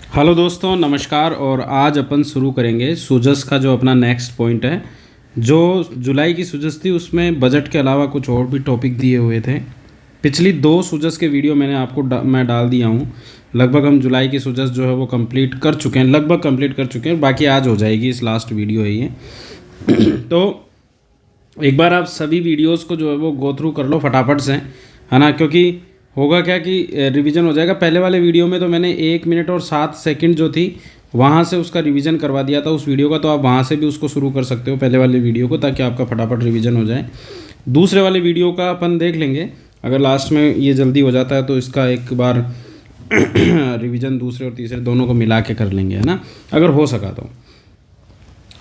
Hello दोस्तों, नमस्कार। और आज अपन शुरू करेंगे सूजस का जो अपना नेक्स्ट पॉइंट है। जो जुलाई की सूजस थी उसमें बजट के अलावा कुछ और भी टॉपिक दिए हुए थे। पिछली 2 सूजस के वीडियो मैंने आपको मैं डाल दिया हूँ। लगभग हम जुलाई की सूजस जो है वो कंप्लीट कर चुके हैं, लगभग कंप्लीट कर चुके हैं। बाकी आज हो जाएगी, इस लास्ट वीडियो है ये। तो एक बार आप सभी वीडियोस को जो है वो गो थ्रू कर लो फटाफट से, है ना। क्योंकि होगा क्या कि रिवीजन हो जाएगा। पहले वाले वीडियो में तो मैंने 1 मिनट और 7 सेकंड जो थी वहाँ से उसका रिवीजन करवा दिया था उस वीडियो का, तो आप वहाँ से भी उसको शुरू कर सकते हो पहले वाले वीडियो को, ताकि आपका फटाफट रिवीजन हो जाए। दूसरे वाले वीडियो का अपन देख लेंगे, अगर लास्ट में ये जल्दी हो जाता है तो इसका एक बार रिवीजन दूसरे और तीसरे दोनों को मिला के कर लेंगे, है ना, अगर हो सका तो।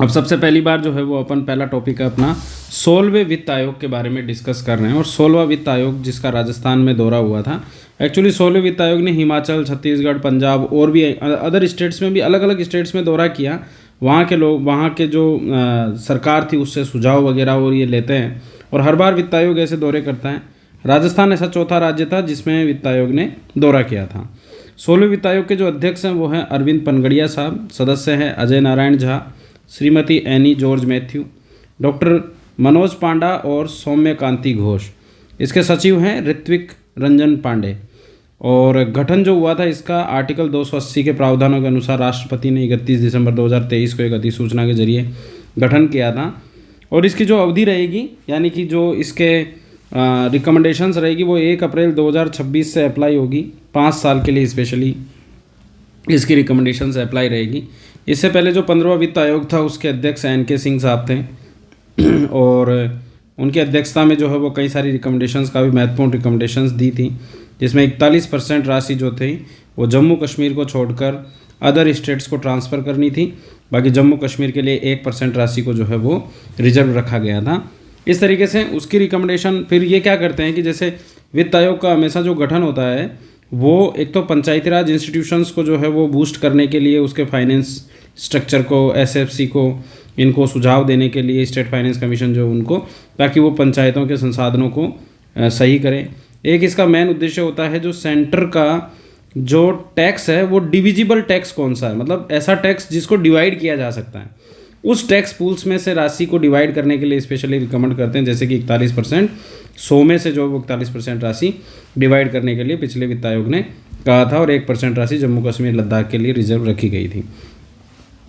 अब सबसे पहली बार जो है वो अपन पहला टॉपिक है अपना 16वें वित्त आयोग के बारे में डिस्कस कर रहे हैं। और 16वां वित्त आयोग जिसका राजस्थान में दौरा हुआ था। एक्चुअली 16वें वित्त आयोग ने हिमाचल, छत्तीसगढ़, पंजाब और भी अदर स्टेट्स में भी, अलग अलग स्टेट्स में दौरा किया। वहाँ के लोग, वहाँ के जो सरकार थी उससे सुझाव वगैरह और ये लेते हैं। और हर बार वित्त आयोग ऐसे दौरे करता है। राजस्थान ऐसा चौथा राज्य था जिसमें वित्त आयोग ने दौरा किया था। 16वें वित्त आयोग के जो अध्यक्ष हैं वो हैं अरविंद पनगड़िया साहब। सदस्य हैं अजय नारायण झा, श्रीमती एनी जॉर्ज मैथ्यू, डॉक्टर मनोज पांडा और सौम्य कांति घोष। इसके सचिव हैं ऋत्विक रंजन पांडे। और गठन जो हुआ था इसका आर्टिकल 280 के प्रावधानों के अनुसार राष्ट्रपति ने 31 दिसंबर 2023 को एक अधिसूचना के जरिए गठन किया था। और इसकी जो अवधि रहेगी, यानी कि जो इसके रिकमेंडेशंस रहेगी, वो 1 अप्रैल 2026 से अप्लाई होगी। 5 साल के लिए स्पेशली इसकी रिकमेंडेशंस अप्लाई रहेगी। इससे पहले जो 15वां वित्त आयोग था उसके अध्यक्ष NK सिंह साहब थे। और उनकी अध्यक्षता में जो है वो कई सारी रिकमेंडेशंस, का भी महत्वपूर्ण रिकमेंडेशंस दी थी, जिसमें 41% राशि जो थी वो जम्मू कश्मीर को छोड़कर अदर स्टेट्स को ट्रांसफ़र करनी थी। बाकी जम्मू कश्मीर के लिए 1% राशि को जो है वो रिजर्व रखा गया था। इस तरीके से उसकी रिकमेंडेशन। फिर ये क्या करते हैं कि जैसे वित्त आयोग का हमेशा जो गठन होता है वो एक तो पंचायती राज इंस्टीट्यूशंस को जो है वो बूस्ट करने के लिए, उसके फाइनेंस स्ट्रक्चर को, SFC को, इनको सुझाव देने के लिए स्टेट फाइनेंस कमीशन जो उनको, ताकि वो पंचायतों के संसाधनों को सही करें। एक इसका मेन उद्देश्य होता है जो सेंटर का जो टैक्स है वो डिविजिबल टैक्स कौन सा है, मतलब ऐसा टैक्स जिसको डिवाइड किया जा सकता है, उस टैक्स पूल्स में से राशि को डिवाइड करने के लिए स्पेशली रिकमेंड करते हैं। जैसे कि 41%, 100 में से जो वो 41% राशि डिवाइड करने के लिए पिछले वित्त आयोग ने कहा था, और 1% राशि जम्मू कश्मीर लद्दाख के लिए रिजर्व रखी गई थी।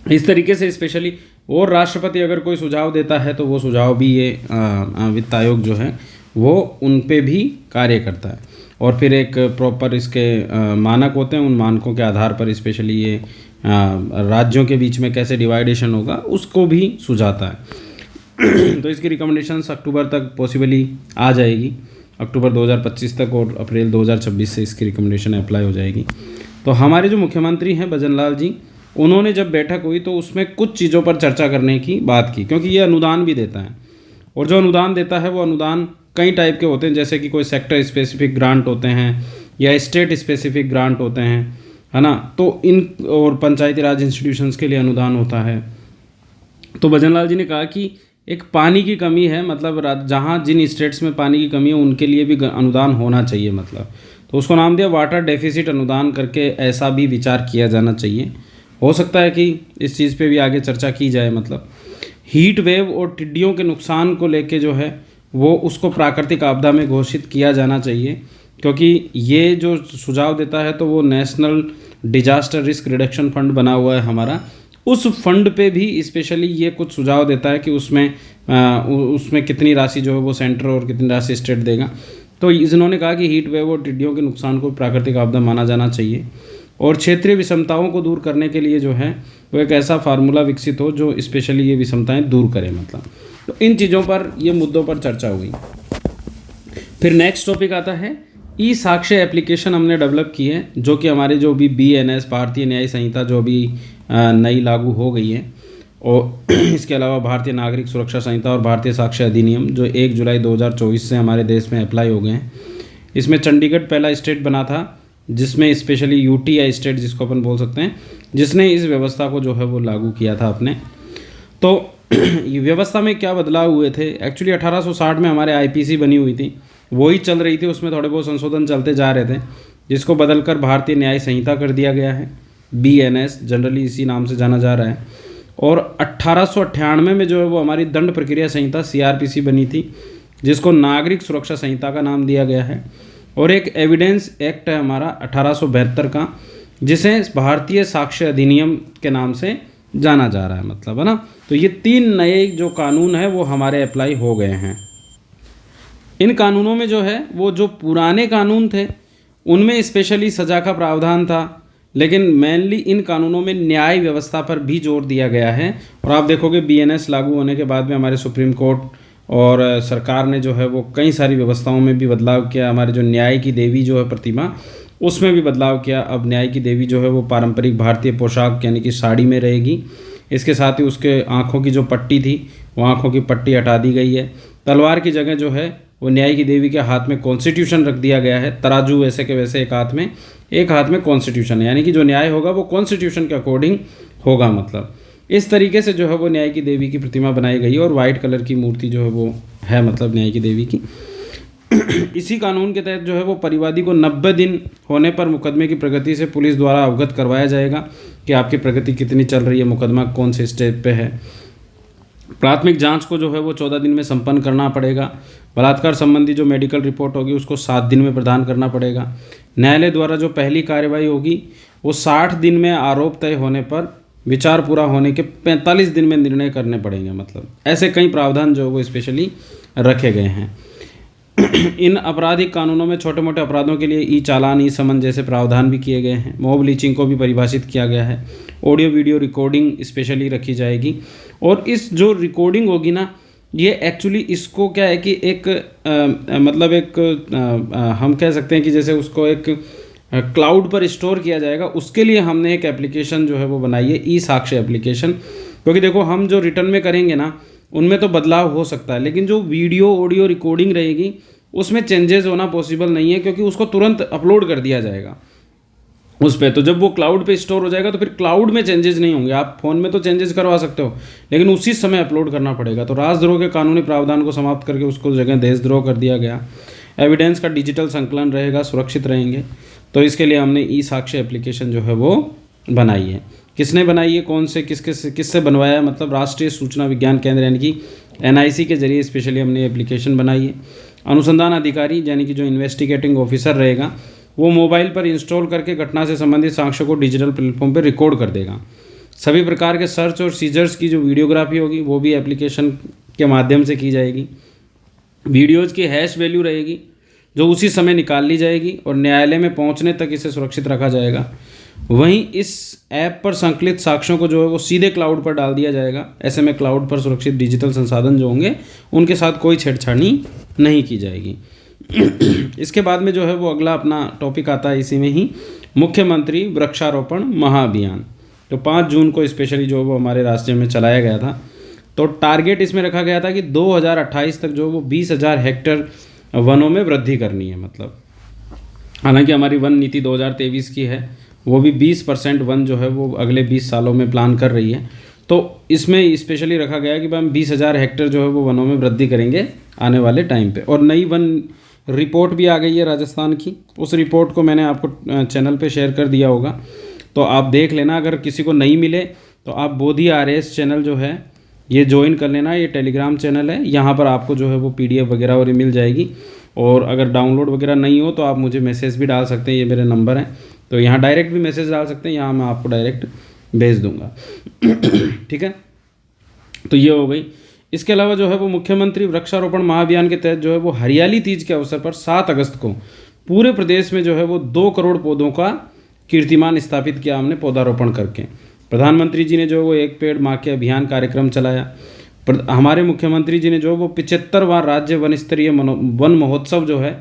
इस तरीके से स्पेशली, और राष्ट्रपति अगर कोई सुझाव देता है तो वो सुझाव भी ये वित्त आयोग जो है वो उन पे भी कार्य करता है। और फिर एक प्रॉपर इसके मानक होते हैं, उन मानकों के आधार पर स्पेशली ये राज्यों के बीच में कैसे डिवाइडेशन होगा उसको भी सुझाता है। तो इसकी रिकमेंडेशंस अक्टूबर तक पॉसिबली आ जाएगी, अक्टूबर 2025 तक, और अप्रैल 2026 से इसकी रिकमेंडेशन अप्लाई हो जाएगी। तो हमारे जो मुख्यमंत्री हैं भजन लाल जी, उन्होंने जब बैठक हुई तो उसमें कुछ चीज़ों पर चर्चा करने की बात की, क्योंकि ये अनुदान भी देता है। और जो अनुदान देता है वो अनुदान कई टाइप के होते हैं, जैसे कि कोई सेक्टर स्पेसिफिक ग्रांट होते हैं या स्टेट स्पेसिफिक ग्रांट होते हैं, है ना। तो इन और पंचायती राज इंस्टीट्यूशंस के लिए अनुदान होता है। तो भजन लाल जी ने कहा कि एक पानी की कमी है, मतलब जहाँ जिन स्टेट्स में पानी की कमी है उनके लिए भी अनुदान होना चाहिए, मतलब। तो उसको नाम दिया वाटर डेफिसिट अनुदान करके, ऐसा भी विचार किया जाना चाहिए। हो सकता है कि इस चीज़ पे भी आगे चर्चा की जाए। मतलब हीट वेव और टिड्डियों के नुकसान को लेके जो है वो उसको प्राकृतिक आपदा में घोषित किया जाना चाहिए, क्योंकि ये जो सुझाव देता है तो वो national disaster risk reduction fund बना हुआ है हमारा, उस फंड पे भी स्पेशली ये कुछ सुझाव देता है कि उसमें कितनी राशि जो है वो सेंटर और कितनी राशि स्टेट देगा। तो इन्होंने कहा कि हीट वेव और टिड्डियों के नुकसान को प्राकृतिक आपदा माना जाना चाहिए, और क्षेत्रीय विषमताओं को दूर करने के लिए जो है वो एक ऐसा फार्मूला विकसित हो जो स्पेशली ये विषमताएं दूर करे, मतलब। तो इन चीज़ों पर, ये मुद्दों पर चर्चा हुई। फिर नेक्स्ट टॉपिक आता है ई साक्ष्य एप्लीकेशन हमने डेवलप की है, जो कि हमारे जो भी BNS भारतीय न्याय संहिता जो अभी नई लागू हो गई है, और इसके अलावा भारतीय नागरिक सुरक्षा संहिता और भारतीय साक्ष्य अधिनियम जो 1 जुलाई 2024 से हमारे देश में अप्लाई हो गए हैं। इसमें चंडीगढ़ पहला स्टेट बना था, जिसमें स्पेशली UTI स्टेट जिसको अपन बोल सकते हैं, जिसने इस व्यवस्था को जो है वो लागू किया था अपने। तो ये व्यवस्था में क्या बदलाव हुए थे, एक्चुअली 1860 में हमारे IPC बनी हुई थी, वही चल रही थी, उसमें थोड़े बहुत संशोधन चलते जा रहे थे, जिसको बदलकर भारतीय न्याय संहिता कर दिया गया है। BNS जनरली इसी नाम से जाना जा रहा है। और 1898 में जो है वो हमारी दंड प्रक्रिया संहिता CRPC बनी थी, जिसको नागरिक सुरक्षा संहिता का नाम दिया गया है। और एक एविडेंस एक्ट है हमारा 1872 का, जिसे भारतीय साक्ष्य अधिनियम के नाम से जाना जा रहा है, मतलब है ना। तो ये 3 नए जो कानून हैं वो हमारे अप्लाई हो गए हैं। इन कानूनों में जो है वो जो पुराने कानून थे उनमें स्पेशली सज़ा का प्रावधान था, लेकिन मेनली इन कानूनों में न्याय व्यवस्था पर भी जोर दिया गया है। और आप देखोगे BNS लागू होने के बाद में हमारे सुप्रीम कोर्ट और सरकार ने जो है वो कई सारी व्यवस्थाओं में भी बदलाव किया। हमारे जो न्याय की देवी जो है प्रतिमा, उसमें भी बदलाव किया। अब न्याय की देवी जो है वो पारंपरिक भारतीय पोशाक यानी कि साड़ी में रहेगी। इसके साथ ही उसके आँखों की जो पट्टी थी वो आँखों की पट्टी हटा दी गई है। तलवार की जगह जो है वो न्याय की देवी के हाथ में कॉन्स्टिट्यूशन रख दिया गया है। तराजू वैसे के वैसे एक हाथ में कॉन्स्टिट्यूशन, यानी कि जो न्याय होगा वो कॉन्स्टिट्यूशन के अकॉर्डिंग होगा। मतलब इस तरीके से जो है वो न्याय की देवी की प्रतिमा बनाई गई है और वाइट कलर की मूर्ति जो है वो है, मतलब न्याय की देवी की। इसी कानून के तहत जो है वो परिवादी को 90 दिन होने पर मुकदमे की प्रगति से पुलिस द्वारा अवगत करवाया जाएगा कि आपकी प्रगति कितनी चल रही है, मुकदमा कौन से स्टेज पे है। प्राथमिक जांच को जो है वो 14 दिन में संपन्न करना पड़ेगा। बलात्कार संबंधी जो मेडिकल रिपोर्ट होगी उसको 7 दिन में प्रदान करना पड़ेगा। न्यायालय द्वारा जो पहली कार्यवाही होगी वो 60 दिन में, आरोप तय होने पर विचार पूरा होने के 45 दिन में निर्णय करने पड़ेंगे। मतलब ऐसे कई प्रावधान जो वो स्पेशली रखे गए हैं। इन आपराधिक कानूनों में छोटे मोटे अपराधों के लिए चालान, समन जैसे प्रावधान भी किए गए हैं। मॉब लीचिंग को भी परिभाषित किया गया है। ऑडियो वीडियो रिकॉर्डिंग स्पेशली रखी जाएगी। और इस जो रिकॉर्डिंग होगी ना, ये एक्चुअली इसको क्या है कि एक मतलब एक हम कह सकते हैं कि जैसे उसको एक क्लाउड पर स्टोर किया जाएगा। उसके लिए हमने एक एप्लीकेशन जो है वो बनाई है, साक्ष्य एप्लीकेशन। क्योंकि देखो हम जो रिटर्न में करेंगे ना उनमें तो बदलाव हो सकता है, लेकिन जो वीडियो ऑडियो रिकॉर्डिंग रहेगी उसमें चेंजेस होना पॉसिबल नहीं है, क्योंकि उसको तुरंत अपलोड कर दिया जाएगा उस पर। तो जब वो क्लाउड पे स्टोर हो जाएगा तो फिर क्लाउड में चेंजेस नहीं होंगे। आप फ़ोन में तो चेंजेस करवा सकते हो, लेकिन उसी समय अपलोड करना पड़ेगा। तो राजद्रोह के कानूनी प्रावधान को समाप्त करके उसको जगह देशद्रोह कर दिया गया। एविडेंस का डिजिटल संकलन रहेगा, सुरक्षित रहेंगे। तो इसके लिए हमने साक्ष्य एप्लीकेशन जो है वो बनाई है। किसने बनाई है, कौन से किससे बनवाया है, मतलब राष्ट्रीय सूचना विज्ञान केंद्र यानी कि NIC के जरिए स्पेशली हमने एप्लीकेशन बनाई है। अनुसंधान अधिकारी यानी कि जो इन्वेस्टिगेटिंग ऑफिसर रहेगा वो मोबाइल पर इंस्टॉल करके घटना से संबंधित साक्ष्यों को डिजिटल प्लेटफॉर्म पर रिकॉर्ड कर देगा। सभी प्रकार के सर्च और सीजर्स की जो वीडियोग्राफी होगी वो भी एप्लीकेशन के माध्यम से की जाएगी। वीडियोज़ की हैश वैल्यू रहेगी जो उसी समय निकाल ली जाएगी और न्यायालय में पहुंचने तक इसे सुरक्षित रखा जाएगा। वहीं इस ऐप पर संकलित साक्ष्यों को जो है वो सीधे क्लाउड पर डाल दिया जाएगा। ऐसे में क्लाउड पर सुरक्षित डिजिटल संसाधन जो होंगे उनके साथ कोई छेड़छाड़ी नहीं की जाएगी। इसके बाद में जो है वो अगला अपना टॉपिक आता है इसी में ही, मुख्यमंत्री वृक्षारोपण महाअभियान। तो 5 जून को स्पेशली जो वो हमारे राज्य में चलाया गया था। तो टारगेट इसमें रखा गया था कि 2028 तक जो वो 20,000 हेक्टेयर वनों में वृद्धि करनी है। मतलब हालांकि हमारी वन नीति 2023 की है, वो भी 20% वन जो है वो अगले 20 सालों में प्लान कर रही है। तो इसमें स्पेशली रखा गया है कि हम 20,000 हेक्टेयर जो है वो वनों में वृद्धि करेंगे आने वाले टाइम पे। और नई वन रिपोर्ट भी आ गई है राजस्थान की। उस रिपोर्ट को मैंने आपको चैनल पे शेयर कर दिया होगा, तो आप देख लेना। अगर किसी को नहीं मिले तो आप बोधी RS चैनल जो है ये ज्वाइन कर लेना। ये टेलीग्राम चैनल है, यहाँ पर आपको जो है वो PDF वगैरह और मिल जाएगी। और अगर डाउनलोड वगैरह नहीं हो तो आप मुझे मैसेज भी डाल सकते हैं, ये मेरे नंबर हैं। तो यहाँ डायरेक्ट भी मैसेज डाल सकते हैं, यहाँ मैं आपको डायरेक्ट भेज दूँगा। ठीक है, तो ये हो गई। इसके अलावा जो है वो मुख्यमंत्री वृक्षारोपण महाअभियान के तहत जो है वो हरियाली तीज के अवसर पर 7 अगस्त को पूरे प्रदेश में जो है वो 2 करोड़ पौधों का कीर्तिमान स्थापित किया हमने पौधारोपण करके। प्रधानमंत्री जी ने जो वो एक पेड़ माँ के अभियान कार्यक्रम चलाया। हमारे मुख्यमंत्री जी ने जो वो 75वां राज्य वन स्तरीय वन महोत्सव जो है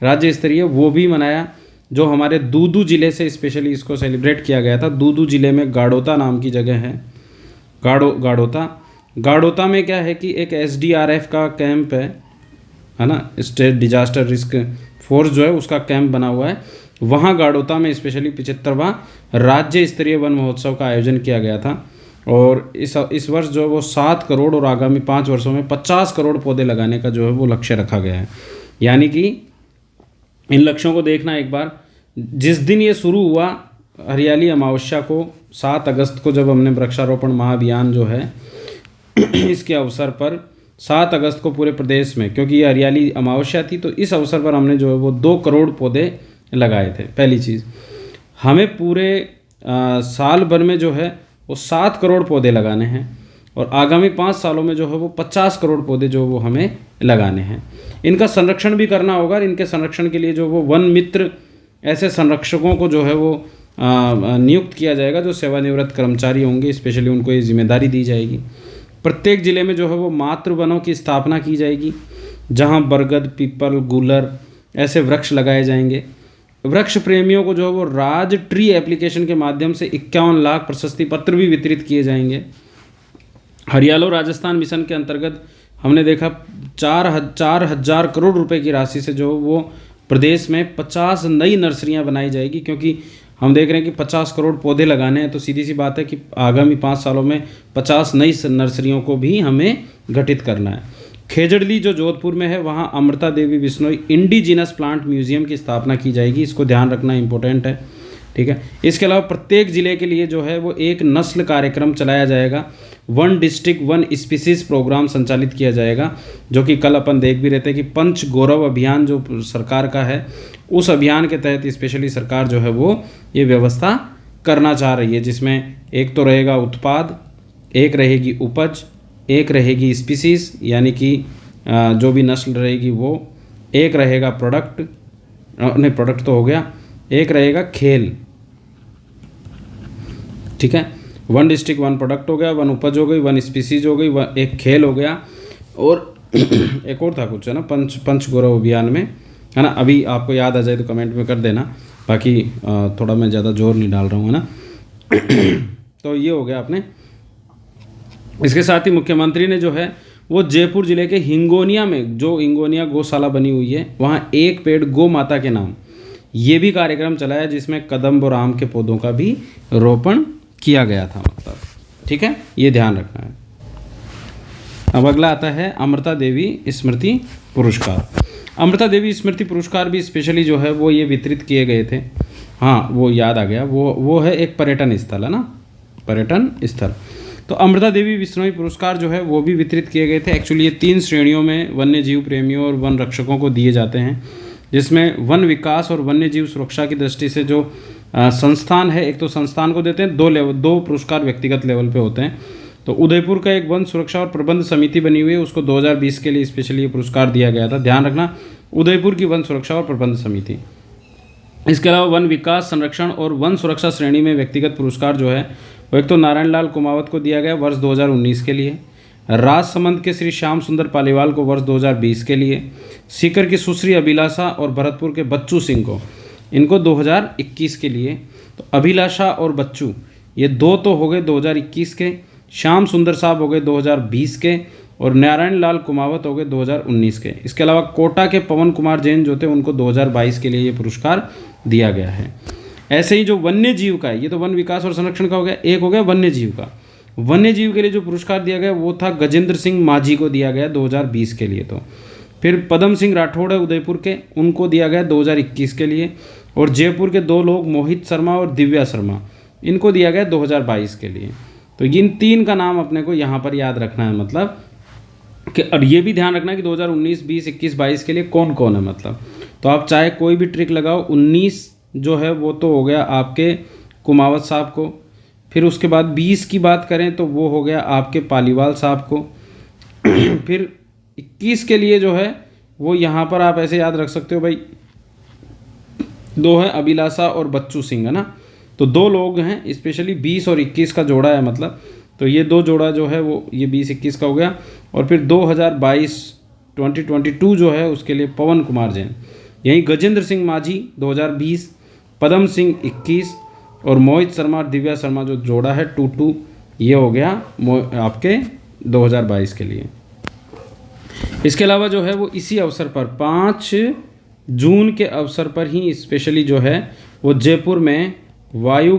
राज्य स्तरीय वो भी मनाया, जो हमारे दूदू जिले से स्पेशली इसको सेलिब्रेट किया गया था। दूदू जिले में गाड़ोता नाम की जगह है, गाड़ोता में क्या है कि एक SDRF का कैंप है ना, स्टेट डिजास्टर रिस्क फोर्स जो है उसका कैंप बना हुआ है। वहाँ गाड़ोता में स्पेशली 75वां राज्य स्तरीय वन महोत्सव का आयोजन किया गया था। और इस वर्ष जो है वो 7 करोड़ और आगामी 5 वर्षों में 50 करोड़ पौधे लगाने का जो है वो लक्ष्य रखा गया है। यानी कि इन लक्ष्यों को देखना एक बार, जिस दिन ये शुरू हुआ हरियाली अमावस्या को 7 अगस्त को जब हमने वृक्षारोपण महाअभियान जो है इसके अवसर पर 7 अगस्त को पूरे प्रदेश में, क्योंकि ये हरियाली अमावस्या थी, तो इस अवसर पर हमने जो है वो 2 करोड़ पौधे लगाए थे। पहली चीज़, हमें पूरे साल भर में जो है वो 7 करोड़ पौधे लगाने हैं और आगामी 5 सालों में जो है वो 50 करोड़ पौधे जो वो हमें लगाने हैं। इनका संरक्षण भी करना होगा और इनके संरक्षण के लिए जो वो वन मित्र ऐसे संरक्षकों को जो है वो नियुक्त किया जाएगा, जो सेवानिवृत्त कर्मचारी होंगे, स्पेशली उनको ये जिम्मेदारी दी जाएगी। प्रत्येक ज़िले में जो है वो मातृ वनों की स्थापना की जाएगी, जहाँ बरगद, पीपल, गूलर ऐसे वृक्ष लगाए जाएंगे। वृक्ष प्रेमियों को जो है वो राज ट्री एप्लीकेशन के माध्यम से 51 लाख प्रशस्ति पत्र भी वितरित किए जाएंगे। हरियालो राजस्थान मिशन के अंतर्गत हमने देखा 4,000 करोड़ रुपए की राशि से जो वो प्रदेश में 50 नई नर्सरियां बनाई जाएगी, क्योंकि हम देख रहे हैं कि 50 करोड़ पौधे लगाने हैं, तो सीधी सी बात है कि आगामी 5 सालों में 50 नई नर्सरियों को भी हमें गठित करना है। खेजड़ली जो जोधपुर में है, वहाँ Amrita Devi Bishnoi indigenous plant museum की स्थापना की जाएगी। इसको ध्यान रखना इंपॉर्टेंट है, ठीक है। इसके अलावा प्रत्येक ज़िले के लिए जो है वो एक नस्ल कार्यक्रम चलाया जाएगा, 1 डिस्ट्रिक्ट 1 स्पीसीज प्रोग्राम संचालित किया जाएगा, जो कि कल अपन देख भी रहे थे कि पंच गौरव अभियान जो सरकार का है, उस अभियान के तहत स्पेशली सरकार जो है वो ये व्यवस्था करना चाह रही है, जिसमें एक तो रहेगा उत्पाद, एक रहेगी उपज, एक रहेगी स्पीसीज यानी कि जो भी नस्ल रहेगी वो, एक रहेगा प्रोडक्ट, नहीं प्रोडक्ट तो हो गया, एक रहेगा खेल, ठीक है। 1 डिस्ट्रिक्ट 1 प्रोडक्ट हो गया, 1 उपज हो गई, 1 स्पीसीज हो गई, एक खेल हो गया, और एक और था कुछ है ना पंच गौरव अभियान में, है ना। अभी आपको याद आ जाए तो कमेंट में कर देना, बाकी थोड़ा मैं ज़्यादा जोर नहीं डाल रहा हूँ, है ना। तो ये हो गया आपने। इसके साथ ही मुख्यमंत्री ने जो है वो जयपुर जिले के हिंगोनिया में जो हिंगोनिया गौशाला बनी हुई है, वहाँ एक पेड़ गौ माता के नाम ये भी कार्यक्रम चलाया, जिसमें कदम्ब और आम के पौधों का भी रोपण किया गया था, मतलब, ठीक है, ये ध्यान रखना है। अब अगला आता है अमृता देवी स्मृति पुरस्कार। अमृता देवी स्मृति पुरस्कार भी स्पेशली जो है वो ये वितरित किए गए थे। हाँ, वो याद आ गया, वो है एक पर्यटन स्थल, है ना, पर्यटन स्थल। तो अमृता देवी बिश्नोई पुरस्कार जो है वो भी वितरित किए गए थे। एक्चुअली ये 3 श्रेणियों में वन्य जीव प्रेमियों और वन रक्षकों को दिए जाते हैं, जिसमें वन विकास और वन्य जीव सुरक्षा की दृष्टि से जो संस्थान है, एक तो संस्थान को देते हैं, 2 पुरस्कार व्यक्तिगत लेवल पे होते हैं। तो उदयपुर का एक वन सुरक्षा और प्रबंध समिति बनी हुई है, उसको 2020 के लिए स्पेशली ये पुरस्कार दिया गया था। ध्यान रखना, उदयपुर की वन सुरक्षा और प्रबंध समिति। इसके अलावा वन विकास, संरक्षण और वन सुरक्षा श्रेणी में व्यक्तिगत पुरस्कार जो है वो एक तो नारायण लाल कुमावत को दिया गया वर्ष 2019 के लिए, राजसमंद के श्री श्याम सुंदर पालीवाल को वर्ष 2020 के लिए, सीकर की सुश्री अभिलाषा और भरतपुर के बच्चू सिंह को, इनको 2021 के लिए। तो अभिलाषा और बच्चू ये 2 तो हो गए 2021 के, श्याम सुंदर साहब हो गए 2020 के, और नारायण लाल कुमावत हो गए 2019 के। इसके अलावा कोटा के पवन कुमार जैन जो थे उनको 2022 के लिए ये पुरस्कार दिया गया है। ऐसे ही जो वन्य जीव का है, ये तो वन विकास और संरक्षण का हो गया, एक हो गया वन्य जीव का। वन्य जीव के लिए जो पुरस्कार दिया गया वो था गजेंद्र सिंह माझी को दिया गया 2020 के लिए। तो फिर पदम सिंह राठौड़ है उदयपुर के, उनको दिया गया 2021 के लिए, और जयपुर के 2 लोग मोहित शर्मा और दिव्या शर्मा, इनको दिया गया 2022 के लिए। तो इन 3 का नाम अपने को यहाँ पर याद रखना है, मतलब कि अब ये भी ध्यान रखना है कि 2019, 20, 21, 22 के लिए कौन कौन है, मतलब। तो आप चाहे कोई भी ट्रिक लगाओ, 19 जो है वो तो हो गया आपके कुमावत साहब को, फिर उसके बाद 20 की बात करें तो वो हो गया आपके पालीवाल साहब को, फिर 21 के लिए जो है वो यहाँ पर आप ऐसे याद रख सकते हो भाई, 2 है अभिलाषा और बच्चू सिंह, है ना। तो 2 लोग हैं, स्पेशली 20 और 21 का जोड़ा है, मतलब। तो ये 2 जोड़ा जो है वो ये 20-21 का हो गया। और फिर 2022 जो है उसके लिए पवन कुमार जैन, यहीं गजेंद्र सिंह माझी 2020, पदम सिंह 21, और मोहित शर्मा और दिव्या शर्मा जो जोड़ा है 2-2, ये हो गया आपके 2022 के लिए। इसके अलावा जो है वो इसी अवसर पर 5 जून के अवसर पर ही स्पेशली जो है वो जयपुर में वायु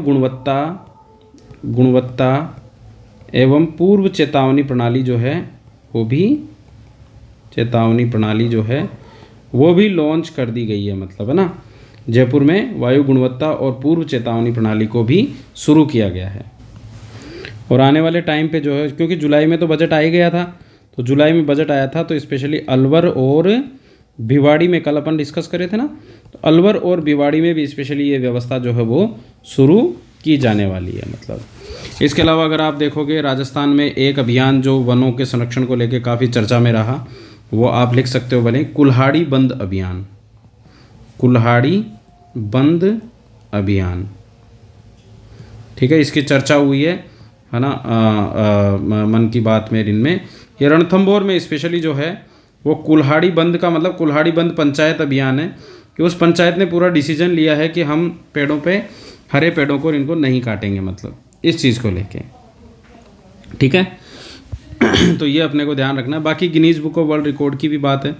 गुणवत्ता एवं पूर्व चेतावनी प्रणाली जो है वो भी चेतावनी प्रणाली जो है वो भी लॉन्च कर दी गई है, मतलब, है ना। जयपुर में वायु गुणवत्ता और पूर्व चेतावनी प्रणाली को भी शुरू किया गया है। और आने वाले टाइम पे जो है, क्योंकि जुलाई में तो बजट आ ही गया था, तो जुलाई में बजट आया था, तो स्पेशली अलवर और भिवाड़ी में कल अपन डिस्कस करे थे ना, तो अलवर और भिवाड़ी में भी स्पेशली ये व्यवस्था जो है वो शुरू की जाने वाली है। मतलब इसके अलावा अगर आप देखोगे राजस्थान में एक अभियान जो वनों के संरक्षण को लेकर काफ़ी चर्चा में रहा, वो आप लिख सकते हो भले, कुल्हाड़ी बंद अभियान। कुल्हाड़ी बंद अभियान, ठीक है, इसकी चर्चा हुई है ना, मन की बात में इनमें। ये रणथंभौर में स्पेशली जो है वो कुल्हाड़ी बंद का मतलब कुल्हाड़ी बंद पंचायत अभियान है, कि उस पंचायत ने पूरा डिसीजन लिया है कि हम पेड़ों पे, हरे पेड़ों को इनको नहीं काटेंगे, मतलब इस चीज़ को लेके, ठीक है। तो ये अपने को ध्यान रखना है। बाकी Guinness book of world record की भी बात है।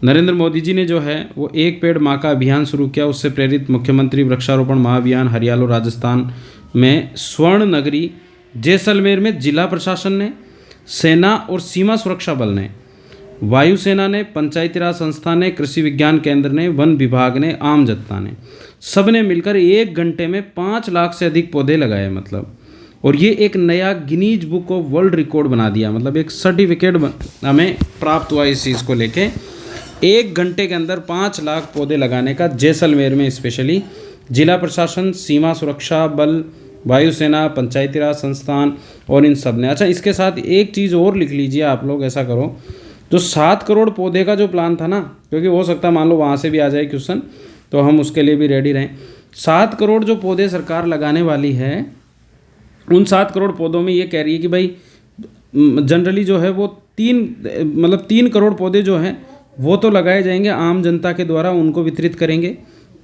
नरेंद्र मोदी जी ने जो है वो एक पेड़ माँ का अभियान शुरू किया, उससे प्रेरित मुख्यमंत्री वृक्षारोपण महाअभियान हरियाणा राजस्थान में स्वर्ण नगरी जैसलमेर में जिला प्रशासन ने, सेना और सीमा सुरक्षा बल ने, वायुसेना ने, पंचायती राज संस्था ने, कृषि विज्ञान केंद्र ने, वन विभाग ने, आम जनता ने, सब ने मिलकर 1 घंटे में 5 लाख से अधिक पौधे लगाए, मतलब। और ये एक नया Guinness book of world record बना दिया, मतलब एक सर्टिफिकेट हमें प्राप्त हुआ इस चीज़ को लेके। 1 घंटे के अंदर 5 लाख पौधे लगाने का जैसलमेर में स्पेशली जिला प्रशासन, सीमा सुरक्षा बल, वायुसेना, पंचायती राज संस्थान और इन सब ने। अच्छा, इसके साथ एक चीज़ और लिख लीजिए आप लोग, ऐसा करो, जो 7 करोड़ पौधे का जो प्लान था ना, क्योंकि हो सकता है मान लो वहाँ से भी आ जाए क्वेश्चन, तो हम उसके लिए भी रेडी रहें। 7 करोड़ जो पौधे सरकार लगाने वाली है, उन 7 करोड़ पौधों में ये कह रही है कि भाई जनरली जो है वो 3 करोड़ पौधे जो हैं वो तो लगाए जाएंगे आम जनता के द्वारा, उनको वितरित करेंगे।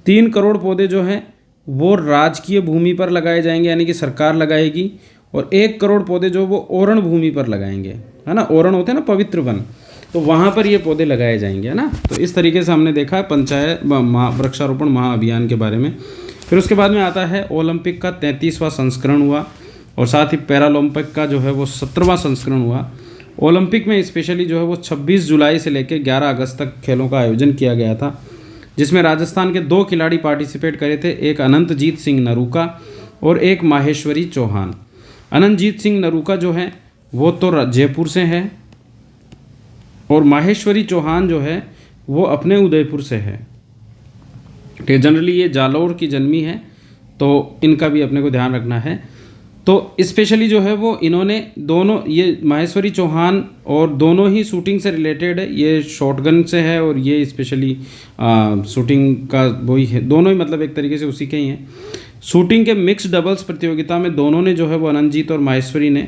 3 करोड़ पौधे जो हैं वो राजकीय भूमि पर लगाए जाएंगे, यानी कि सरकार लगाएगी, और 1 करोड़ पौधे जो वो ओरण भूमि पर लगाएंगे, है ना, ओरण होते हैं ना पवित्र वन, तो वहाँ पर ये पौधे लगाए जाएंगे, है ना। तो इस तरीके से हमने देखा पंचायत वृक्षारोपण महाअभियान के बारे में। फिर उसके बाद में आता है ओलंपिक का 33वां संस्करण हुआ, और साथ ही पैरालंपिक का जो है वो 17वां संस्करण हुआ। ओलंपिक में स्पेशली जो है वो 26 जुलाई से लेकर 11 अगस्त तक खेलों का आयोजन किया गया था, जिसमें राजस्थान के 2 खिलाड़ी पार्टिसिपेट करे थे, एक अनंतजीत सिंह नरूका और एक माहेश्वरी चौहान। अनंतजीत सिंह नरूका जो है वो तो जयपुर से है, और माहेश्वरी चौहान जो है वो अपने उदयपुर से है। जनरली ये जालौर की जन्मी है, तो इनका भी अपने को ध्यान रखना है। तो स्पेशली जो है वो इन्होंने दोनों, ये माहेश्वरी चौहान और दोनों ही शूटिंग से रिलेटेड है, ये शॉटगन से है और ये स्पेशली शूटिंग का वही है, दोनों ही मतलब एक तरीके से उसी के ही हैं। शूटिंग के मिक्स डबल्स प्रतियोगिता में दोनों ने जो है वो अनंतजीत और माहेश्वरी ने,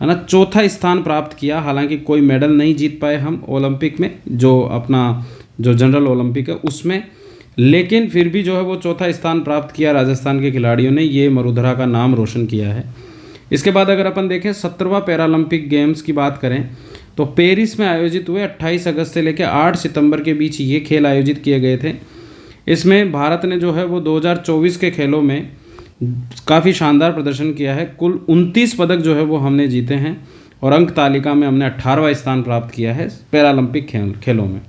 है ना, 4था स्थान प्राप्त किया। हालांकि कोई मेडल नहीं जीत पाए हम ओलंपिक में, जो अपना जो जनरल ओलंपिक है उसमें, लेकिन फिर भी जो है वो 4था स्थान प्राप्त किया राजस्थान के खिलाड़ियों ने, ये मरुधरा का नाम रोशन किया है। इसके बाद अगर अपन देखें 17वां पैरालंपिक गेम्स की बात करें, तो पेरिस में आयोजित हुए 28 अगस्त से लेकर 8 सितंबर के बीच ये खेल आयोजित किए गए थे। इसमें भारत ने जो है वो 2024 के खेलों में काफ़ी शानदार प्रदर्शन किया है। कुल 29 पदक जो है वो हमने जीते हैं, और अंक तालिका में हमने 18वां स्थान प्राप्त किया है पैरालंपिक खेलों में।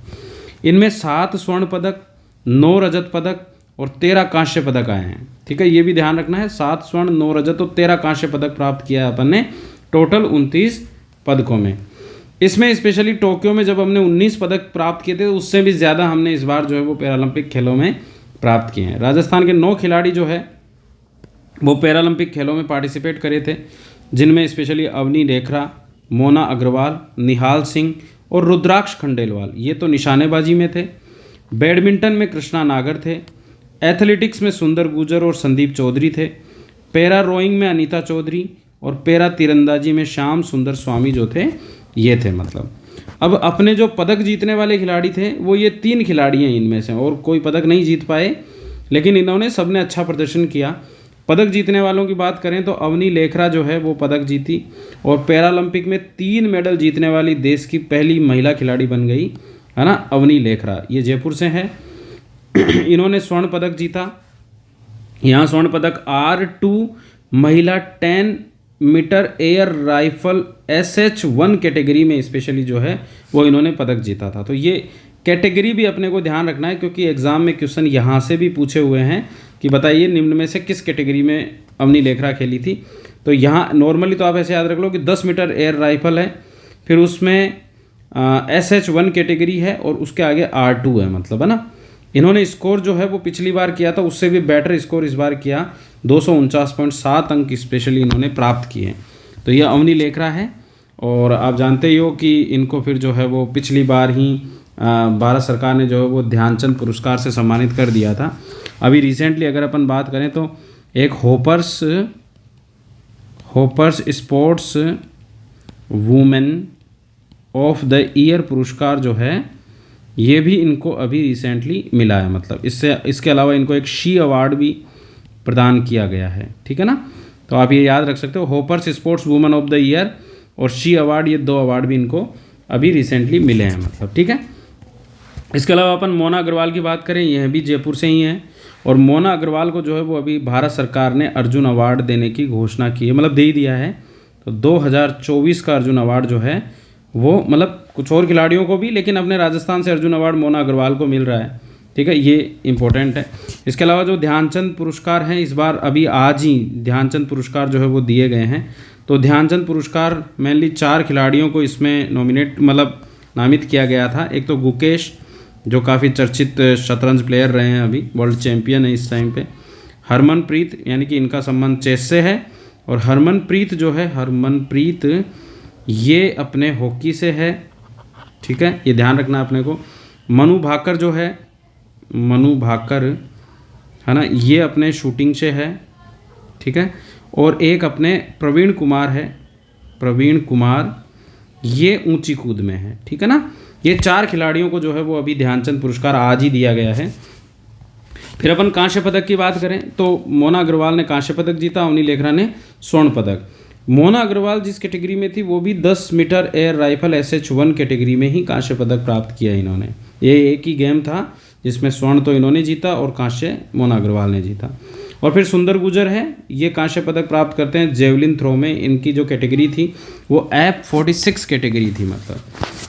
इनमें 7 स्वर्ण पदक, 9 रजत पदक और 13 कांस्य पदक आए हैं, ठीक है, ये भी ध्यान रखना है। 7 स्वर्ण, 9 रजत और 13 कांस्य पदक प्राप्त किया है अपन ने, टोटल 29 पदकों में। इसमें स्पेशली टोक्यो में जब हमने 19 पदक प्राप्त किए थे, उससे भी ज़्यादा हमने इस बार जो है वो पैरालंपिक खेलों में प्राप्त किए हैं। राजस्थान के 9 खिलाड़ी जो है वो पैरालंपिक खेलों में पार्टिसिपेट करे थे, जिनमें स्पेशली अवनी लेखरा, मोना अग्रवाल, निहाल सिंह और रुद्राक्ष खंडेलवाल, ये तो निशानेबाजी में थे। बैडमिंटन में कृष्णा नागर थे। एथलेटिक्स में सुंदर गुर्जर और संदीप चौधरी थे। पैरा रोइंग में अनीता चौधरी, और पैरा तीरंदाजी में श्याम सुंदर स्वामी जो थे ये थे। मतलब अब अपने जो पदक जीतने वाले खिलाड़ी थे वो ये 3 खिलाड़ी हैं इनमें से, और कोई पदक नहीं जीत पाए, लेकिन इन्होंने सबने अच्छा प्रदर्शन किया। पदक जीतने वालों की बात करें तो अवनी लेखरा जो है वो पदक जीती, और पैरालंपिक में 3 मेडल जीतने वाली देश की पहली महिला खिलाड़ी बन गई, है ना, अवनी लेखरा, ये जयपुर से है। इन्होंने स्वर्ण पदक जीता। यहाँ स्वर्ण पदक R2 महिला 10 meter air rifle SH1 category में स्पेशली जो है वो इन्होंने पदक जीता था। तो ये कैटेगरी भी अपने को ध्यान रखना है, क्योंकि एग्ज़ाम में क्वेश्चन यहाँ से भी पूछे हुए हैं कि बताइए निम्न में से किस कैटेगरी में अवनी लेखरा खेली थी। तो यहाँ नॉर्मली तो आप ऐसे याद रख लो कि 10 मीटर एयर राइफल है, फिर उसमें SH1 कैटेगरी है और उसके आगे R2 है, मतलब है ना। इन्होंने स्कोर जो है वो पिछली बार किया था उससे भी बेटर स्कोर इस बार किया, 249.7 अंक स्पेशली इन्होंने प्राप्त किए हैं। तो यह अवनी लेखरा है, और आप जानते ही हो कि इनको फिर जो है वो पिछली बार ही भारत सरकार ने जो है वो ध्यानचंद पुरस्कार से सम्मानित कर दिया था। अभी रिसेंटली अगर अपन बात करें तो एक hoppers sports women of the year पुरस्कार जो है ये भी इनको अभी रिसेंटली मिला है, मतलब इसके अलावा इनको एक शी अवार्ड भी प्रदान किया गया है, ठीक है ना। तो आप ये याद रख सकते हो, hoppers sports women of the year और शी अवार्ड, ये 2 अवार्ड भी इनको अभी रिसेंटली मिले हैं, मतलब ठीक है। इसके अलावा अपन मोना अग्रवाल की बात करें, यह भी जयपुर से ही हैं, और मोना अग्रवाल को जो है वो अभी भारत सरकार ने अर्जुन अवार्ड देने की घोषणा की है, मतलब दे ही दिया है। तो 2024 का अर्जुन अवार्ड जो है वो, मतलब कुछ और खिलाड़ियों को भी, लेकिन अपने राजस्थान से अर्जुन अवार्ड मोना अग्रवाल को मिल रहा है, ठीक है, ये इंपॉर्टेंट है। इसके अलावा जो ध्यानचंद पुरस्कार हैं, इस बार अभी आज ही ध्यानचंद पुरस्कार जो है वो दिए गए हैं। तो ध्यानचंद पुरस्कार मेनली 4 खिलाड़ियों को इसमें नामित किया गया था। एक तो गुकेश, जो काफ़ी चर्चित शतरंज प्लेयर रहे हैं, अभी वर्ल्ड चैंपियन है इस टाइम पे। हरमनप्रीत, यानी कि इनका संबंध चेस से है, और हरमनप्रीत जो है, हरमनप्रीत ये अपने हॉकी से है, ठीक है, ये ध्यान रखना अपने को। मनु भाकर जो है, मनु भाकर है ना, ये अपने शूटिंग से है, ठीक है। और एक अपने प्रवीण कुमार है, प्रवीण कुमार ये ऊंची कूद में है, ठीक है ना। ये 4 खिलाड़ियों को जो है वो अभी ध्यानचंद पुरस्कार आज ही दिया गया है। फिर अपन कांस्य पदक की बात करें तो मोना अग्रवाल ने कांस्य पदक जीता, अवनी लेखरा ने स्वर्ण पदक। मोना अग्रवाल जिस कैटेगरी में थी वो भी 10 meter air rifle SH1 category में ही कांस्य पदक प्राप्त किया इन्होंने। ये एक ही गेम था जिसमें स्वर्ण तो इन्होंने जीता और कांस्य मोना अग्रवाल ने जीता। और फिर सुंदर गुजर है, ये कांस्य पदक प्राप्त करते हैं जेवलिन थ्रो में। इनकी जो कैटेगरी थी वो F46 कैटेगरी थी, मतलब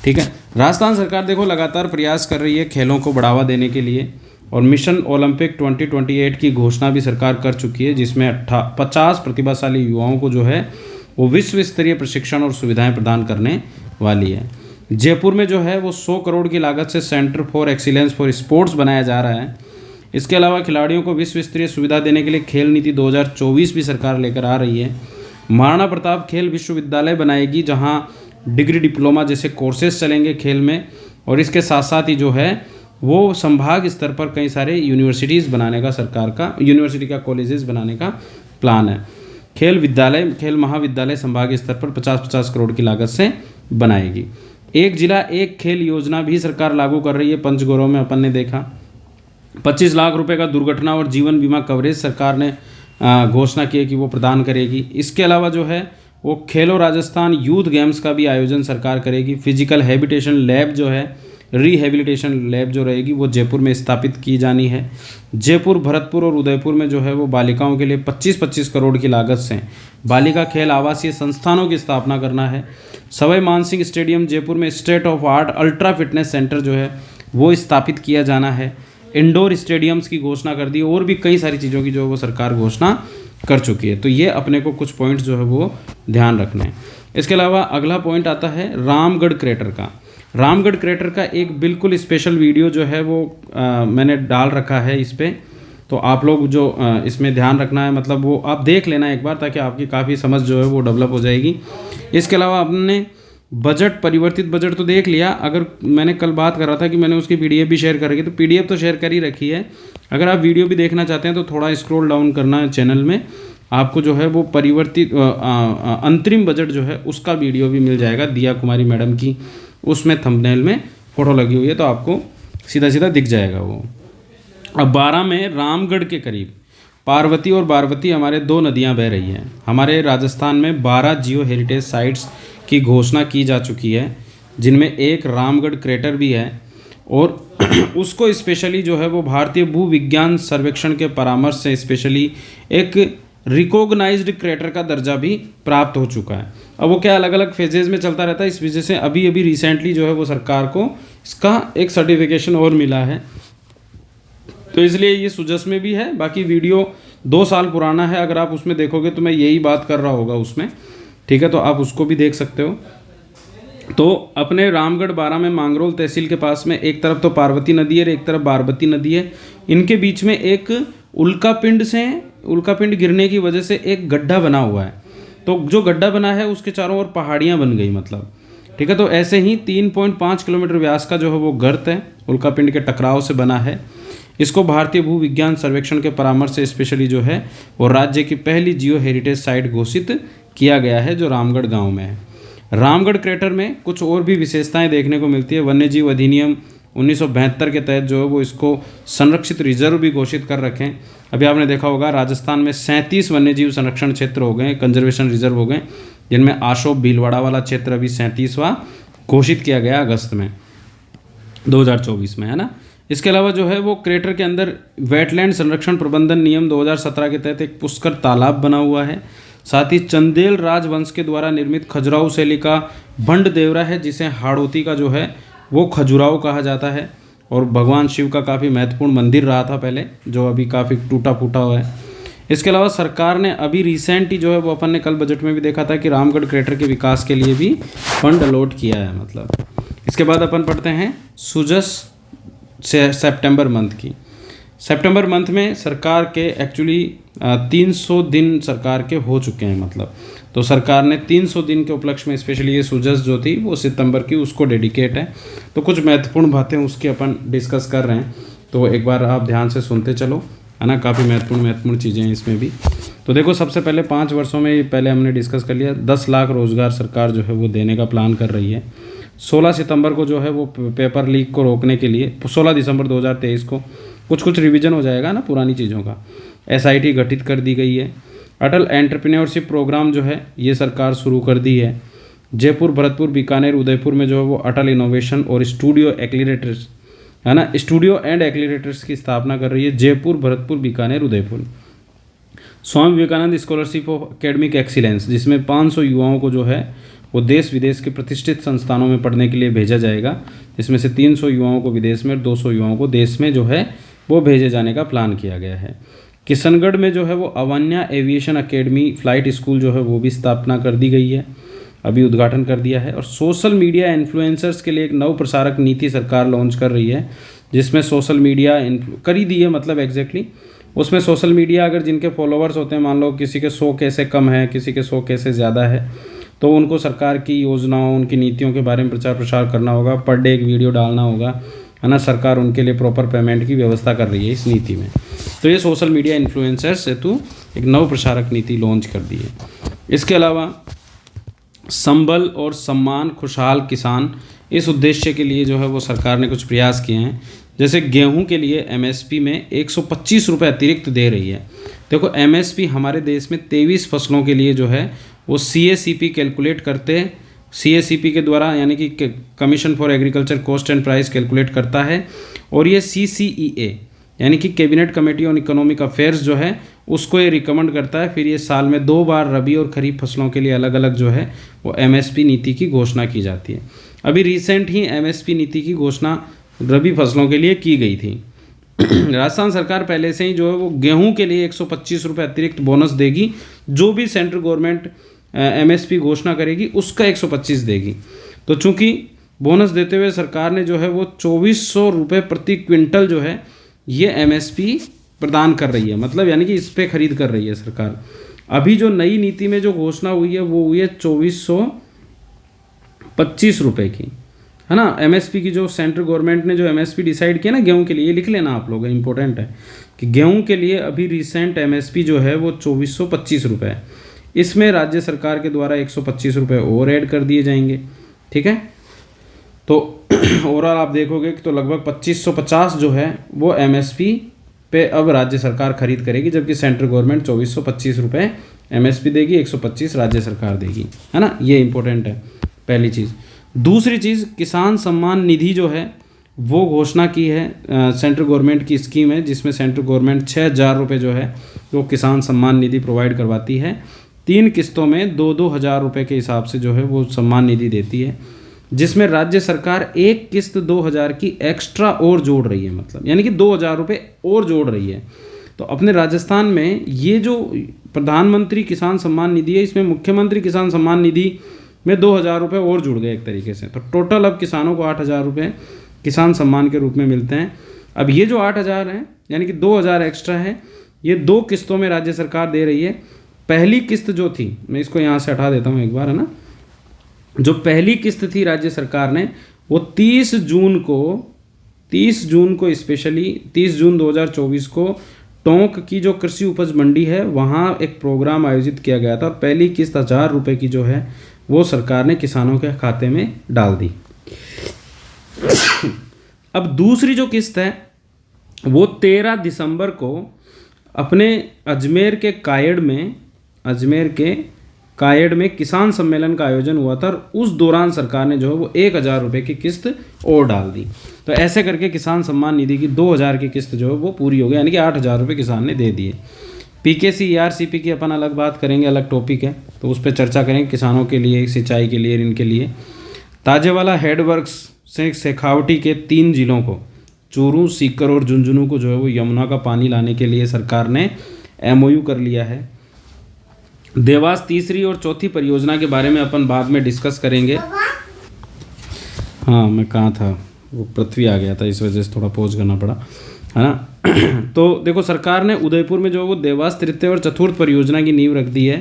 ठीक है। राजस्थान सरकार देखो लगातार प्रयास कर रही है खेलों को बढ़ावा देने के लिए, और मिशन ओलंपिक 2028 की घोषणा भी सरकार कर चुकी है, जिसमें 50 प्रतिभाशाली युवाओं को जो है वो विश्व स्तरीय प्रशिक्षण और सुविधाएं प्रदान करने वाली है। जयपुर में जो है वो 100 करोड़ की लागत से centre for excellence for sports बनाया जा रहा है। इसके अलावा खिलाड़ियों को विश्व स्तरीय सुविधा देने के लिए खेल नीति 2024 भी सरकार लेकर आ रही है। महाराणा प्रताप खेल विश्वविद्यालय बनाएगी, जहाँ डिग्री डिप्लोमा जैसे कोर्सेज चलेंगे खेल में, और इसके साथ साथ ही जो है वो संभाग स्तर पर कई सारे यूनिवर्सिटीज़ बनाने का सरकार का, यूनिवर्सिटी का कॉलेजेस बनाने का प्लान है। खेल महाविद्यालय संभाग स्तर पर 50-50 करोड़ की लागत से बनाएगी। एक जिला एक खेल योजना भी सरकार लागू कर रही है। पंचगौरव में अपन ने देखा 25 लाख रुपए का दुर्घटना और जीवन बीमा कवरेज सरकार ने घोषणा की है कि वो प्रदान करेगी। इसके अलावा जो है वो खेलो राजस्थान यूथ गेम्स का भी आयोजन सरकार करेगी। फिजिकल हैबिटेशन लैब जो है, रिहेबिलिटेशन लैब जो रहेगी वो जयपुर में स्थापित की जानी है। जयपुर, भरतपुर और उदयपुर में जो है वो बालिकाओं के लिए 25-25 करोड़ की लागत से बालिका खेल आवासीय संस्थानों की स्थापना करना है। सवाई मानसिंह स्टेडियम जयपुर में state of art ultra fitness centre जो है वो स्थापित किया जाना है। इंडोर स्टेडियम्स की घोषणा कर दी, और भी कई सारी चीज़ों की जो है वो सरकार घोषणा कर चुकी है। तो ये अपने को कुछ पॉइंट्स जो है वो ध्यान रखने हैं। इसके अलावा अगला पॉइंट आता है रामगढ़ क्रेटर का। रामगढ़ क्रेटर का एक बिल्कुल स्पेशल वीडियो जो है वो मैंने डाल रखा है इस पर, तो आप लोग जो इसमें ध्यान रखना है, मतलब वो आप देख लेना एक बार, ताकि आपकी काफ़ी समझ जो है वो डेवलप हो जाएगी। इसके अलावा आपने बजट, परिवर्तित बजट तो देख लिया। अगर मैंने कल बात कर रहा था कि मैंने उसकी PDF भी शेयर कर रखी, तो PDF तो शेयर कर ही रखी है। अगर आप वीडियो भी देखना चाहते हैं तो थोड़ा स्क्रॉल डाउन करना है चैनल में, आपको जो है वो परिवर्तित अंतरिम बजट जो है उसका वीडियो भी मिल जाएगा, दिया कुमारी मैडम की, उसमें थंबनेल में फ़ोटो लगी हुई है, तो आपको सीधा सीधा दिख जाएगा वो। अब 12 में रामगढ़ के करीब पार्वती और बारवती हमारे 2 नदियां बह रही हैं। हमारे राजस्थान में 12 जियो हेरिटेज साइट्स की घोषणा की जा चुकी है, जिनमें एक रामगढ़ क्रेटर भी है, और उसको स्पेशली जो है वो भारतीय भू विज्ञान सर्वेक्षण के परामर्श से स्पेशली एक रिकॉग्नाइज्ड क्रेटर का दर्जा भी प्राप्त हो चुका है। अब वो क्या अलग अलग फेजेज में चलता रहता है, इस वजह से अभी अभी रिसेंटली जो है वो सरकार को इसका एक सर्टिफिकेशन और मिला है, तो इसलिए ये सुजस में भी है। बाकी वीडियो 2 साल पुराना है, अगर आप उसमें देखोगे तो मैं यही बात कर रहा होगा उसमें, ठीक है, तो आप उसको भी देख सकते हो। तो अपने रामगढ़ बारा में मांगरोल तहसील के पास में एक तरफ तो पार्वती नदी है और एक तरफ बारबती नदी है, इनके बीच में एक उल्कापिंड गिरने की वजह से एक गड्ढा बना हुआ है। तो जो गड्ढा बना है उसके चारों ओर पहाड़ियाँ बन गई मतलब, ठीक है। तो ऐसे ही 3.5 किलोमीटर व्यास का जो है वो गर्त है, उल्कापिंड के टकराव से बना है। इसको भारतीय भूविज्ञान सर्वेक्षण के परामर्श से स्पेशली जो है वो राज्य की पहली जियो हेरिटेज साइट घोषित किया गया है, जो रामगढ़ गांव में है। रामगढ़ क्रेटर में कुछ और भी विशेषताएं देखने को मिलती है। वन्यजीव अधिनियम 1972 के तहत जो है वो इसको संरक्षित रिजर्व भी घोषित कर रखे हैं। अभी आपने देखा होगा राजस्थान में 37 वन्यजीव संरक्षण क्षेत्र हो गए, कंजर्वेशन रिजर्व हो गए, जिनमें आशोप भीलवाड़ा वाला क्षेत्र अभी 37वां घोषित किया गया अगस्त में 2024 में, है ना। इसके अलावा जो है वो क्रेटर के अंदर वेटलैंड संरक्षण प्रबंधन नियम 2017 के तहत एक पुष्कर तालाब बना हुआ है। साथ ही चंदेल राजवंश के द्वारा निर्मित खजुराहो शैली का भंड देवरा है, जिसे हाड़ौती का जो है वो खजुराहो कहा जाता है, और भगवान शिव का काफ़ी महत्वपूर्ण मंदिर रहा था पहले, जो अभी काफ़ी टूटा फूटा हुआ है। इसके अलावा सरकार ने अभी रिसेंट ही जो है वो अपन ने कल बजट में भी देखा था कि रामगढ़ क्रेटर के विकास के लिए भी फंड अलॉट किया है मतलब। इसके बाद अपन पढ़ते हैं सुजस से सितंबर मंथ की। सितंबर मंथ में सरकार के एक्चुअली 300 दिन सरकार के हो चुके हैं मतलब, तो सरकार ने 300 दिन के उपलक्ष्य में स्पेशली ये सुजस जो थी वो सितंबर की उसको डेडिकेट है। तो कुछ महत्वपूर्ण बातें उसकी अपन डिस्कस कर रहे हैं, तो एक बार आप ध्यान से सुनते चलो, है ना। काफ़ी महत्वपूर्ण चीज़ें हैं इसमें भी। तो देखो सबसे पहले 5 वर्षों में पहले हमने डिस्कस कर लिया, 10 लाख रोज़गार सरकार जो है वो देने का प्लान कर रही है। 16 सितंबर को जो है वो पेपर लीक को रोकने के लिए 16 दिसंबर 2023 को कुछ रिवीजन हो जाएगा ना पुरानी चीज़ों का, SIT गठित कर दी गई है। अटल एंटरप्रेन्योरशिप प्रोग्राम जो है ये सरकार शुरू कर दी है। जयपुर, भरतपुर, बीकानेर, उदयपुर में जो है वो अटल इनोवेशन और स्टूडियो एक्सीलरेटर्स, है ना, स्टूडियो एंड एक्सीलरेटर्स की स्थापना कर रही है। Jaipur, Bharatpur, Bikaner, Udaipur. Swami Vivekanand scholarship of academic excellence, जिसमें 500 युवाओं को जो है वो देश विदेश के प्रतिष्ठित संस्थानों में पढ़ने के लिए भेजा जाएगा, जिसमें से 300 युवाओं को विदेश में और 200 युवाओं को देश में जो है वो भेजे जाने का प्लान किया गया है। किशनगढ़ में जो है वो Avanya aviation academy flight school जो है वो भी स्थापना कर दी गई है, अभी उद्घाटन कर दिया है। और सोशल मीडिया इन्फ्लुएंसर्स के लिए एक नव प्रसारक नीति सरकार लॉन्च कर रही है, जिसमें सोशल मीडिया कर ही दी है मतलब एग्जैक्टली। उसमें सोशल मीडिया अगर जिनके फॉलोवर्स होते हैं, मान लो किसी के 100 कैसे कम है, किसी के 100 कैसे ज़्यादा है, तो उनको सरकार की योजनाओं, उनकी नीतियों के बारे में प्रचार प्रसार करना होगा, पर डे एक वीडियो डालना होगा, है ना। सरकार उनके लिए प्रॉपर पेमेंट की व्यवस्था कर रही है इस नीति में। तो ये सोशल मीडिया इन्फ्लुएंसर्स हेतु एक नव प्रसारक नीति लॉन्च कर दी है। इसके अलावा संबल और सम्मान खुशहाल किसान, इस उद्देश्य के लिए जो है वो सरकार ने कुछ प्रयास किए हैं। जैसे गेहूं के लिए MSP में 125 रुपये अतिरिक्त दे रही है। देखो MSP हमारे देश में 23 फसलों के लिए जो है वो CACP कैलकुलेट करते हैं, CACP के द्वारा, यानी कि commission for agriculture cost and price calculate करता है। और ये CCEA यानी कि cabinet committee on economic affairs जो है उसको ये रिकमेंड करता है। फिर ये साल में 2 बार रबी और खरीफ फसलों के लिए अलग अलग जो है वो MSP नीति की घोषणा की जाती है। अभी रिसेंट ही MSP नीति की घोषणा रबी फसलों के लिए की गई थी। राजस्थान सरकार पहले से ही जो है वो गेहूं के लिए 125 रुपये अतिरिक्त बोनस देगी, जो भी सेंट्रल गवर्नमेंट MSP घोषणा करेगी उसका 125 देगी। तो चूंकि बोनस देते हुए सरकार ने जो है वो 2400 रुपये प्रति क्विंटल जो है ये MSP प्रदान कर रही है, मतलब यानी कि इस पे खरीद कर रही है सरकार। अभी जो नई नीति में जो घोषणा हुई है वो हुई है 2425 रुपये की, है ना। MSP की जो सेंट्रल गवर्नमेंट ने जो MSP डिसाइड किया ना गेहूं के लिए, ये लिख लेना आप लोग, इंपॉर्टेंट है कि गेहूं के लिए अभी रिसेंट MSP जो है वो 2425 रुपये है। इसमें राज्य सरकार के द्वारा 125 रुपये और ऐड कर दिए जाएंगे, ठीक है। तो ओवरऑल आप देखोगे कि तो लगभग 2550 जो है वो MSP पे अब राज्य सरकार खरीद करेगी, जबकि सेंट्रल गवर्नमेंट 2425 रुपये MSP देगी, 125 राज्य सरकार देगी, है ना। ये इंपॉर्टेंट है पहली चीज़। दूसरी चीज़, किसान सम्मान निधि जो है वो घोषणा की है। सेंट्रल गवर्नमेंट की स्कीम है जिसमें सेंट्रल गवर्नमेंट 6,000 रुपये जो है वो किसान सम्मान निधि प्रोवाइड करवाती है। 3 किस्तों में 2-2 हज़ार रुपये के हिसाब से जो है वो सम्मान निधि देती है, जिसमें राज्य सरकार एक किस्त 2,000 की एक्स्ट्रा और जोड़ रही है, मतलब यानी कि 2,000 रुपये और जोड़ रही है। तो अपने राजस्थान में ये जो प्रधानमंत्री किसान सम्मान निधि है, इसमें मुख्यमंत्री किसान सम्मान निधि में 2,000 रुपये और जुड़ गए एक तरीके से। तो टोटल अब किसानों को 8,000 रुपये किसान सम्मान के रूप में मिलते हैं। अब ये जो 8,000 हैं यानी कि 2,000 एक्स्ट्रा है, ये 2 किस्तों में राज्य सरकार दे रही है। पहली किस्त जो थी, मैं इसको यहाँ से हटा देता हूँ एक बार, है ना। जो पहली किस्त थी राज्य सरकार ने, वो 30 जून को स्पेशली 30 जून 2024 को टोंक की जो कृषि उपज मंडी है वहाँ एक प्रोग्राम आयोजित किया गया था और पहली किस्त 1,000 रुपये की जो है वो सरकार ने किसानों के खाते में डाल दी। अब दूसरी जो किस्त है वो 13 दिसंबर को अपने अजमेर के कायड़ में किसान सम्मेलन का आयोजन हुआ था और उस दौरान सरकार ने जो है वो 1,000 रुपये की किस्त और डाल दी। तो ऐसे करके किसान सम्मान निधि की 2,000 की किस्त जो है वो पूरी हो गई, यानी कि 8,000 रुपये किसान ने दे दिए। PKC ERCP की अपन अलग बात करेंगे, अलग टॉपिक है, तो उस पर चर्चा करेंगे। किसानों के लिए, सिंचाई के लिए, इनके लिए ताजेवाला हेडवर्क्स से शेखावटी के 3 जिलों को, चूरू, सीकर और झुंझुनू को जो है वो यमुना का पानी लाने के लिए सरकार ने MOU कर लिया है। देवास तीसरी और चौथी परियोजना के बारे में अपन बाद में डिस्कस करेंगे। हाँ, मैं कहाँ था, वो पृथ्वी आ गया था, इस वजह से थोड़ा पॉज करना पड़ा, है ना। तो देखो, सरकार ने उदयपुर में जो वो देवास तृतीय और चतुर्थ परियोजना की नींव रख दी है,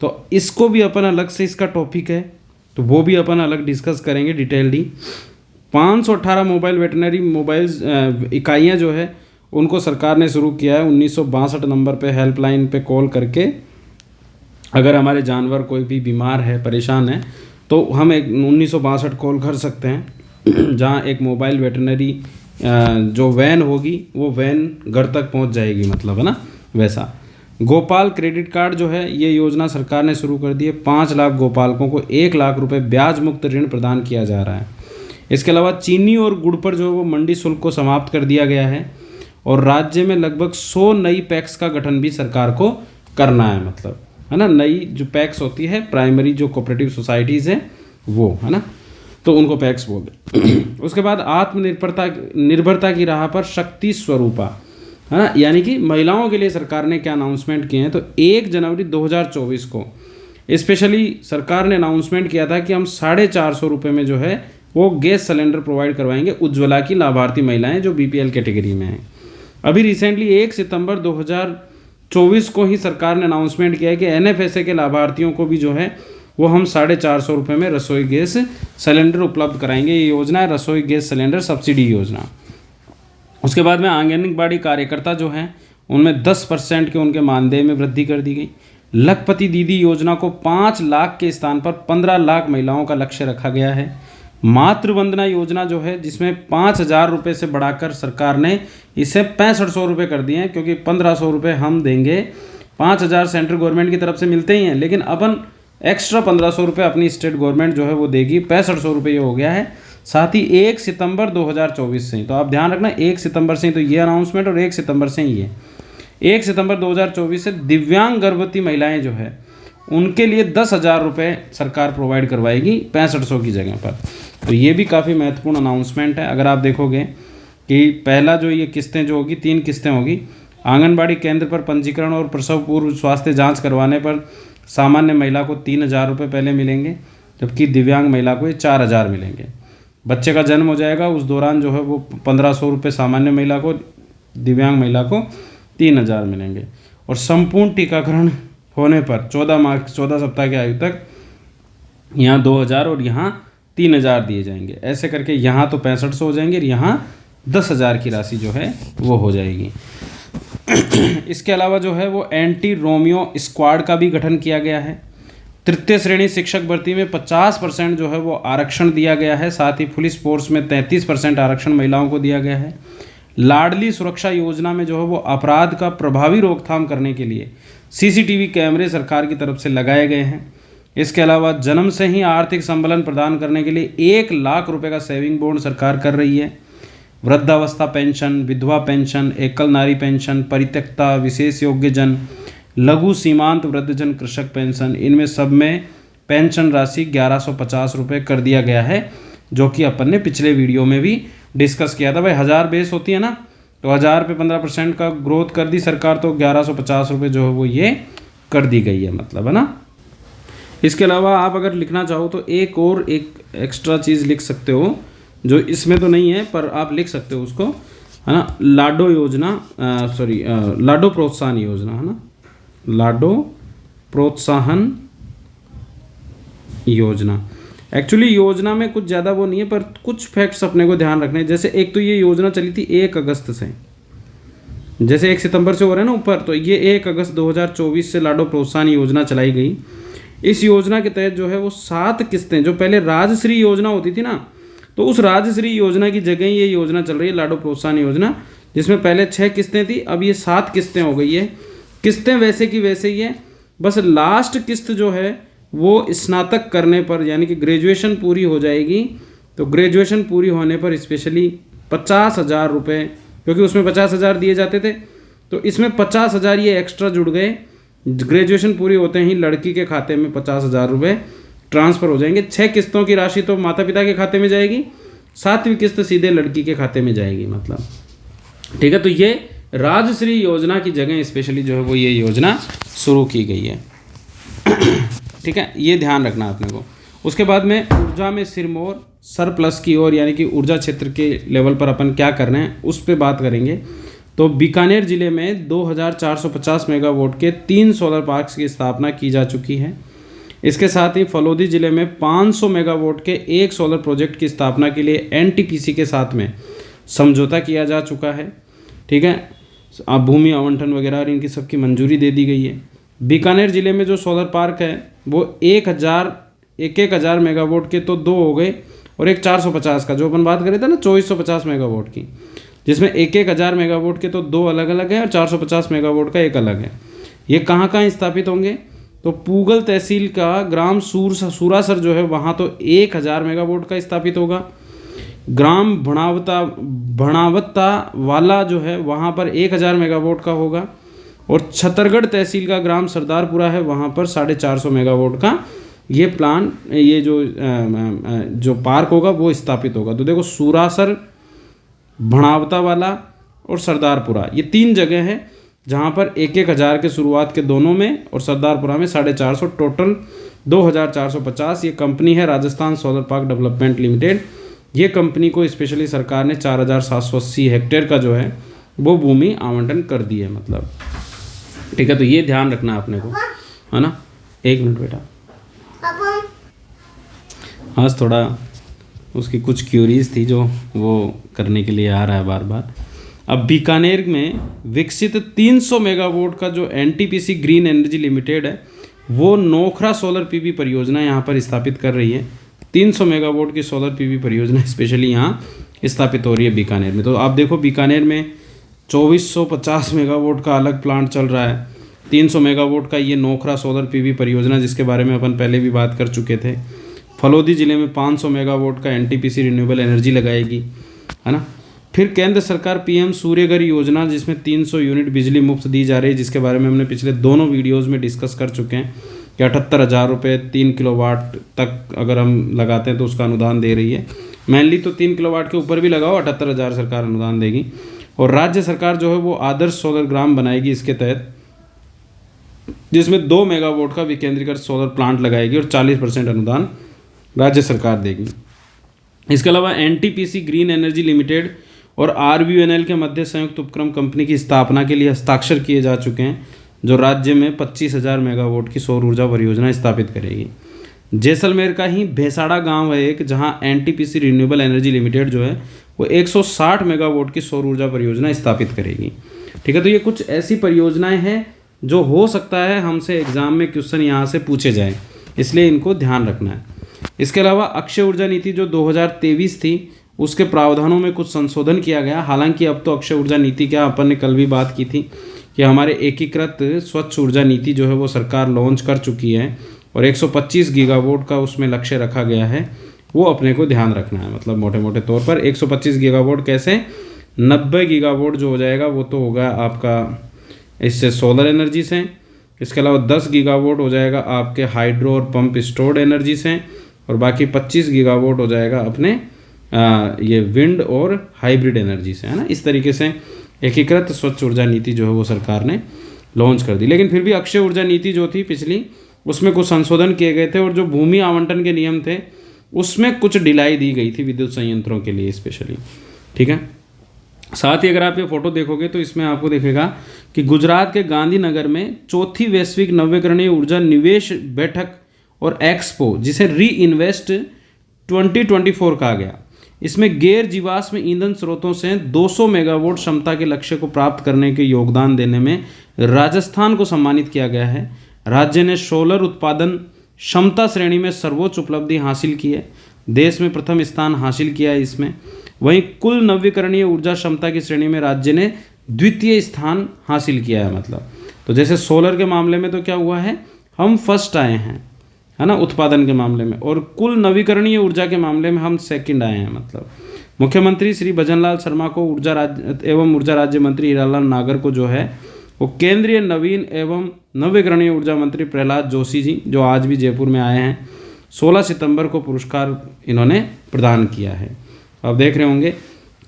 तो इसको भी अपन अलग से, इसका टॉपिक है तो वो भी अपन अलग डिस्कस करेंगे डिटेलली। 518 मोबाइल वेटनरी मोबाइल इकाइयाँ जो है उनको सरकार ने शुरू किया है। 1962 नंबर पे हेल्पलाइन पे कॉल करके अगर हमारे जानवर कोई भी बीमार है, परेशान है, तो हम एक 1962 कॉल कर सकते हैं, जहाँ एक मोबाइल वेटनरी जो वैन होगी वो वैन घर तक पहुँच जाएगी, मतलब, है ना, वैसा। गोपाल क्रेडिट कार्ड जो है ये योजना सरकार ने शुरू कर दी है। 5 लाख गोपालकों को 1 लाख रुपए ब्याज मुक्त ऋण प्रदान किया जा रहा है। इसके अलावा चीनी और गुड़ पर जो है वो मंडी शुल्क को समाप्त कर दिया गया है और राज्य में लगभग 100 नई पैक्स का गठन भी सरकार को करना है, मतलब, है ना। नई जो पैक्स होती है, प्राइमरी जो कोऑपरेटिव सोसाइटीज़ है वो, है ना, तो उनको पैक्स बोलते। उसके बाद निर्भरता की राह पर शक्ति स्वरूपा, है ना, यानी कि महिलाओं के लिए सरकार ने क्या अनाउंसमेंट किए हैं। तो 1 जनवरी 2024 को स्पेशली सरकार ने अनाउंसमेंट किया था कि हम 450 रुपये में जो है वो गैस सिलेंडर प्रोवाइड करवाएंगे उज्ज्वला की लाभार्थी महिलाएं जो BPL कैटेगरी में हैं। अभी रिसेंटली 1 सितंबर 2024 को ही सरकार ने अनाउंसमेंट किया है कि NFSA के लाभार्थियों को भी जो है वो हम 450 रुपये में रसोई गैस सिलेंडर उपलब्ध कराएंगे। ये योजना है रसोई गैस सिलेंडर सब्सिडी योजना। उसके बाद में आंगनबाड़ी कार्यकर्ता जो हैं उनमें 10% के उनके मानदेय में वृद्धि कर दी गई। लखपति दीदी योजना को 5 लाख के स्थान पर 15 लाख महिलाओं का लक्ष्य रखा गया है। मातृवंदना योजना जो है जिसमें 5,000 रुपये से बढ़ाकर सरकार ने इसे 6500 रुपये कर दिए हैं, क्योंकि 1,500 रुपये हम देंगे, 5,000 सेंट्रल गवर्नमेंट की तरफ से मिलते ही हैं, लेकिन अपन एक्स्ट्रा 1,500 रुपये अपनी स्टेट गवर्नमेंट जो है वो देगी। 6500 रुपये ये हो गया है। साथ ही 1 सितंबर 2024 से ही, तो आप ध्यान रखना, 1 सितंबर से ही तो ये अनाउंसमेंट और 1 सितंबर से ही है। 1 सितंबर 2024 से दिव्यांग गर्भवती महिलाएं जो है उनके लिए 10,000 रुपये सरकार प्रोवाइड करवाएगी 6500 की जगह पर। तो ये भी काफ़ी महत्वपूर्ण अनाउंसमेंट है। अगर आप देखोगे कि पहला जो ये किस्तें जो होगी, 3 किस्तें होगी। आंगनबाड़ी केंद्र पर पंजीकरण और प्रसव पूर्व स्वास्थ्य जाँच करवाने पर सामान्य महिला को 3,000 रुपये पहले मिलेंगे, जबकि दिव्यांग महिला को ये 4,000 मिलेंगे। बच्चे का जन्म हो जाएगा उस दौरान जो है वो 1,500 रुपये सामान्य महिला को, दिव्यांग महिला को 3,000 मिलेंगे। और संपूर्ण टीकाकरण होने पर 14 सप्ताह की आयु तक यहाँ 2,000 और यहाँ 3,000 दिए जाएंगे। ऐसे करके यहाँ तो 6500 हो जाएंगे और यहाँ 10,000 की राशि जो है वो हो जाएगी। इसके अलावा जो है वो एंटी रोमियो स्क्वाड का भी गठन किया गया है। तृतीय श्रेणी शिक्षक भर्ती में 50% जो है वो आरक्षण दिया गया है। साथ ही पुलिस फोर्स में 33% आरक्षण महिलाओं को दिया गया है। लाडली सुरक्षा योजना में जो है वो अपराध का प्रभावी रोकथाम करने के लिए CCTV कैमरे सरकार की तरफ से लगाए गए हैं। इसके अलावा जन्म से ही आर्थिक संबलन प्रदान करने के लिए 1 लाख रुपए का सेविंग बॉन्ड सरकार कर रही है। वृद्धावस्था पेंशन, विधवा पेंशन, एकल नारी पेंशन, परित्यक्ता, विशेष योग्यजन, लघु सीमांत वृद्धजन कृषक पेंशन, इनमें सब में पेंशन राशि 1150 रुपये कर दिया गया है, जो कि अपन ने पिछले वीडियो में भी डिस्कस किया था। भाई 1000 बेस होती है ना, तो 1000 पे 15% का ग्रोथ कर दी सरकार, तो 1150 रुपये जो है वो ये कर दी गई है, मतलब, है ना। इसके अलावा आप अगर लिखना चाहो तो एक और एक एक्स्ट्रा चीज़ लिख सकते हो, जो इसमें तो नहीं है पर आप लिख सकते हो उसको, है ना। लाडो योजना, लाडो प्रोत्साहन योजना, है ना, लाडो प्रोत्साहन योजना। एक्चुअली योजना में कुछ ज़्यादा वो नहीं है, पर कुछ फैक्ट्स अपने को ध्यान रखने हैं। जैसे एक तो ये योजना चली थी 1 अगस्त से, जैसे 1 सितंबर से हो रहा है ना ऊपर, तो ये 1 अगस्त 2024 से लाडो प्रोत्साहन योजना चलाई गई। इस योजना के तहत जो है वो 7 किस्तें, जो पहले राजश्री योजना होती थी ना, तो उस राजश्री योजना की जगह ये योजना चल रही है लाडो प्रोत्साहन योजना, जिसमें पहले 6 किस्तें थी, अब ये 7 किस्तें हो गई है। किस्तें वैसे की वैसे ही है, बस लास्ट किस्त जो है वो स्नातक करने पर, यानी कि ग्रेजुएशन पूरी हो जाएगी, तो ग्रेजुएशन पूरी होने पर स्पेशली 50,000 रुपये, क्योंकि उसमें 50,000 दिए जाते थे, तो इसमें 50,000 ये एक्स्ट्रा जुड़ गए। ग्रेजुएशन पूरी होते ही लड़की के खाते में 50,000 रुपये ट्रांसफ़र हो जाएंगे। 6 किस्तों की राशि तो माता पिता के खाते में जाएगी, 7वीं किस्त सीधे लड़की के खाते में जाएगी, मतलब, ठीक है। तो ये राजश्री योजना की जगह स्पेशली जो है वो ये योजना शुरू की गई है, ठीक है, ये ध्यान रखना आपने को। उसके बाद में ऊर्जा में सिरमौर सरप्लस की ओर, यानी कि ऊर्जा क्षेत्र के लेवल पर अपन क्या कर रहे हैं उस पर बात करेंगे। तो बीकानेर जिले में 2450 मेगावाट के 3 सोलर पार्क्स की स्थापना की जा चुकी है। इसके साथ ही फलोदी जिले में 500 मेगावाट के एक सोलर प्रोजेक्ट की स्थापना के लिए एनटीपीसी के साथ में समझौता किया जा चुका है, ठीक है। अब भूमि आवंटन वगैरह और इनकी सबकी मंजूरी दे दी गई है। बीकानेर जिले में जो सोलर पार्क है वो 1,000 मेगावाट के तो 2 हो गए, और एक 450 का, जो अपन बात कर रहे थे ना 2450 मेगावाट की, जिसमें 1,000 मेगावाट के तो 2 अलग अलग है और 450 मेगावाट का एक अलग है। ये कहाँ कहाँ स्थापित होंगे, तो पूगल तहसील का ग्राम सूरासर जो है वहाँ तो 1,000 मेगावाट का स्थापित होगा। ग्राम भणावत्ता वाला जो है वहाँ पर 1,000 मेगावाट का होगा, और छतरगढ़ तहसील का ग्राम सरदारपुरा है वहाँ पर 450 मेगावाट का ये प्लान, ये जो पार्क होगा वो स्थापित होगा। तो देखो सूरासर, भणावता वाला और सरदारपुरा, ये 3 जगह है जहाँ पर 1,000 के शुरुआत के दोनों में, और सरदारपुरा में 450, टोटल 2,450। ये कंपनी है Rajasthan solar park development limited. ये कंपनी को स्पेशली सरकार ने 4,780 हेक्टेयर का जो है वो भूमि आवंटन कर दी है, मतलब, ठीक है। तो ये ध्यान रखना आपने को, है ना। 1 मिनट बेटा, आज थोड़ा उसकी कुछ क्यूरीज थी जो वो करने के लिए आ रहा है बार बार। अब बीकानेर में विकसित 300 मेगावाट का जो एनटीपीसी ग्रीन एनर्जी लिमिटेड है वो नोखरा सोलर पीवी परियोजना यहाँ पर स्थापित कर रही है। 300 मेगावाट की सोलर पीवी परियोजना स्पेशली यहाँ स्थापित हो रही है बीकानेर में। तो आप देखो बीकानेर में 2450 मेगावाट का अलग प्लांट चल रहा है, 300 मेगावाट का ये नोखरा सोलर पीवी परियोजना जिसके बारे में अपन पहले भी बात कर चुके थे। फलोदी जिले में 500 मेगावाट का एनटीपीसी रिन्यूएबल एनर्जी लगाएगी, है ना। फिर केंद्र सरकार पीएम सूर्यघर योजना जिसमें 300 यूनिट बिजली मुफ्त दी जा रही है, जिसके बारे में हमने पिछले दोनों वीडियोज़ में डिस्कस कर चुके हैं कि 78,000 रुपये 3 किलोवाट तक अगर हम लगाते हैं तो उसका अनुदान दे रही है। मेनली तो 3 किलोवाट के ऊपर भी लगाओ 78,000 सरकार अनुदान देगी। और राज्य सरकार जो है वो आदर्श सोलर ग्राम बनाएगी इसके तहत, जिसमें 2 मेगावाट का विकेंद्रीकृत सोलर प्लांट लगाएगी और 40% अनुदान राज्य सरकार देगी। इसके अलावा एनटीपीसी ग्रीन एनर्जी लिमिटेड और आरबीएनएल के मध्य संयुक्त उपक्रम कंपनी की स्थापना के लिए हस्ताक्षर किए जा चुके हैं, जो राज्य में 25,000 मेगावाट की सौर ऊर्जा परियोजना स्थापित करेगी। जैसलमेर का ही भेसाड़ा गांव है एक, जहां एनटीपीसी रिन्यूएबल एनर्जी लिमिटेड जो है वो 160 मेगावाट की सौर ऊर्जा परियोजना स्थापित करेगी, ठीक है। तो ये कुछ ऐसी परियोजनाएं हैं जो हो सकता है हमसे एग्जाम में क्वेश्चन यहाँ से पूछे जाएँ, इसलिए इनको ध्यान रखना है। इसके अलावा अक्षय ऊर्जा नीति जो 2023 थी उसके प्रावधानों में कुछ संशोधन किया गया। हालांकि अब तो अक्षय ऊर्जा नीति क्या, अपन ने कल भी बात की थी कि हमारे एकीकृत स्वच्छ ऊर्जा नीति जो है वो सरकार लॉन्च कर चुकी है और 125 गीगावाट का उसमें लक्ष्य रखा गया है। वो अपने को ध्यान रखना है। मतलब मोटे मोटे तौर पर 125 गीगावाट कैसे, 90 गीगावाट जो हो जाएगा वो तो होगा आपका इससे सोलर एनर्जी से, इसके अलावा 10 गीगावाट हो जाएगा आपके हाइड्रो और पंप स्टोर्ड एनर्जी से, और बाकी 25 गीगावाट हो जाएगा अपने ये विंड और हाइब्रिड एनर्जी से, है ना। इस तरीके से एकीकृत स्वच्छ ऊर्जा नीति जो है वो सरकार ने लॉन्च कर दी। लेकिन फिर भी अक्षय ऊर्जा नीति जो थी पिछली, उसमें कुछ संशोधन किए गए थे, और जो भूमि आवंटन के नियम थे उसमें कुछ ढिलाई दी गई थी विद्युत संयंत्रों के लिए स्पेशली, ठीक है। साथ ही अगर आप ये फोटो देखोगे तो इसमें आपको दिखेगा कि गुजरात के गांधीनगर में चौथी वैश्विक नवीकरणीय ऊर्जा निवेश बैठक और एक्सपो, जिसे री इन्वेस्ट 2024 कहा गया, इसमें गैर जीवाश्म ईंधन स्रोतों से 200 मेगावाट क्षमता के लक्ष्य को प्राप्त करने के योगदान देने में राजस्थान को सम्मानित किया गया है। राज्य ने सोलर उत्पादन क्षमता श्रेणी में सर्वोच्च उपलब्धि हासिल की है, देश में प्रथम स्थान हासिल किया है इसमें। वहीं कुल नवीकरणीय ऊर्जा क्षमता की श्रेणी में राज्य ने द्वितीय स्थान हासिल किया है। मतलब तो जैसे सोलर के मामले में तो क्या हुआ है, हम फर्स्ट आए हैं, है ना, उत्पादन के मामले में, और कुल नवीकरणीय ऊर्जा के मामले में हम सेकंड आए हैं। मतलब मुख्यमंत्री श्री भजनलाल शर्मा को ऊर्जा राज्य मंत्री हीरालाल नागर को जो है वो केंद्रीय नवीन एवं नवीकरणीय ऊर्जा मंत्री प्रहलाद जोशी जी, जो आज भी जयपुर में आए हैं, 16 सितंबर को पुरस्कार इन्होंने प्रदान किया है। आप देख रहे होंगे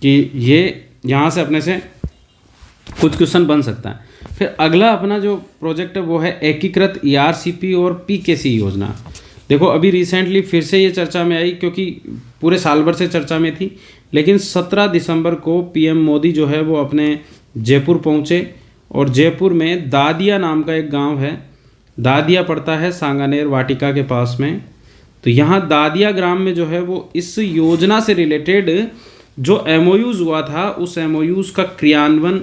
कि ये यहाँ से अपने से कुछ क्वेश्चन बन सकता है। फिर अगला अपना जो प्रोजेक्ट है वो है एकीकृत ERCP और PKC योजना। देखो अभी रिसेंटली फिर से ये चर्चा में आई, क्योंकि पूरे साल भर से चर्चा में थी, लेकिन 17 दिसंबर को PM मोदी जो है वो अपने जयपुर पहुँचे, और जयपुर में दादिया नाम का एक गांव है, दादिया पड़ता है सांगानेर वाटिका के पास में। तो यहाँ दादिया ग्राम में जो है वो इस योजना से रिलेटेड जो MOUs हुआ था, उस MOUs का क्रियान्वयन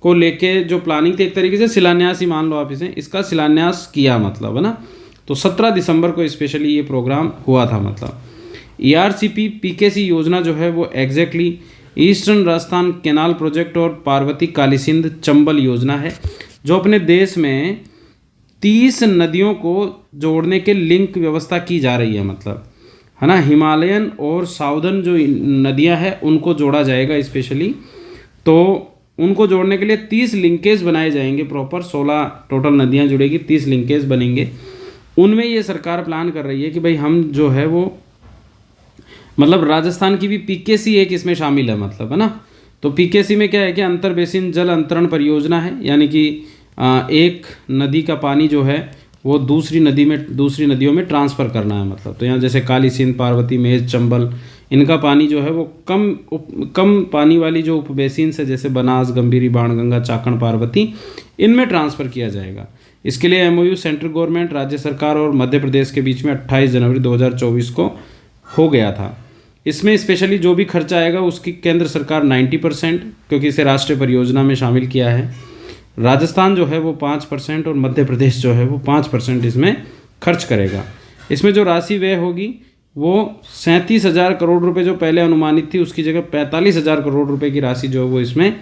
को लेके जो प्लानिंग थी, एक तरीके से शिलान्यास ही मान लो आप इसे, इसका शिलान्यास किया, मतलब है ना। तो 17 दिसंबर को स्पेशली ये प्रोग्राम हुआ था। मतलब ERCP PKC योजना जो है वो exactly eastern Rajasthan canal project और पार्वती कालीसिंध चंबल योजना है, जो अपने देश में 30 नदियों को जोड़ने के लिंक व्यवस्था की जा रही है। मतलब है ना, हिमालयन और साउदर्न जो नदियां हैं उनको जोड़ा जाएगा स्पेशली। तो उनको जोड़ने के लिए 30 लिंकेज बनाए जाएंगे, प्रॉपर 16 टोटल नदियां जुड़ेगी, 30 लिंकेज बनेंगे। उनमें ये सरकार प्लान कर रही है कि भाई हम जो है वो मतलब राजस्थान की भी PKC एक इसमें शामिल है, मतलब है ना। तो PKC में क्या है कि अंतर बेसिन जल अंतरण परियोजना है, यानी कि एक नदी का पानी जो है वो दूसरी नदियों में ट्रांसफ़र करना है। मतलब तो यहाँ जैसे काली सिंध, पार्वती, मेज, चंबल, इनका पानी जो है वो कम पानी वाली जो उपबेसिन से, जैसे बनास, गंभीरी, बाणगंगा, चाकण, पार्वती, इनमें ट्रांसफ़र किया जाएगा। इसके लिए MOU सेंट्रल गवर्नमेंट, राज्य सरकार और मध्य प्रदेश के बीच में 28 जनवरी 2024 को हो गया था। इसमें स्पेशली जो भी खर्चा आएगा उसकी केंद्र सरकार 90%, क्योंकि इसे राष्ट्रीय परियोजना में शामिल किया है, राजस्थान जो है वो 5% और मध्य प्रदेश जो है वो 5% इसमें खर्च करेगा। इसमें जो राशि व्यय होगी वो 37,000 करोड़ रुपए जो पहले अनुमानित थी, उसकी जगह 45,000 करोड़ रुपए की राशि जो है वो इसमें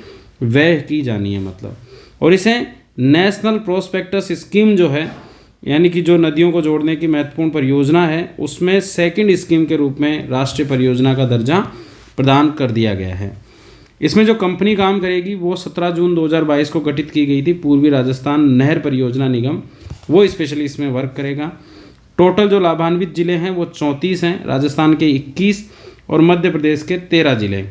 व्यय की जानी है। मतलब और इसे नेशनल प्रोस्पेक्टस स्कीम जो है, यानी कि जो नदियों को जोड़ने की महत्वपूर्ण परियोजना है, उसमें सेकंड स्कीम के रूप में राष्ट्रीय परियोजना का दर्जा प्रदान कर दिया गया है। इसमें जो कंपनी काम करेगी वो 17 जून 2022 को गठित की गई थी, पूर्वी राजस्थान नहर परियोजना निगम, वो स्पेशली इसमें वर्क करेगा। टोटल जो लाभान्वित जिले हैं वो 34 हैं, राजस्थान के 21 और मध्य प्रदेश के 13 जिले।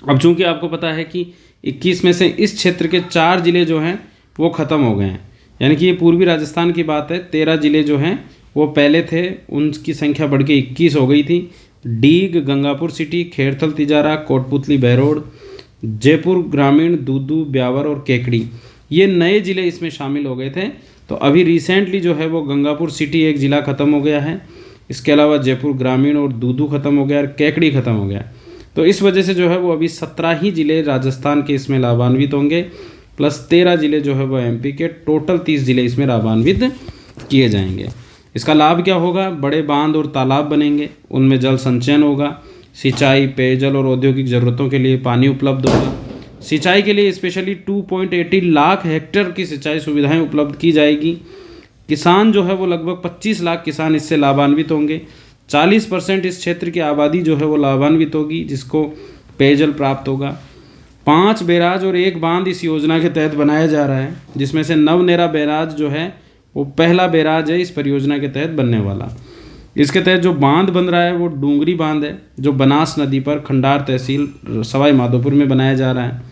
अब चूंकि आपको पता है कि 21 में से इस क्षेत्र के 4 जिले जो हैं वो ख़त्म हो गए हैं, यानी कि ये पूर्वी राजस्थान की बात है। 13 जिले जो हैं वो पहले थे, उनकी संख्या बढ़ के 21 हो गई थी। डीग, गंगापुर सिटी, खेड़थल तिजारा, कोटपुतली बहरोड, जयपुर ग्रामीण, दूदू, ब्यावर और केकड़ी, ये नए ज़िले इसमें शामिल हो गए थे। तो अभी रिसेंटली जो है वो गंगापुर सिटी एक ज़िला ख़त्म हो गया है, इसके अलावा जयपुर ग्रामीण और दूदू ख़त्म हो गया और केकड़ी ख़त्म हो गया। तो इस वजह से जो है वो अभी 17 ही ज़िले राजस्थान के इसमें लाभान्वित होंगे, प्लस 13 ज़िले जो है वो MP के, टोटल 30 ज़िले इसमें लाभान्वित किए जाएंगे। इसका लाभ क्या होगा? बड़े बांध और तालाब बनेंगे, उनमें जल संचयन होगा, सिंचाई, पेयजल और औद्योगिक ज़रूरतों के लिए पानी उपलब्ध होगा। सिंचाई के लिए स्पेशली 2.80 लाख हेक्टेयर की सिंचाई सुविधाएं उपलब्ध की जाएगी। किसान जो है वो लगभग 25 लाख किसान इससे लाभान्वित होंगे। 40% इस क्षेत्र की आबादी जो है वो लाभान्वित होगी, जिसको पेयजल प्राप्त होगा। 5 बैराज और 1 बांध इस योजना के तहत बनाया जा रहा है, जिसमें से नवनेरा बैराज जो है वो पहला बैराज है इस परियोजना के तहत बनने वाला। इसके तहत जो बांध बन रहा है वो डूंगरी बांध है, जो बनास नदी पर खंडार तहसील सवाई माधोपुर में बनाया जा रहा है।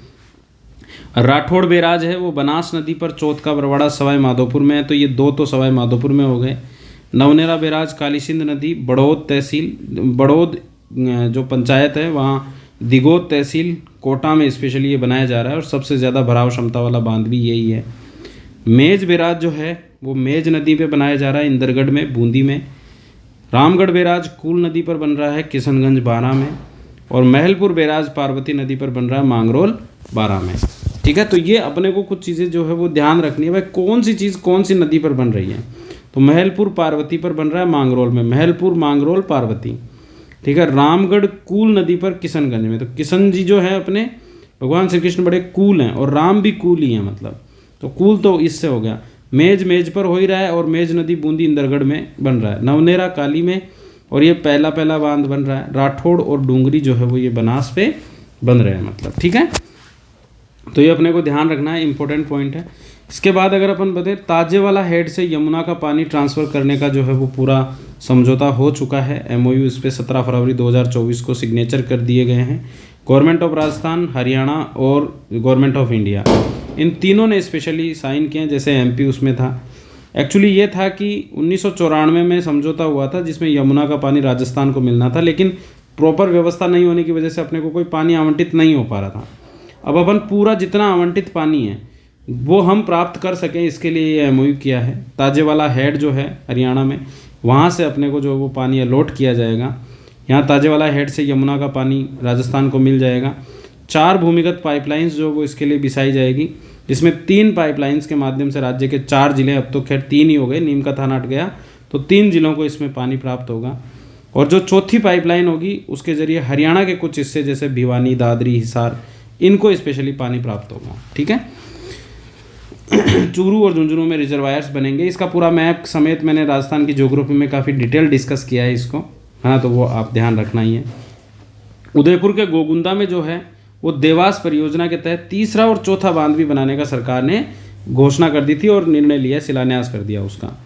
राठौड़ बैराज है वो बनास नदी पर चौथ का बरवाड़ा सवाई माधोपुर में है, तो ये 2 तो सवाई माधोपुर में हो गए। नवनेरा बैराज काली सिंध नदी बड़ौद तहसील, बड़ौद जो पंचायत है वहाँ दिगोद तहसील कोटा में स्पेशली ये बनाया जा रहा है, और सबसे ज़्यादा भराव क्षमता वाला बांध भी यही है। मेज बैराज जो है वो मेज नदी पे बनाया जा रहा है, इंदरगढ़ में, बूंदी में। रामगढ़ बैराज कूल नदी पर बन रहा है, किशनगंज बारा में। और महलपुर बैराज पार्वती नदी पर बन रहा है, मांगरोल बारा में। ठीक है, तो ये अपने को कुछ चीज़ें जो है वो ध्यान रखनी है, भाई कौन सी चीज़ कौन सी नदी पर बन रही है। तो महलपुर पार्वती पर बन रहा है मांगरोल में, महलपुर मांगरोल पार्वती। ठीक है, रामगढ़ कूल नदी पर किशनगंज में। तो किशन जी जो है अपने भगवान श्री कृष्ण बड़े कूल हैं, और राम भी कूल ही हैं, मतलब तो कूल तो इससे हो गया। मेज पर हो ही रहा है, और मेज नदी बूंदी इंदरगढ़ में बन रहा है। नवनेरा काली में, और ये पहला बांध बन रहा है। राठौड़ और डूंगरी जो है वो ये बनास पे बन रहे हैं, मतलब ठीक है। तो ये अपने को ध्यान रखना है, इंपॉर्टेंट पॉइंट है। इसके बाद अगर अपन बताएं, ताजेवाला हेड से यमुना का पानी ट्रांसफ़र करने का जो है वो पूरा समझौता हो चुका है। MOU इस पर 17 फरवरी 2024 को सिग्नेचर कर दिए गए हैं। गवर्नमेंट ऑफ राजस्थान, हरियाणा और गवर्नमेंट ऑफ इंडिया, इन तीनों ने स्पेशली साइन किए हैं, जैसे MP उसमें था। एक्चुअली ये था कि 1994 में समझौता हुआ था, जिसमें यमुना का पानी राजस्थान को मिलना था, लेकिन प्रॉपर व्यवस्था नहीं होने की वजह से अपने को कोई पानी आवंटित नहीं हो पा रहा था। अब अपन पूरा जितना आवंटित पानी है वो हम प्राप्त कर सकें, इसके लिए ये MOU किया है। ताजेवाला हेड जो है हरियाणा में, वहाँ से अपने को जो वो पानी अलॉट किया जाएगा। यहाँ ताजेवाला हेड से यमुना का पानी राजस्थान को मिल जाएगा। 4 भूमिगत पाइपलाइंस जो वो इसके लिए बिछाई जाएगी, जिसमें 3 पाइपलाइंस के माध्यम से राज्य के 4 जिले, अब तो खैर 3 ही हो गए, नीम का थाना हट गया, तो 3 जिलों को इसमें पानी प्राप्त होगा। और जो चौथी पाइपलाइन होगी उसके जरिए हरियाणा के कुछ हिस्से जैसे भिवानी, दादरी, हिसार, इनको स्पेशली पानी प्राप्त होगा। ठीक है, चूरू और झुंझुनू में रिजर्वायर्स बनेंगे। इसका पूरा मैप समेत मैंने राजस्थान की ज्योग्राफी में काफ़ी डिटेल डिस्कस किया है इसको, है ना, तो वो आप ध्यान रखना ही है। उदयपुर के गोगुंदा में जो है वो देवास परियोजना के तहत तीसरा और चौथा बांध भी बनाने का सरकार ने घोषणा कर दी थी और निर्णय लिया, शिलान्यास कर दिया उसका।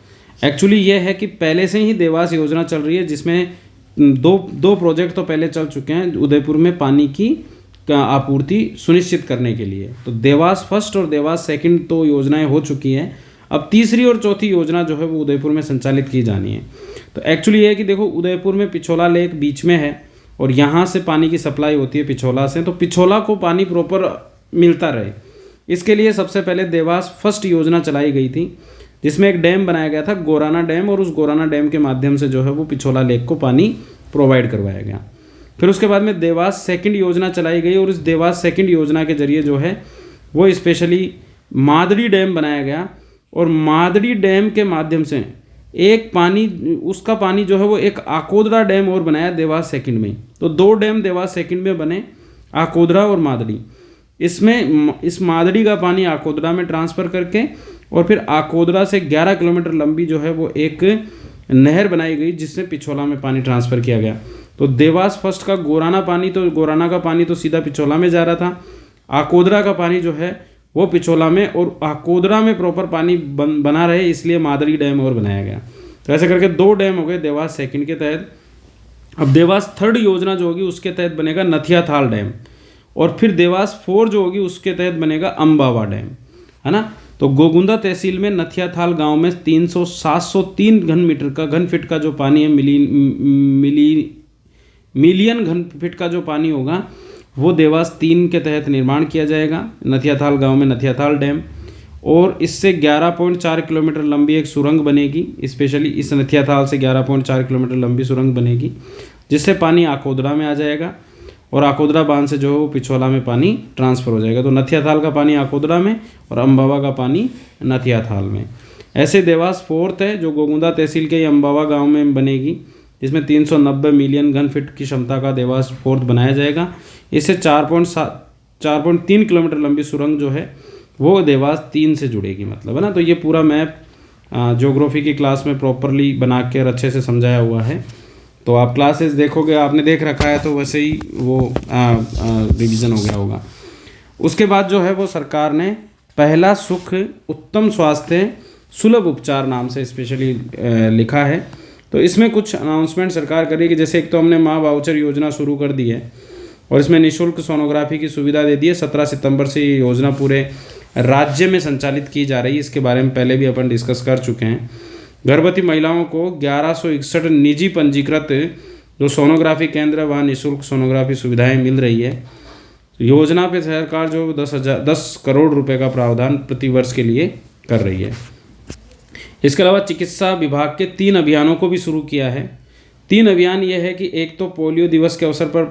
एक्चुअली ये है कि पहले से ही देवास योजना चल रही है, जिसमें दो प्रोजेक्ट तो पहले चल चुके हैं उदयपुर में पानी की आपूर्ति सुनिश्चित करने के लिए। तो देवास फर्स्ट और देवास सेकंड तो योजनाएं हो चुकी हैं, अब तीसरी और चौथी योजना जो है वो उदयपुर में संचालित की जानी है। तो एक्चुअली ये है कि देखो, उदयपुर में पिछोला लेक बीच में है और यहाँ से पानी की सप्लाई होती है पिछोला से, तो पिछोला को पानी प्रॉपर मिलता रहे, इसके लिए सबसे पहले देवास फर्स्ट योजना चलाई गई थी, जिसमें एक डैम बनाया गया था, गोराना डैम, और उस गोराना डैम के माध्यम से जो है वो पिछोला लेक को पानी प्रोवाइड करवाया गया। फिर उसके बाद में देवास सेकंड योजना चलाई गई, और इस देवास सेकंड योजना के जरिए जो है वो स्पेशली मादड़ी डैम बनाया गया, और मादड़ी डैम के माध्यम से एक पानी, उसका पानी जो है वो एक आकोदरा डैम और बनाया देवास सेकंड में। तो 2 डैम देवास सेकंड में बने, आकोदरा और मादड़ी। इसमें इस मादड़ी का पानी आकोदरा में ट्रांसफ़र करके, और फिर आकोदरा से 11 किलोमीटर लंबी जो है वो एक नहर बनाई गई, जिससे पिछोला में पानी ट्रांसफ़र किया गया। तो देवास फर्स्ट का गोराना का पानी तो सीधा पिछोला में जा रहा था, आकोदरा का पानी जो है वो पिछोला में, और आकोदरा में प्रॉपर पानी बना रहे, इसलिए मादड़ी डैम और बनाया गया। तो ऐसे करके 2 डैम हो गए देवास सेकंड के तहत। अब देवास थर्ड योजना जो होगी उसके तहत बनेगा नथियाथाल डैम, और फिर देवास 4 जो होगी उसके तहत बनेगा अम्बावा डैम, है ना। तो गोगुंदा तहसील में नथियाथाल गांव में 703 घन फीट का जो पानी है, मिलियन घन फीट का जो पानी होगा वो देवास 3 के तहत निर्माण किया जाएगा नथियाथाल गांव में, नथियाथाल डैम। और इससे 11.4 किलोमीटर लंबी एक सुरंग बनेगी, स्पेशली इस नथियाथाल से 11.4 किलोमीटर लंबी सुरंग बनेगी, जिससे पानी आकोदरा में आ जाएगा, और आकोदरा बांध से जो है वो पिछोला में पानी ट्रांसफ़र हो जाएगा। तो नथियाथाल का पानी आकोदरा में और अम्बावा का पानी नथियाथाल में। ऐसे देवास 4th है जो गोगुंदा तहसील के अम्बावा गाँव में बनेगी, जिसमें 390 मिलियन घन फीट की क्षमता का देवास 4th बनाया जाएगा। इससे 4.3 किलोमीटर लंबी सुरंग जो है वो देवास 3 से जुड़ेगी, मतलब, है ना। तो ये पूरा मैप ज्योग्राफी की क्लास में प्रॉपरली बना कर अच्छे से समझाया हुआ है। तो आप क्लासेस देखोगे, आपने देख रखा है तो वैसे ही वो रिवीजन हो गया होगा। उसके बाद जो है वो सरकार ने पहला सुख उत्तम स्वास्थ्य सुलभ उपचार नाम से स्पेशली लिखा है। तो इसमें कुछ अनाउंसमेंट सरकार करेगी, जैसे एक तो हमने माँ वाउचर योजना शुरू कर दी है और इसमें निःशुल्क सोनोग्राफी की सुविधा दे दी है। 17 सितंबर से ये योजना पूरे राज्य में संचालित की जा रही है। इसके बारे में पहले भी अपन डिस्कस कर चुके हैं। गर्भवती महिलाओं को 1161 निजी पंजीकृत जो सोनोग्राफी केंद्र है वहाँ निःशुल्क सोनोग्राफी सुविधाएं मिल रही है। योजना पे सरकार जो 10 करोड़ रुपए का प्रावधान प्रति वर्ष के लिए कर रही है। इसके अलावा चिकित्सा विभाग के 3 अभियानों को भी शुरू किया है। 3 अभियान ये है कि एक तो पोलियो दिवस के अवसर पर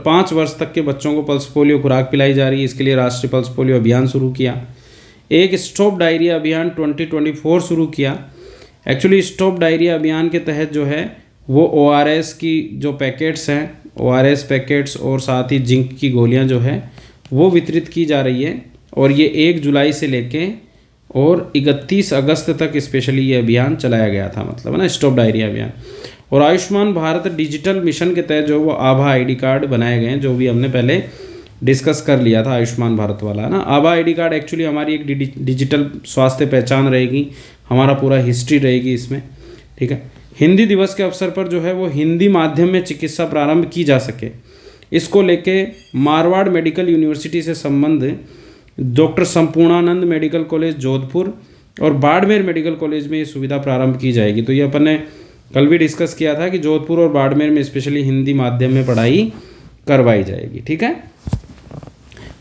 5 वर्ष तक के बच्चों को पल्स पोलियो खुराक पिलाई जा रही है, इसके लिए राष्ट्रीय पल्स पोलियो अभियान शुरू किया। एक स्टॉप डायरिया अभियान 2024 शुरू किया। एक्चुअली स्टॉप डायरिया अभियान के तहत जो है वो ORS की जो पैकेट्स हैं, ORS पैकेट्स और साथ ही जिंक की गोलियां जो है वो वितरित की जा रही है और ये 1 जुलाई से लेके और 31 अगस्त तक स्पेशली ये अभियान चलाया गया था, मतलब है ना, स्टॉप डायरिया अभियान। और आयुष्मान भारत डिजिटल मिशन के तहत जो वो आभा ID कार्ड बनाए गए हैं, जो भी हमने पहले डिस्कस कर लिया था आयुष्मान भारत वाला, है ना। आभा ID कार्ड एक्चुअली हमारी एक डिजिटल स्वास्थ्य पहचान रहेगी, हमारा पूरा हिस्ट्री रहेगी इसमें, ठीक है। हिंदी दिवस के अवसर पर जो है वो हिंदी माध्यम में चिकित्सा प्रारंभ की जा सके, इसको लेके मारवाड़ मेडिकल यूनिवर्सिटी से संबंध doctor Sampurnanand medical college Jodhpur और बाड़मेर मेडिकल कॉलेज में ये सुविधा प्रारंभ की जाएगी। तो ये अपन ने कल भी डिस्कस किया था कि जोधपुर और बाड़मेर में स्पेशली हिंदी माध्यम में पढ़ाई करवाई जाएगी, ठीक है।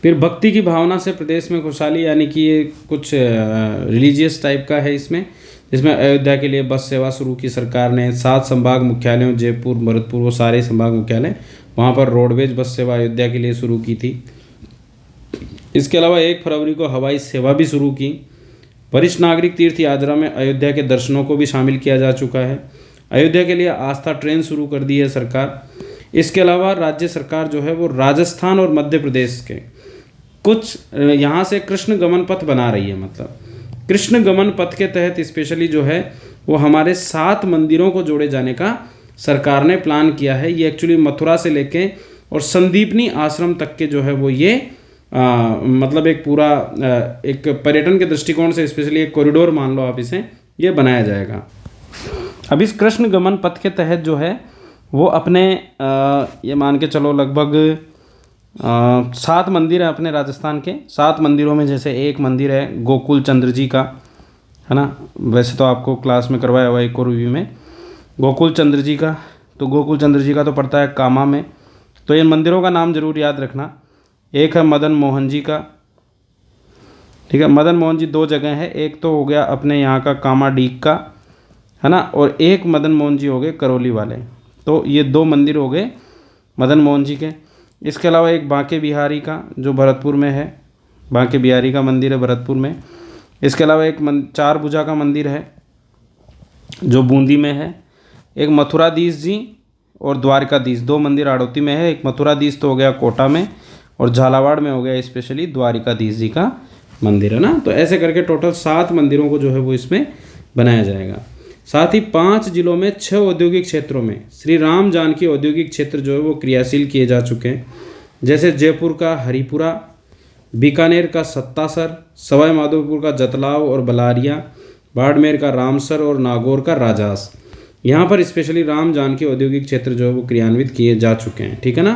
फिर भक्ति की भावना से प्रदेश में खुशहाली, यानी कि ये कुछ रिलीजियस टाइप का है इसमें अयोध्या के लिए बस सेवा शुरू की सरकार ने। 7 संभाग मुख्यालयों जयपुर, भरतपुर, वो सारे संभाग मुख्यालय, वहाँ पर रोडवेज बस सेवा अयोध्या के लिए शुरू की थी। इसके अलावा 1 फरवरी को हवाई सेवा भी शुरू की। वरिष्ठ नागरिक तीर्थ यात्रा में अयोध्या के दर्शनों को भी शामिल किया जा चुका है। अयोध्या के लिए आस्था ट्रेन शुरू कर दी है सरकार। इसके अलावा राज्य सरकार जो है वो राजस्थान और मध्य प्रदेश के कुछ यहाँ से कृष्ण गमन पथ बना रही है। मतलब कृष्ण गमन पथ के तहत स्पेशली जो है वो हमारे 7 मंदिरों को जोड़े जाने का सरकार ने प्लान किया है। ये एक्चुअली मथुरा से लेके और संदीपनी आश्रम तक के जो है वो ये मतलब एक पूरा एक पर्यटन के दृष्टिकोण से स्पेशली एक कॉरिडोर मान लो आप इसे, ये बनाया जाएगा। अब इस कृष्ण गमन पथ के तहत जो है वो अपने ये मान के चलो लगभग 7 मंदिर हैं अपने राजस्थान के। 7 मंदिरों में जैसे एक मंदिर है गोकुल चंद्र जी का, है ना, वैसे तो आपको क्लास में करवाया हुआ एक और रिव्यू में गोकुल चंद्र जी का। तो गोकुल चंद्र जी का तो पड़ता है कामा में, तो इन मंदिरों का नाम जरूर याद रखना। एक है मदन मोहन जी का, ठीक है, मदन मोहन जी 2 जगह है, एक तो हो गया अपने यहाँ का कामाडीक का, है ना, और एक मदन मोहन जी हो गए करौली वाले। तो ये 2 मंदिर हो गए मदन मोहन जी के। इसके अलावा एक बांके बिहारी का जो भरतपुर में है, बांके बिहारी का मंदिर है भरतपुर में। इसके अलावा एक 4 भुजा का मंदिर है जो बूंदी में है। एक मथुराधीश जी और द्वारिकाधीश 2 मंदिर आड़ोती में है। एक मथुराधीश तो हो गया कोटा में और झालावाड़ में हो गया स्पेशली द्वारिकाधीश जी का मंदिर, है ना। तो ऐसे करके टोटल 7 मंदिरों को जो है वो इसमें बनाया जाएगा। साथ ही 5 जिलों में 6 औद्योगिक क्षेत्रों में श्री राम जानकी औद्योगिक क्षेत्र जो है वो क्रियाशील किए जा चुके हैं। जैसे जयपुर का हरिपुरा, बीकानेर का सत्तासर, सवाई माधोपुर का जतलाव और बलारिया, बाड़मेर का रामसर और नागौर का राजास। यहाँ पर स्पेशली राम जानकी औद्योगिक क्षेत्र जो है वो क्रियान्वित किए जा चुके हैं, ठीक है ना।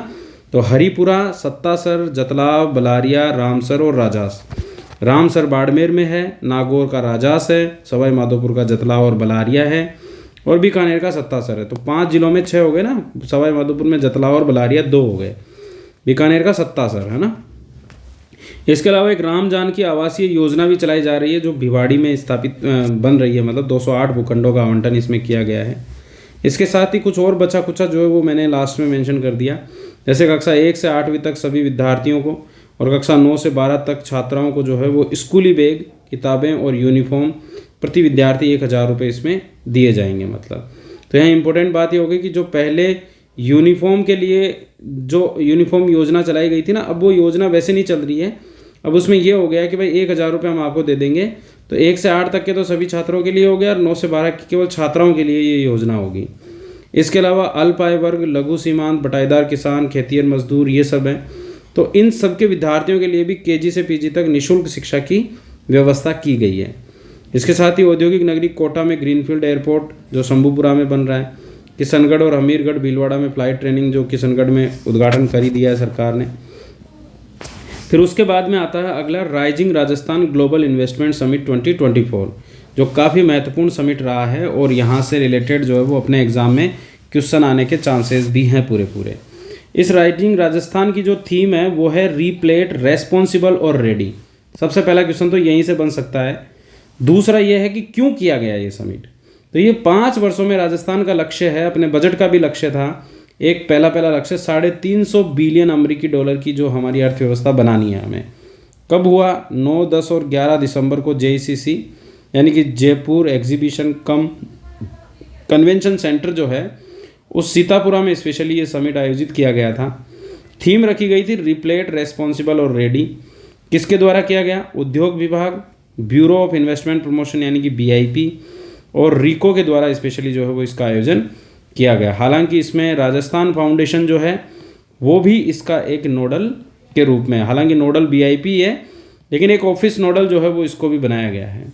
तो हरिपुरा, सत्तासर, जतलाव, बलारिया, रामसर और राजास। रामसर बाड़मेर में है, नागौर का राजास है, सवाई माधोपुर का जतलाव और बलारिया है और बीकानेर का सत्तासर है। तो 5 जिलों में 6 हो गए ना, सवाई माधोपुर में जतलाव और बलारिया 2 हो गए, बीकानेर का सत्तासर, है ना। इसके अलावा एक राम जानकी आवासीय योजना भी चलाई जा रही है जो भिवाड़ी में स्थापित बन रही है। मतलब 208 भूखंडों का आवंटन इसमें किया गया है। इसके साथ ही कुछ और बचा कुचा जो है वो मैंने लास्ट में मेंशन कर दिया। जैसे कक्षा 1 से 8वीं तक सभी विद्यार्थियों को और कक्षा 9 से 12 तक छात्राओं को जो है वो स्कूली बैग, किताबें और यूनिफॉर्म प्रति विद्यार्थी 1000 रुपये इसमें दिए जाएंगे। मतलब तो यहाँ इंपॉर्टेंट बात ये होगी कि जो पहले यूनिफॉर्म के लिए जो यूनिफॉर्म योजना चलाई गई थी ना, अब वो योजना वैसे नहीं चल रही है। अब उसमें ये हो गया कि भाई 1000 रुपये हम आपको दे देंगे। तो 1 से 8 तक के तो सभी छात्रों के लिए हो गया और 9 से 12 की केवल छात्राओं के लिए ये योजना होगी। इसके अलावा अल्प आय वर्ग, लघु सीमांत, बटाईदार किसान, खेतिहर मजदूर, ये सब हैं। तो इन सब के विद्यार्थियों के लिए भी केजी से पीजी तक निःशुल्क शिक्षा की व्यवस्था की गई है। इसके साथ ही औद्योगिक नगरी कोटा में ग्रीनफील्ड एयरपोर्ट जो शंभूपुरा में बन रहा है, किशनगढ़ और हमीरगढ़ भीलवाड़ा में फ्लाइट ट्रेनिंग जो किशनगढ़ में उद्घाटन कर ही दिया है सरकार ने। फिर उसके बाद में आता है अगला rising Rajasthan global investment summit 2024, जो काफ़ी महत्वपूर्ण समिट रहा है और यहाँ से रिलेटेड जो है वो अपने एग्जाम में क्वेश्चन आने के चांसेस भी हैं पूरे। इस राइजिंग राजस्थान की जो थीम है वो है रीप्लेट, रेस्पॉन्सिबल और रेडी। सबसे पहला क्वेश्चन तो यहीं से बन सकता है। दूसरा ये है कि क्यों किया गया ये समिट। तो ये 5 वर्षों में राजस्थान का लक्ष्य है, अपने बजट का भी लक्ष्य था। एक पहला लक्ष्य 350 बिलियन अमेरिकी डॉलर की जो हमारी अर्थव्यवस्था बनानी है हमें। कब हुआ? 9, 10 और 11 दिसंबर को JECC यानी कि जयपुर एग्जीबिशन कम कन्वेंशन सेंटर जो है उस सीतापुरा में स्पेशली ये समिट आयोजित किया गया था। थीम रखी गई थी रिप्लेट, रेस्पॉन्सिबल और रेडी। किसके द्वारा किया गया? उद्योग विभाग, ब्यूरो ऑफ इन्वेस्टमेंट प्रमोशन यानी कि BIP और रिको के द्वारा स्पेशली जो है वो इसका आयोजन किया गया। हालांकि इसमें राजस्थान फाउंडेशन जो है वो भी इसका एक नोडल के रूप में, हालांकि नोडल BIP है लेकिन एक ऑफिस नोडल जो है वो इसको भी बनाया गया है।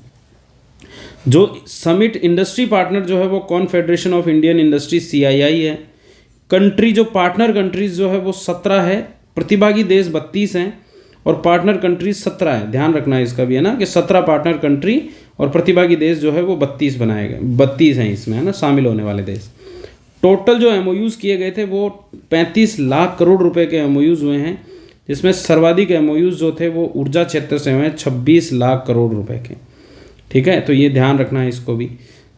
जो समिट इंडस्ट्री पार्टनर जो है वो confederation of Indian industry CII है। कंट्री जो पार्टनर कंट्रीज जो है वो 17 है, प्रतिभागी देश 32 हैं और पार्टनर कंट्रीज 17 है। ध्यान रखना है इसका भी, है ना, कि 17 पार्टनर कंट्री और प्रतिभागी देश जो है वो 32 बनाए गए, 32 हैं इसमें, है ना, शामिल होने वाले देश। टोटल जो MOUs किए गए थे वो 35 लाख करोड़ रुपए के MOUs हुए हैं, जिसमें सर्वाधिक MOUs जो थे वो ऊर्जा क्षेत्र से हुए हैं 26 लाख करोड़ रुपए के। ठीक है, तो ये ध्यान रखना है इसको भी।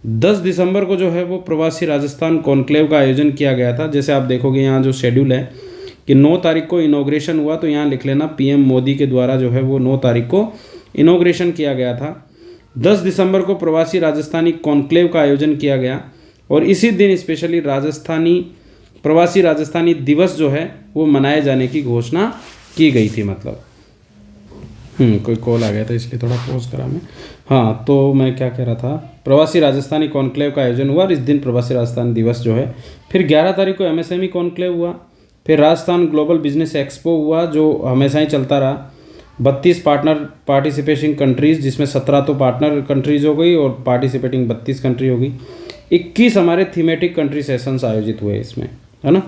10 दिसंबर को जो है वो प्रवासी राजस्थान कॉन्क्लेव का आयोजन किया गया था। जैसे आप देखोगे यहाँ जो शेड्यूल है कि 9 तारीख को इनॉग्रेशन हुआ, तो यहाँ लिख लेना PM मोदी के द्वारा जो है वो 9 तारीख को इनॉग्रेशन किया गया था। 10 दिसंबर को प्रवासी राजस्थानी कॉन्क्लेव का आयोजन किया गया और इसी दिन स्पेशली प्रवासी राजस्थानी दिवस जो है वो मनाए जाने की घोषणा की गई थी। मतलब कोई कॉल आ गया था इसलिए थोड़ा पॉज करा मैं। हाँ, तो मैं क्या कह रहा था, प्रवासी राजस्थानी कॉन्क्लेव का आयोजन हुआ और इस दिन प्रवासी राजस्थान दिवस जो है। फिर 11 तारीख को MSME कॉन्क्लेव हुआ। फिर राजस्थान ग्लोबल बिजनेस एक्सपो हुआ जो हमेशा ही चलता रहा। 32 पार्टनर पार्टिसिपेटिंग कंट्रीज़, जिसमें 17 तो पार्टनर कंट्रीज़ हो गई और पार्टिसिपेटिंग 32 कंट्री हो गई। 21 हमारे थीमेटिक कंट्री सेशंस आयोजित हुए इसमें, है ना।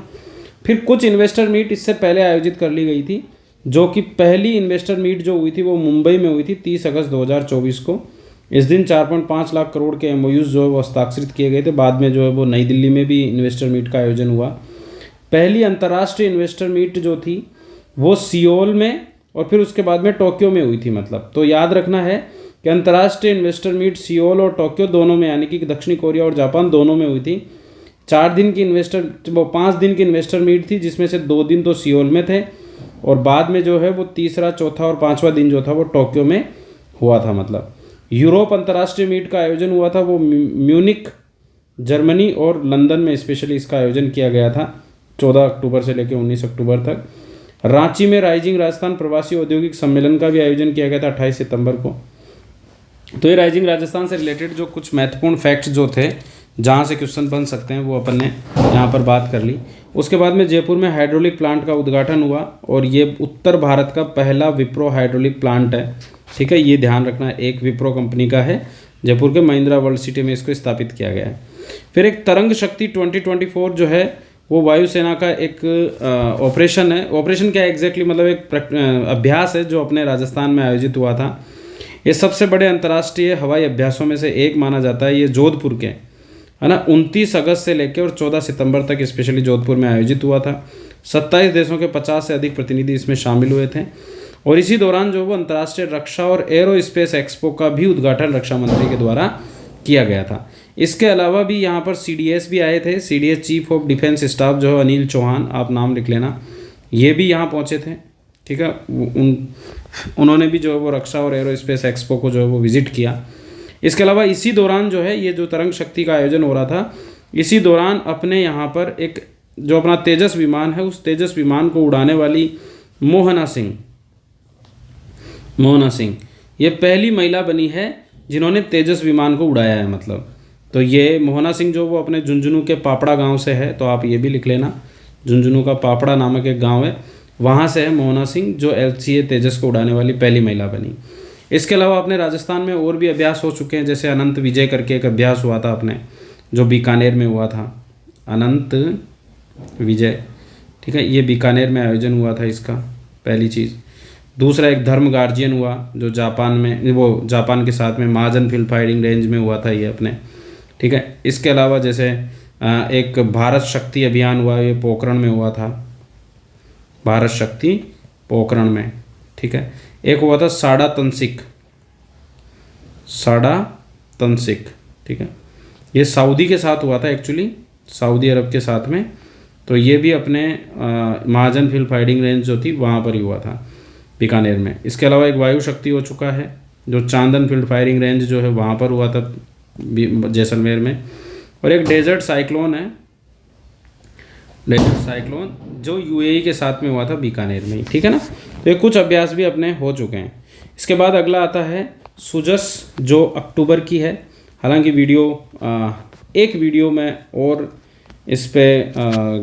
फिर कुछ इन्वेस्टर मीट इससे पहले आयोजित कर ली गई थी, जो कि पहली इन्वेस्टर मीट जो हुई थी वो मुंबई में हुई थी 30 अगस्त 2024 को। इस दिन 4.5 लाख करोड़ के MOUs जो है वो हस्ताक्षरित किए गए थे। बाद में जो है वो नई दिल्ली में भी इन्वेस्टर मीट का आयोजन हुआ। पहली अंतर्राष्ट्रीय इन्वेस्टर मीट जो थी वो सियोल में और फिर उसके बाद में टोक्यो में हुई थी। मतलब तो याद रखना है कि अंतर्राष्ट्रीय इन्वेस्टर मीट सियोल और टोक्यो दोनों में, यानी कि दक्षिण कोरिया और जापान दोनों में हुई थी। 5 दिन की इन्वेस्टर मीट थी, जिसमें से 2 दिन तो सियोल में थे और बाद में जो है वो तीसरा, चौथा और 5वां दिन जो था वो टोक्यो में हुआ था। मतलब यूरोप अंतर्राष्ट्रीय मीट का आयोजन हुआ था, वो म्यूनिक जर्मनी और लंदन में स्पेशली इसका आयोजन किया गया था 14 अक्टूबर से लेकर 19 अक्टूबर तक। रांची में राइजिंग राजस्थान प्रवासी औद्योगिक सम्मेलन का भी आयोजन किया गया था 28 सितंबर को। तो ये राइजिंग राजस्थान से रिलेटेड जो कुछ महत्वपूर्ण फैक्ट्स जो थे, जहाँ से क्वेश्चन बन सकते हैं, वो अपन ने यहाँ पर बात कर ली। उसके बाद में जयपुर में हाइड्रोलिक प्लांट का उद्घाटन हुआ और ये उत्तर भारत का पहला विप्रो हाइड्रोलिक प्लांट है। ठीक है, ये ध्यान रखना है, एक विप्रो कंपनी का है, जयपुर के महिंद्रा वर्ल्ड सिटी में इसको स्थापित किया गया है। फिर एक तरंग शक्ति 2024 जो है वो वायुसेना का एक ऑपरेशन है। ऑपरेशन क्या एग्जैक्टली, मतलब एक अभ्यास है जो अपने राजस्थान में आयोजित हुआ था। ये सबसे बड़े अंतर्राष्ट्रीय हवाई अभ्यासों में से एक माना जाता है। ये जोधपुर के, है ना, 29 अगस्त से लेकर और 14 सितंबर तक स्पेशली जोधपुर में आयोजित हुआ था। 27 देशों के 50 से अधिक प्रतिनिधि इसमें शामिल हुए थे और इसी दौरान जो वो अंतर्राष्ट्रीय रक्षा और एरोस्पेस एक्सपो का भी उद्घाटन रक्षा मंत्री के द्वारा किया गया था। इसके अलावा भी यहाँ पर CDS भी आए थे। CDS chief of defence staff जो है अनिल चौहान, आप नाम लिख लेना, ये भी यहाँ पहुँचे थे। ठीक है, उन्होंने भी जो है वो रक्षा और एरोस्पेस एक्सपो को जो है वो विजिट किया। इसके अलावा इसी दौरान जो है ये जो तरंग शक्ति का आयोजन हो रहा था, इसी दौरान अपने यहाँ पर एक जो अपना तेजस विमान है, उस तेजस विमान को उड़ाने वाली मोहना सिंह ये पहली महिला बनी है जिन्होंने तेजस विमान को उड़ाया है। मतलब तो ये मोहना सिंह जो वो अपने झुंझुनू के पापड़ा गांव से है, तो आप ये भी लिख लेना, झुंझुनू का पापड़ा नामक एक गांव है, वहाँ से है मोहना सिंह जो LCA तेजस को उड़ाने वाली पहली महिला बनी। इसके अलावा अपने राजस्थान में और भी अभ्यास हो चुके हैं, जैसे अनंत विजय करके एक अभ्यास हुआ था अपने, जो बीकानेर में हुआ था, अनंत विजय, ठीक है, ये बीकानेर में आयोजन हुआ था इसका, पहली चीज़। दूसरा एक धर्म गार्जियन हुआ जो जापान में, वो जापान के साथ में महाजन फील्ड फायरिंग रेंज में हुआ था ये अपने, ठीक है। इसके अलावा जैसे एक भारत शक्ति अभियान हुआ, ये पोखरण में हुआ था, भारत शक्ति पोखरण में, ठीक है। एक हुआ था साड़ा तंसिक, ठीक है, ये सऊदी के साथ हुआ था एक्चुअली, सऊदी अरब के साथ में, तो ये भी अपने महाजन फील्ड फायरिंग रेंज जो थी वहाँ पर ही हुआ था बीकानेर में। इसके अलावा एक वायु शक्ति हो चुका है जो चांदन फील्ड फायरिंग रेंज जो है वहाँ पर हुआ था जैसलमेर में। और एक डेजर्ट साइक्लोन है, डेजर्ट साइक्लोन जो UAE के साथ में हुआ था बीकानेर में ही, ठीक है ना। तो ये कुछ अभ्यास भी अपने हो चुके हैं। इसके बाद अगला आता है सुजस जो अक्टूबर की है। हालांकि एक वीडियो में और इस पे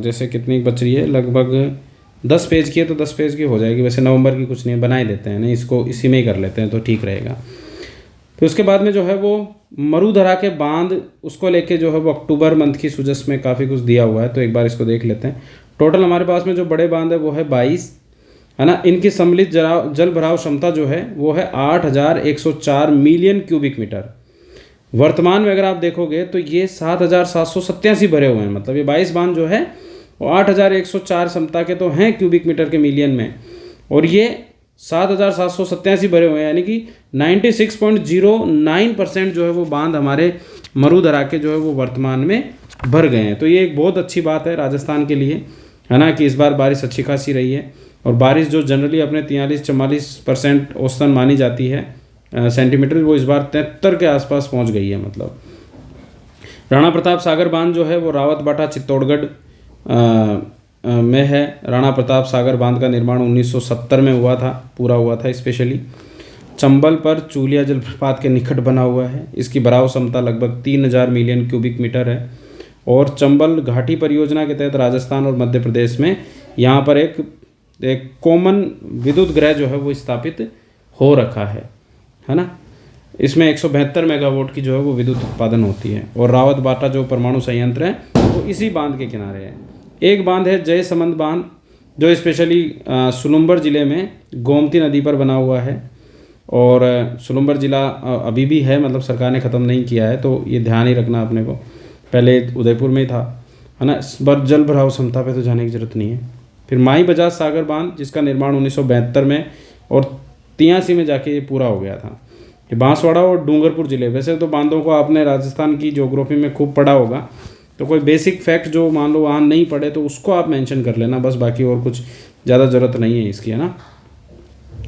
जैसे कितनी बच रही है, लगभग 10 पेज की है, तो 10 पेज की हो जाएगी। वैसे नवंबर की कुछ नहीं, बना ही देते हैं, नहीं इसको इसी में ही कर लेते हैं तो ठीक रहेगा। फिर उसके बाद में जो है वो मरुधरा के बांध, उसको लेके जो है वो अक्टूबर मंथ की सुजस में काफ़ी कुछ दिया हुआ है, तो एक बार इसको देख लेते हैं। टोटल हमारे पास में जो बड़े बांध है वो है 22, है ना। इनकी सम्मिलित जल भराव क्षमता जो है वो है 8104 मिलियन क्यूबिक मीटर। वर्तमान में अगर आप देखोगे तो ये 7787 भरे हुए हैं, मतलब ये 22 बांध जो है वो 8104 क्षमता के तो हैं क्यूबिक मीटर के मिलियन में, और ये 7787 भरे हुए हैं, यानी कि 96.09% जो है वो बांध हमारे मरुधरा के जो है वो वर्तमान में भर गए हैं। तो ये एक बहुत अच्छी बात है राजस्थान के लिए, है ना, कि इस बार बारिश अच्छी खासी रही है। और बारिश जो जनरली अपने 43-44% औसतन मानी जाती है सेंटीमीटर, वो इस बार 73 के आसपास पहुंच गई है। मतलब राणा प्रताप सागर बांध जो है वो रावतबाटा चित्तौड़गढ़ में है। राणा प्रताप सागर बांध का निर्माण 1970 में हुआ था, पूरा हुआ था। स्पेशली चंबल पर चूलिया जलप्रपात के निकट बना हुआ है। इसकी भराव क्षमता लगभग 3000 मिलियन क्यूबिक मीटर है। और चंबल घाटी परियोजना के तहत राजस्थान और मध्य प्रदेश में यहाँ पर एक कॉमन विद्युत ग्रह जो है वो स्थापित हो रखा है ना। इसमें 172 मेगावाट की जो है वो विद्युत उत्पादन होती है। और रावतबाटा जो परमाणु संयंत्र है वो इसी बांध के किनारे है। एक बांध है जयसमंद बांध जो स्पेशली सुलुम्बर ज़िले में गोमती नदी पर बना हुआ है। और सुलुम्बर ज़िला अभी भी है, मतलब सरकार ने ख़त्म नहीं किया है, तो ये ध्यान ही रखना अपने को। पहले उदयपुर में ही था, है ना। जल भराव क्षमता पे तो जाने की ज़रूरत नहीं है। फिर माई बजाज सागर बांध जिसका निर्माण 1972 में और 83 में जाके ये पूरा हो गया था। ये बांसवाड़ा और डूंगरपुर ज़िले, वैसे तो बांधों को आपने राजस्थान की ज्योग्राफी में खूब पढ़ा होगा, तो कोई बेसिक फैक्ट जो मान लो वहाँ नहीं पढ़े तो उसको आप मेंशन कर लेना बस, बाकी और कुछ ज़्यादा ज़रूरत नहीं है इसकी, है ना।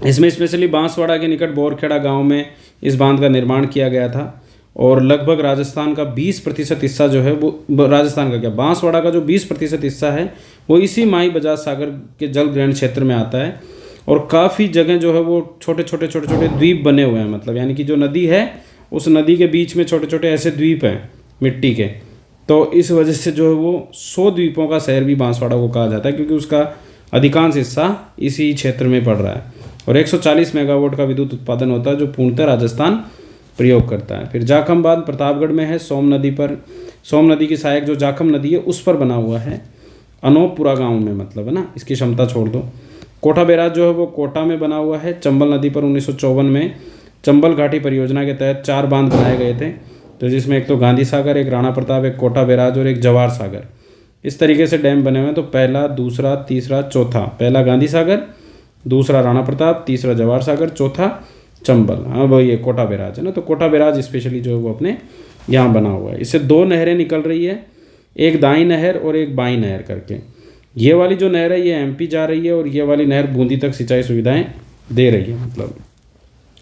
इसमें स्पेशली बांसवाड़ा के निकट बोरखेड़ा गांव में इस बांध का निर्माण किया गया था। और लगभग राजस्थान का 20% हिस्सा जो है वो राजस्थान का क्या बांसवाड़ा का जो 20% हिस्सा है वो इसी माई बजाज सागर के जल ग्रहण क्षेत्र में आता है। और काफ़ी जगह जो है वो छोटे छोटे द्वीप बने हुए हैं, मतलब यानी कि जो नदी है उस नदी के बीच में छोटे छोटे ऐसे द्वीप हैं मिट्टी के। तो इस वजह से जो है वो 100 द्वीपों का शहर भी बांसवाड़ा को कहा जाता है, क्योंकि उसका अधिकांश हिस्सा इसी क्षेत्र में पड़ रहा है। और 140 मेगावाट का विद्युत उत्पादन होता है जो पूर्णतः राजस्थान प्रयोग करता है। फिर जाखम बांध प्रतापगढ़ में है, सोम नदी पर। सोम नदी की सहायक जो जाखम नदी है उस पर बना हुआ है, अनोपपुरा गांव में, मतलब, है ना। इसकी क्षमता छोड़ दो। कोटा बैराज जो है वो कोटा में बना हुआ है। चंबल नदी पर 1954 में चंबल घाटी परियोजना के तहत 4 बांध बनाए गए थे, तो जिसमें एक तो गांधी सागर, एक राणा प्रताप, एक कोटा बैराज और एक जवार सागर, इस तरीके से डैम बने हुए हैं। तो पहला, दूसरा, तीसरा, चौथा, पहला गांधी सागर, दूसरा राणा प्रताप, तीसरा जवार सागर, चौथा चंबल, हाँ भाई ये कोटा बैराज है ना। तो कोटा बैराज स्पेशली जो है वो अपने यहाँ बना हुआ है। इससे 2 नहरें निकल रही है, एक दाई नहर और एक बाई नहर करके। ये वाली जो नहर है ये MP जा रही है और ये वाली नहर बूंदी तक सिंचाई सुविधाएं दे रही है, मतलब।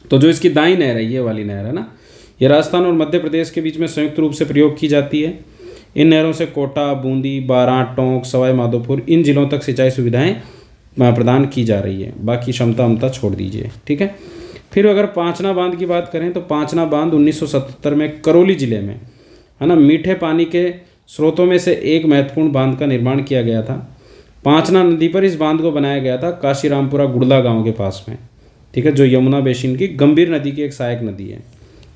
तो जो इसकी दाई नहर है, ये वाली नहर है ना, ये राजस्थान और मध्य प्रदेश के बीच में संयुक्त रूप से प्रयोग की जाती है। इन नहरों से कोटा, बूंदी, बारां, टोंक, सवाई माधोपुर इन जिलों तक सिंचाई सुविधाएं प्रदान की जा रही है। बाकी क्षमता छोड़ दीजिए, ठीक है। फिर अगर पांचना बांध की बात करें तो पांचना बांध 1977 में करौली ज़िले में, है ना। मीठे पानी के स्रोतों में से एक महत्वपूर्ण बांध का निर्माण किया गया था। पांचना नदी पर इस बांध को बनाया गया था काशीरामपुरा गुड़ला गांव के पास में, ठीक है, जो यमुना बेसिन की गंभीर नदी की एक सहायक नदी है,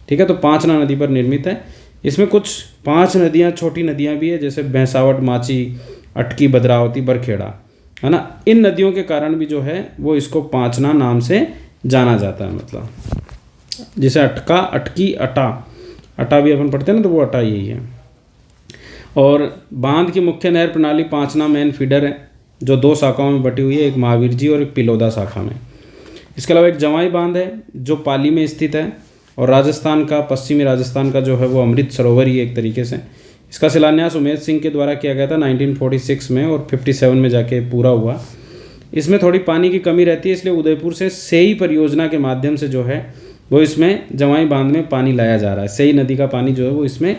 ठीक है। तो पांचना नदी पर निर्मित है। इसमें कुछ 5 नदियाँ, छोटी नदियाँ भी है, जैसे भैंसावट, माची, अटकी, भद्रावती, बरखेड़ा, है ना। इन नदियों के कारण भी जो है वो इसको पांचना नाम से जाना जाता है। मतलब जैसे अटका, अटकी, अटा, अटा भी अपन पढ़ते हैं ना, तो वो अटा यही है। और बांध की मुख्य नहर प्रणाली पांचना मेन फीडर है, जो 2 शाखाओं में बटी हुई है, एक महावीर जी और एक पिलोदा शाखा में। इसके अलावा एक जवाई बांध है जो पाली में स्थित है, और राजस्थान का, पश्चिमी राजस्थान का जो है वो अमृत सरोवर ही एक तरीके से। इसका शिलान्यास उमेश सिंह के द्वारा किया गया था 1946 में, और 57 में जाके पूरा हुआ। इसमें थोड़ी पानी की कमी रहती है, इसलिए उदयपुर से सेई परियोजना के माध्यम से जो है वो इसमें जवाई बांध में पानी लाया जा रहा है। सेई नदी का पानी जो है वो इसमें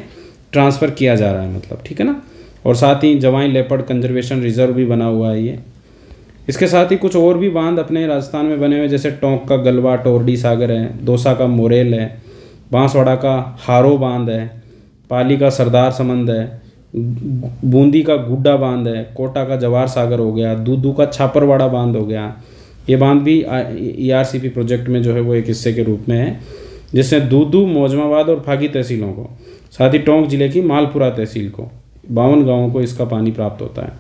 ट्रांसफ़र किया जा रहा है, मतलब, ठीक है ना। और साथ ही जवाई लेपर्ड कंजर्वेशन रिजर्व भी बना हुआ है ये। इसके साथ ही कुछ और भी बांध अपने राजस्थान में बने हुए, जैसे टोंक का गलवा टोरडी सागर है, दौसा का मोरेल है, बांसवाड़ा का हारो बांध है, पाली का सरदार समंद है, बूंदी का गुड्डा बांध है, कोटा का जवार सागर हो गया, दूदू का छापरवाड़ा बांध हो गया। ये बांध भी ERCP प्रोजेक्ट में जो है वो एक हिस्से के रूप में है, जिसने दूदू, मौजमाबाद और फागी तहसीलों को, साथ ही टोंक जिले की मालपुरा तहसील को, 52 गाँवों को इसका पानी प्राप्त होता है।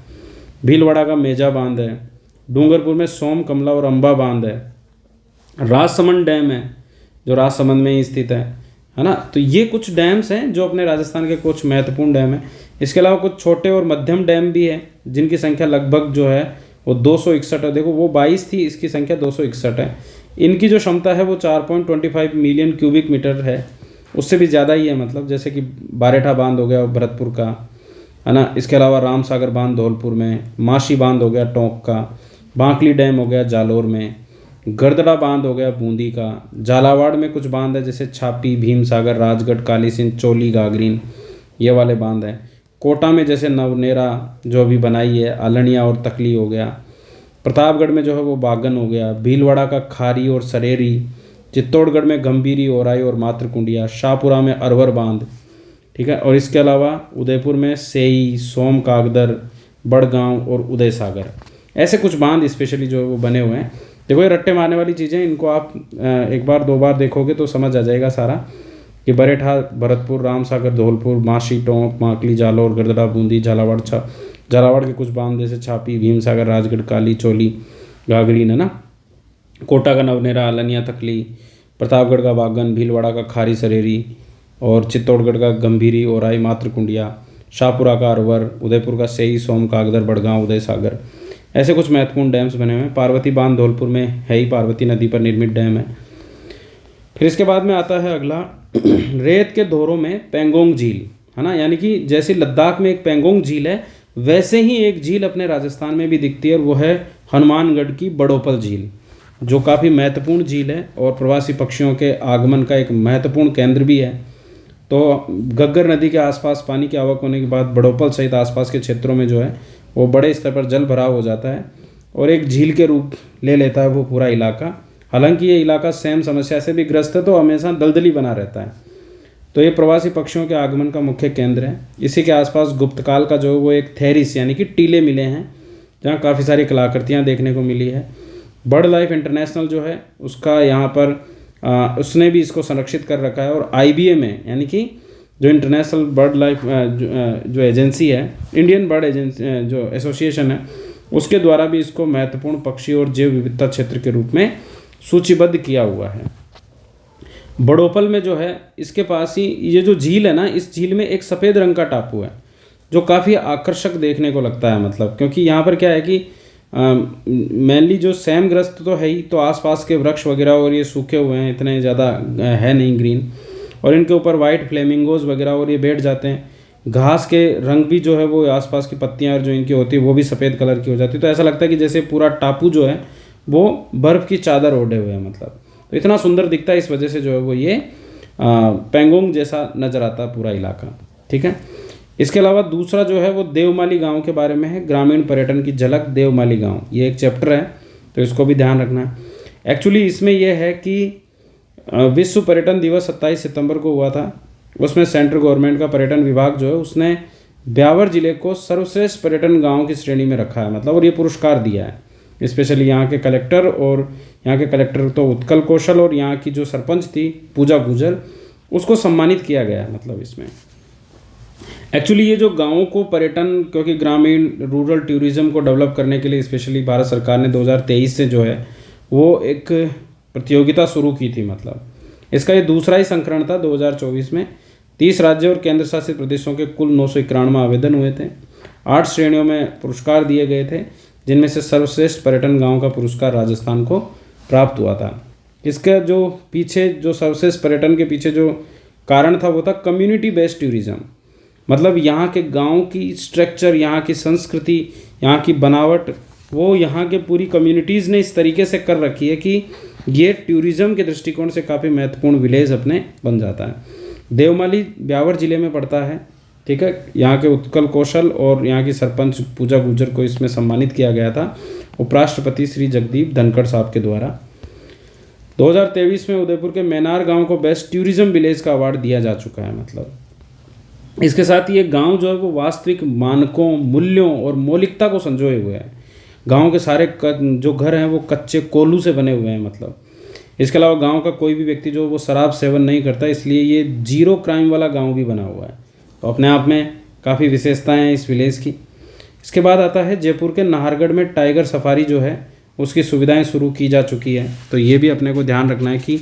भीलवाड़ा का मेजा बांध है, डूंगरपुर में सोम, कमला और अंबा बांध है, राजसमंद डैम है जो राजसमंद में ही स्थित है ना। तो ये कुछ डैम्स हैं जो अपने राजस्थान के कुछ महत्वपूर्ण डैम हैं। इसके अलावा कुछ छोटे और मध्यम डैम भी है, जिनकी संख्या लगभग जो है वो 261 है। देखो वो 22 थी, इसकी संख्या 261 है। इनकी जो क्षमता है वो 4.25 मिलियन क्यूबिक मीटर है, उससे भी ज़्यादा ही है, मतलब जैसे कि बारेठा बांध हो गया भरतपुर का, है ना। इसके अलावा राम सागर बांध धौलपुर में, माशी बांध हो गया टोंक का, बांकली डैम हो गया जालोर में, गरदड़ा बांध हो गया बूंदी का, झालावाड़ में कुछ बांध है जैसे छापी, भीम सागर, राजगढ़, काली सिंध, चोली, गागरीन, ये वाले बांध हैं। कोटा में जैसे नवनेरा जो अभी बनाई है, आलनिया और तकली हो गया। प्रतापगढ़ में जो है वो बागन हो गया, भीलवाड़ा का खारी और सरेरी, चित्तौड़गढ़ में गंभीरी, ओराई और मातृकुंडिया, शाहपुरा में अरवर बांध, ठीक है। और इसके अलावा उदयपुर में सेई, सोम कागदर, बड़गांव और उदय सागर, ऐसे कुछ बांध स्पेशली जो है वो बने हुए हैं। देखो ये रट्टे मारने वाली चीज़ें, इनको आप एक बार 2 बार देखोगे तो समझ आ जाएगा सारा कि बरेठा, भरतपुर, राम सागर, धौलपुर, माशी, टोंक, माकली, जालोर, गरदड़ा, बूंदी, झालावाड़, झालावाड़ के कुछ बांध जैसे छापी, भीम सागर, राजगढ़, काली, चोली, गागरीन, है ना। कोटा का नवनेरा, आलनिया, तकली, प्रतापगढ़ का बागन, भीलवाड़ा का खारी सरेरी, और चित्तौड़गढ़ का गंभीरी, ओराई, मातृकुंडिया, शाहपुरा का अरवर, उदयपुर का सेई, सोम कागदर, बड़गांव, उदय सागर, ऐसे कुछ महत्वपूर्ण डैम्स बने हुए हैं। पार्वती बांध धौलपुर में है ही, पार्वती नदी पर निर्मित डैम है। फिर इसके बाद में आता है अगला रेत के धोरों में पेंगोंग झील, है ना। यानी कि जैसे लद्दाख में एक पेंगोंग झील है, वैसे ही एक झील अपने राजस्थान में भी दिखती है, और वो है हनुमानगढ़ की बड़ोपल झील, जो काफ़ी महत्वपूर्ण झील है और प्रवासी पक्षियों के आगमन का एक महत्वपूर्ण केंद्र भी है। तो घग्गर नदी के आसपास पानी की आवक होने के बाद बड़ोपल सहित आसपास के क्षेत्रों में जो है वो बड़े स्तर पर जल भराव हो जाता है, और एक झील के रूप ले लेता है वो पूरा इलाका। हालांकि ये इलाका सेम समस्या से भी ग्रस्त है, तो हमेशा दलदली बना रहता है। तो ये प्रवासी पक्षियों के आगमन का मुख्य केंद्र है। इसी के आसपास गुप्तकाल का जो वो एक थेरिस यानी कि टीले मिले हैं, जहाँ काफ़ी सारी कलाकृतियाँ देखने को मिली है। बर्ड लाइफ इंटरनेशनल जो है उसका यहाँ पर उसने भी इसको संरक्षित कर रखा है, और IBA में यानी कि जो इंटरनेशनल बर्ड लाइफ जो एजेंसी है, इंडियन बर्ड एजेंसी जो एसोसिएशन है, उसके द्वारा भी इसको महत्वपूर्ण पक्षी और जैव विविधता क्षेत्र के रूप में सूचीबद्ध किया हुआ है। बड़ोपल में जो है इसके पास ही ये जो झील है ना, इस झील में एक सफ़ेद रंग का टापू है जो काफ़ी आकर्षक देखने को लगता है, मतलब क्योंकि यहाँ पर क्या है कि मेनली जो सैमग्रस्त तो है ही, तो आसपास के वृक्ष वगैरह और ये सूखे हुए हैं, इतने ज़्यादा है नहीं ग्रीन, और इनके ऊपर वाइट फ्लेमिंगोज वगैरह और ये बैठ जाते हैं। घास के रंग भी जो है वो आसपास की पत्तियाँ जो इनकी होती है वो भी सफ़ेद कलर की हो जाती है। तो ऐसा लगता है कि जैसे पूरा टापू जो है वो बर्फ़ की चादर ओढ़े हुए हैं, मतलब तो इतना सुंदर दिखता है। इस वजह से जो है वो ये पेंगोंग जैसा नज़र आता है पूरा इलाका, ठीक है। इसके अलावा दूसरा जो है वो देवमाली गांव के बारे में है, ग्रामीण पर्यटन की झलक देवमाली गांव, ये एक चैप्टर है, तो इसको भी ध्यान रखना है। एक्चुअली इसमें यह है कि विश्व पर्यटन दिवस 27 सितंबर को हुआ था, उसमें सेंट्रल गवर्नमेंट का पर्यटन विभाग जो है उसने ब्यावर जिले को सर्वश्रेष्ठ पर्यटन गांव की श्रेणी में रखा है, मतलब, और ये पुरस्कार दिया है स्पेशली यहाँ के कलेक्टर, और यहाँ के कलेक्टर तो उत्कल कौशल, और यहाँ की जो सरपंच थी पूजा गुजर, उसको सम्मानित किया गया है। मतलब इसमें एक्चुअली ये जो गाँवों को पर्यटन, क्योंकि ग्रामीण रूरल टूरिज्म को डेवलप करने के लिए स्पेशली भारत सरकार ने 2023 से जो है वो एक प्रतियोगिता शुरू की थी। मतलब इसका ये दूसरा ही संस्करण था। 2024 में 30 राज्यों और केंद्र शासित प्रदेशों के कुल 991 आवेदन हुए थे। 8 श्रेणियों में पुरस्कार दिए गए थे, जिनमें से सर्वश्रेष्ठ पर्यटन गांव का पुरस्कार राजस्थान को प्राप्त हुआ था। इसका जो पीछे जो सर्वश्रेष्ठ पर्यटन के पीछे जो कारण था वो था कम्युनिटी बेस्ड टूरिज्म। मतलब यहाँ के गांव की स्ट्रक्चर, यहाँ की संस्कृति, यहाँ की बनावट, वो यहाँ के पूरी कम्युनिटीज़ ने इस तरीके से कर रखी है कि ये टूरिज़्म के दृष्टिकोण से काफ़ी महत्वपूर्ण विलेज अपने बन जाता है। देवमाली ब्यावर जिले में पड़ता है, ठीक है। यहाँ के उत्कल कौशल और यहाँ की सरपंच पूजा गुजर को इसमें सम्मानित किया गया था उपराष्ट्रपति श्री जगदीप धनखड़ साहब के द्वारा। 2023 में उदयपुर के मैनार गांव को बेस्ट टूरिज्म विलेज का अवार्ड दिया जा चुका है। मतलब इसके साथ ये गांव जो है वो वास्तविक मानकों, मूल्यों और मौलिकता को संजोए हुए है। गांव के सारे जो घर हैं वो कच्चे कोलू से बने हुए हैं। मतलब इसके अलावा गांव का कोई भी व्यक्ति जो वो शराब सेवन नहीं करता, इसलिए ये 0 क्राइम वाला गांव भी बना हुआ है। तो अपने आप में काफ़ी विशेषताएं हैं इस विलेज की। इसके बाद आता है जयपुर के नाहरगढ़ में टाइगर सफारी जो है उसकी सुविधाएं शुरू की जा चुकी है। तो ये भी अपने को ध्यान रखना है कि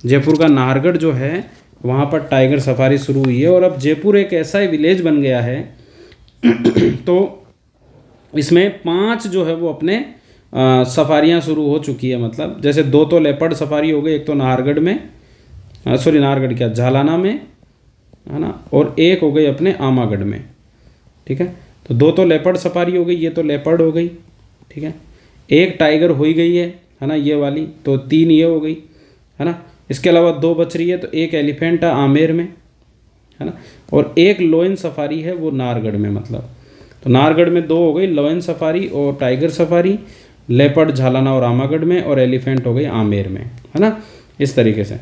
जयपुर का नाहरगढ़ जो है वहाँ पर टाइगर सफारी शुरू हुई है। और अब जयपुर एक ऐसा ही विलेज बन गया है तो इसमें 5 जो है वो अपने सफारियाँ शुरू हो चुकी है। मतलब जैसे 2 तो लेपर्ड सफारी हो गई, एक तो नाहरगढ़ में, नाहरगढ़ क्या, झालाना में, है ना, और एक हो गई अपने आमागढ़ में, ठीक है। तो 2 तो लेपर्ड सफारी हो गई, ये तो लेपर्ड हो गई, ठीक है। एक टाइगर हो ही गई है ना, ये वाली, तो 3 ये हो गई, है ना। इसके अलावा 2 बच रही है, तो एक एलिफेंट है आमेर में, है ना, और एक लोयन सफारी है वो नाहरगढ़ में। मतलब तो नाहरगढ़ में 2 हो गई, लोयन सफारी और टाइगर सफारी, लेपर्ड झालाना और आमागढ़ में, और एलिफेंट हो गई आमेर में, है ना, इस तरीके से।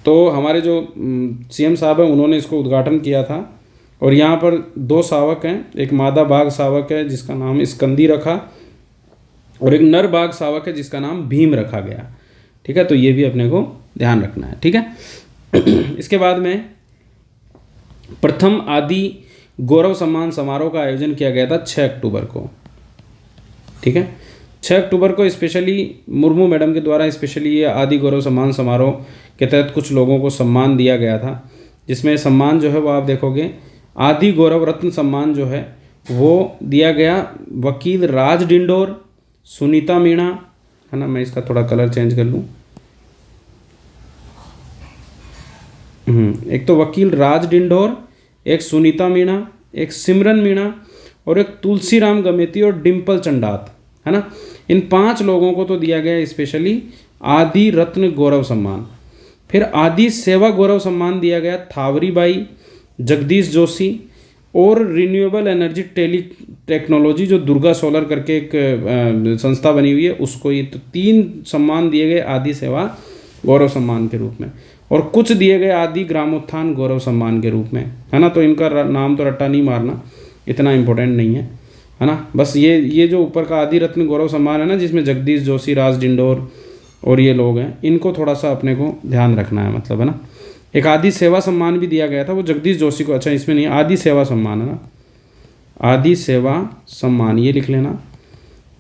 तो हमारे जो सीएम साहब हैं उन्होंने इसको उद्घाटन किया था। और यहाँ पर 2 शावक हैं, एक मादा बाघ शावक है जिसका नाम स्कंदी रखा, और एक नर बाघ शावक है जिसका नाम भीम रखा गया, ठीक है। तो ये भी अपने को ध्यान रखना है, ठीक है। इसके बाद में प्रथम आदि गौरव सम्मान समारोह का आयोजन किया गया था 6 अक्टूबर को, ठीक है। 6 अक्टूबर को स्पेशली मुर्मू मैडम के द्वारा स्पेशली ये आदि गौरव सम्मान समारोह के तहत कुछ लोगों को सम्मान दिया गया था, जिसमें सम्मान जो है वो आप देखोगे आदि गौरव रत्न सम्मान जो है वो दिया गया वकील राज डिंडोर, सुनीता मीणा, है ना, मैं इसका थोड़ा कलर चेंज कर लूँ, एक तो वकील राज डिंडोर, एक सुनीता मीणा, एक सिमरन मीणा, और एक तुलसीराम गमेती और डिम्पल चंडात, है ना। इन 5 लोगों को तो दिया गया स्पेशली आदि रत्न गौरव सम्मान। फिर आदि सेवा गौरव सम्मान दिया गया थावरीबाई, जगदीश जोशी और रिन्यूएबल एनर्जी टेक्नोलॉजी जो दुर्गा सोलर करके एक संस्था बनी हुई है उसको। ये तो 3 सम्मान दिए गए आदि सेवा गौरव सम्मान के रूप में, और कुछ दिए गए आदि ग्रामोत्थान गौरव सम्मान के रूप में, है ना। तो इनका नाम तो रट्टा नहीं मारना, इतना इम्पोर्टेंट नहीं है ना। बस ये जो ऊपर का आदि रत्न गौरव सम्मान है ना, जिसमें जगदीश जोशी, राज डिंडोर और ये लोग हैं, इनको थोड़ा सा अपने को ध्यान रखना है, मतलब, है ना। एक आदि सेवा सम्मान भी दिया गया था, वो जगदीश जोशी को, अच्छा इसमें नहीं, आदि सेवा सम्मान है ना, आदि सेवा सम्मान ये लिख लेना,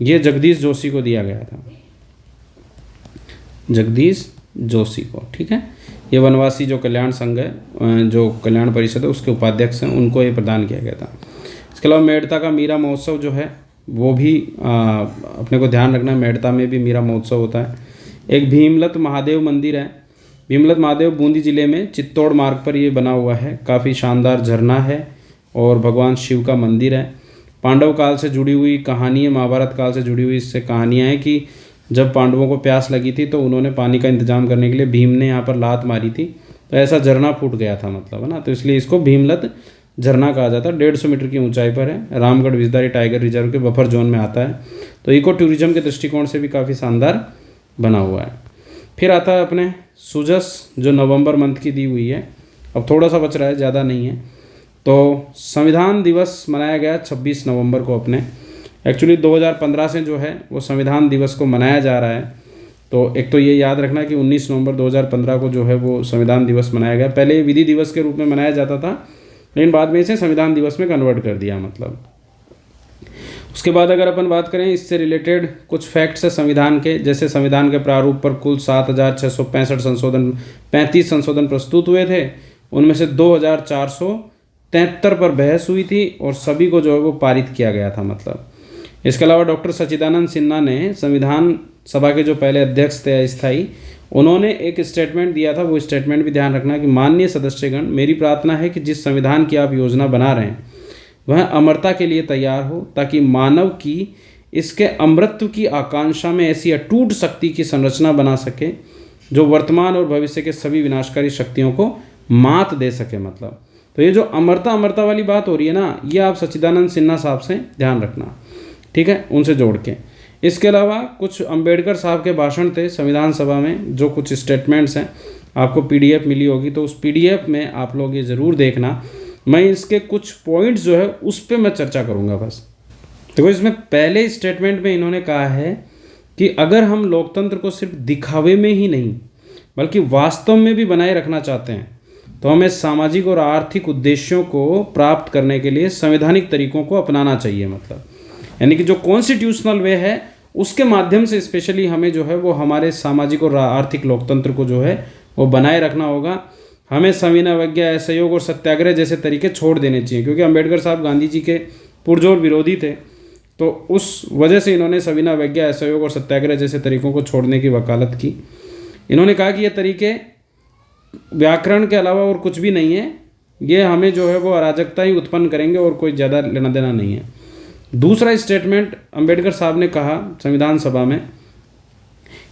ये जगदीश जोशी को दिया गया था, जगदीश जोशी को, ठीक है। ये वनवासी जो कल्याण संघ है, जो कल्याण परिषद है उसके उपाध्यक्ष हैं, उनको ये प्रदान किया गया था। इसके अलावा मेड़ता का मीरा महोत्सव जो है वो भी अपने को ध्यान रखना है, मेड़ता में भी मीरा महोत्सव होता है। एक भीमलत महादेव मंदिर है, भीमलत महादेव बूंदी जिले में चित्तौड़ मार्ग पर ये बना हुआ है, काफ़ी शानदार झरना है और भगवान शिव का मंदिर है। पांडव काल से जुड़ी हुई कहानी है, महाभारत काल से जुड़ी हुई इससे कहानियाँ हैं कि जब पांडवों को प्यास लगी थी तो उन्होंने पानी का इंतजाम करने के लिए भीम ने यहाँ पर लात मारी थी, तो ऐसा झरना फूट गया था, मतलब, है ना। तो इसलिए इसको भीमलत झरना कहा जाता है। 150 मीटर की ऊंचाई पर है, रामगढ़ विजदारी टाइगर रिजर्व के बफर जोन में आता है। तो इको टूरिज्म के दृष्टिकोण से भी काफ़ी शानदार बना हुआ है। फिर आता है अपने सुजस जो नवंबर मंथ की दी हुई है, अब थोड़ा सा बच रहा है, ज़्यादा नहीं है। तो संविधान दिवस मनाया गया 26 नवंबर को अपने। एक्चुअली 2015 से जो है वो संविधान दिवस को मनाया जा रहा है। तो एक तो ये याद रखना कि 19 नवंबर 2015 को जो है वो संविधान दिवस मनाया गया। पहले ये विधि दिवस के रूप में मनाया जाता था, लेकिन बाद में इसे संविधान दिवस में कन्वर्ट कर दिया मतलब। उसके बाद अगर अपन बात करें इससे रिलेटेड कुछ फैक्ट्स है संविधान के, जैसे संविधान के प्रारूप पर कुल 7,665 संशोधन प्रस्तुत हुए थे। उनमें से 2,473 पर बहस हुई थी और सभी को जो है वो पारित किया गया था मतलब। इसके अलावा डॉक्टर सच्चिदानंद सिन्हा ने संविधान सभा के जो पहले अध्यक्ष थे अस्थायी, उन्होंने एक स्टेटमेंट दिया था। वो स्टेटमेंट भी ध्यान रखना कि माननीय सदस्यगण, मेरी प्रार्थना है कि जिस संविधान की आप योजना बना रहे हैं वह अमरता के लिए तैयार हो, ताकि मानव की इसके अमरत्व की आकांक्षा में ऐसी अटूट शक्ति की संरचना बना सके जो वर्तमान और भविष्य के सभी विनाशकारी शक्तियों को मात दे सके मतलब। तो ये जो अमरता वाली बात हो रही है ना, ये आप सच्चिदानंद सिन्हा साहब से ध्यान रखना, ठीक है, उनसे जोड़ के। इसके अलावा कुछ अंबेडकर साहब के भाषण थे संविधान सभा में, जो कुछ स्टेटमेंट्स हैं, आपको PDF मिली होगी, तो उस PDF में आप लोग ये ज़रूर देखना। मैं इसके कुछ पॉइंट्स जो है उस पर मैं चर्चा करूँगा बस। देखो इसमें पहले स्टेटमेंट में इन्होंने कहा है कि अगर हम लोकतंत्र को सिर्फ दिखावे में ही नहीं बल्कि वास्तव में भी बनाए रखना चाहते हैं तो हमें सामाजिक और आर्थिक उद्देश्यों को प्राप्त करने के लिए संवैधानिक तरीकों को अपनाना चाहिए मतलब। यानी कि जो कॉन्स्टिट्यूशनल वे है उसके माध्यम से स्पेशली हमें जो है वो हमारे सामाजिक और आर्थिक लोकतंत्र को जो है वो बनाए रखना होगा। हमें सविनय अवज्ञा, असहयोग और सत्याग्रह जैसे तरीके छोड़ देने चाहिए, क्योंकि अंबेडकर साहब गांधी जी के पुरजोर विरोधी थे। तो उस वजह से इन्होंने सविनय अवज्ञा, असहयोग और सत्याग्रह जैसे तरीकों को छोड़ने की वकालत की। इन्होंने कहा कि ये तरीके व्याकरण के अलावा और कुछ भी नहीं है, ये हमें जो है वो अराजकता ही उत्पन्न करेंगे और कोई ज़्यादा लेना देना नहीं है। दूसरा स्टेटमेंट अंबेडकर साहब ने कहा संविधान सभा में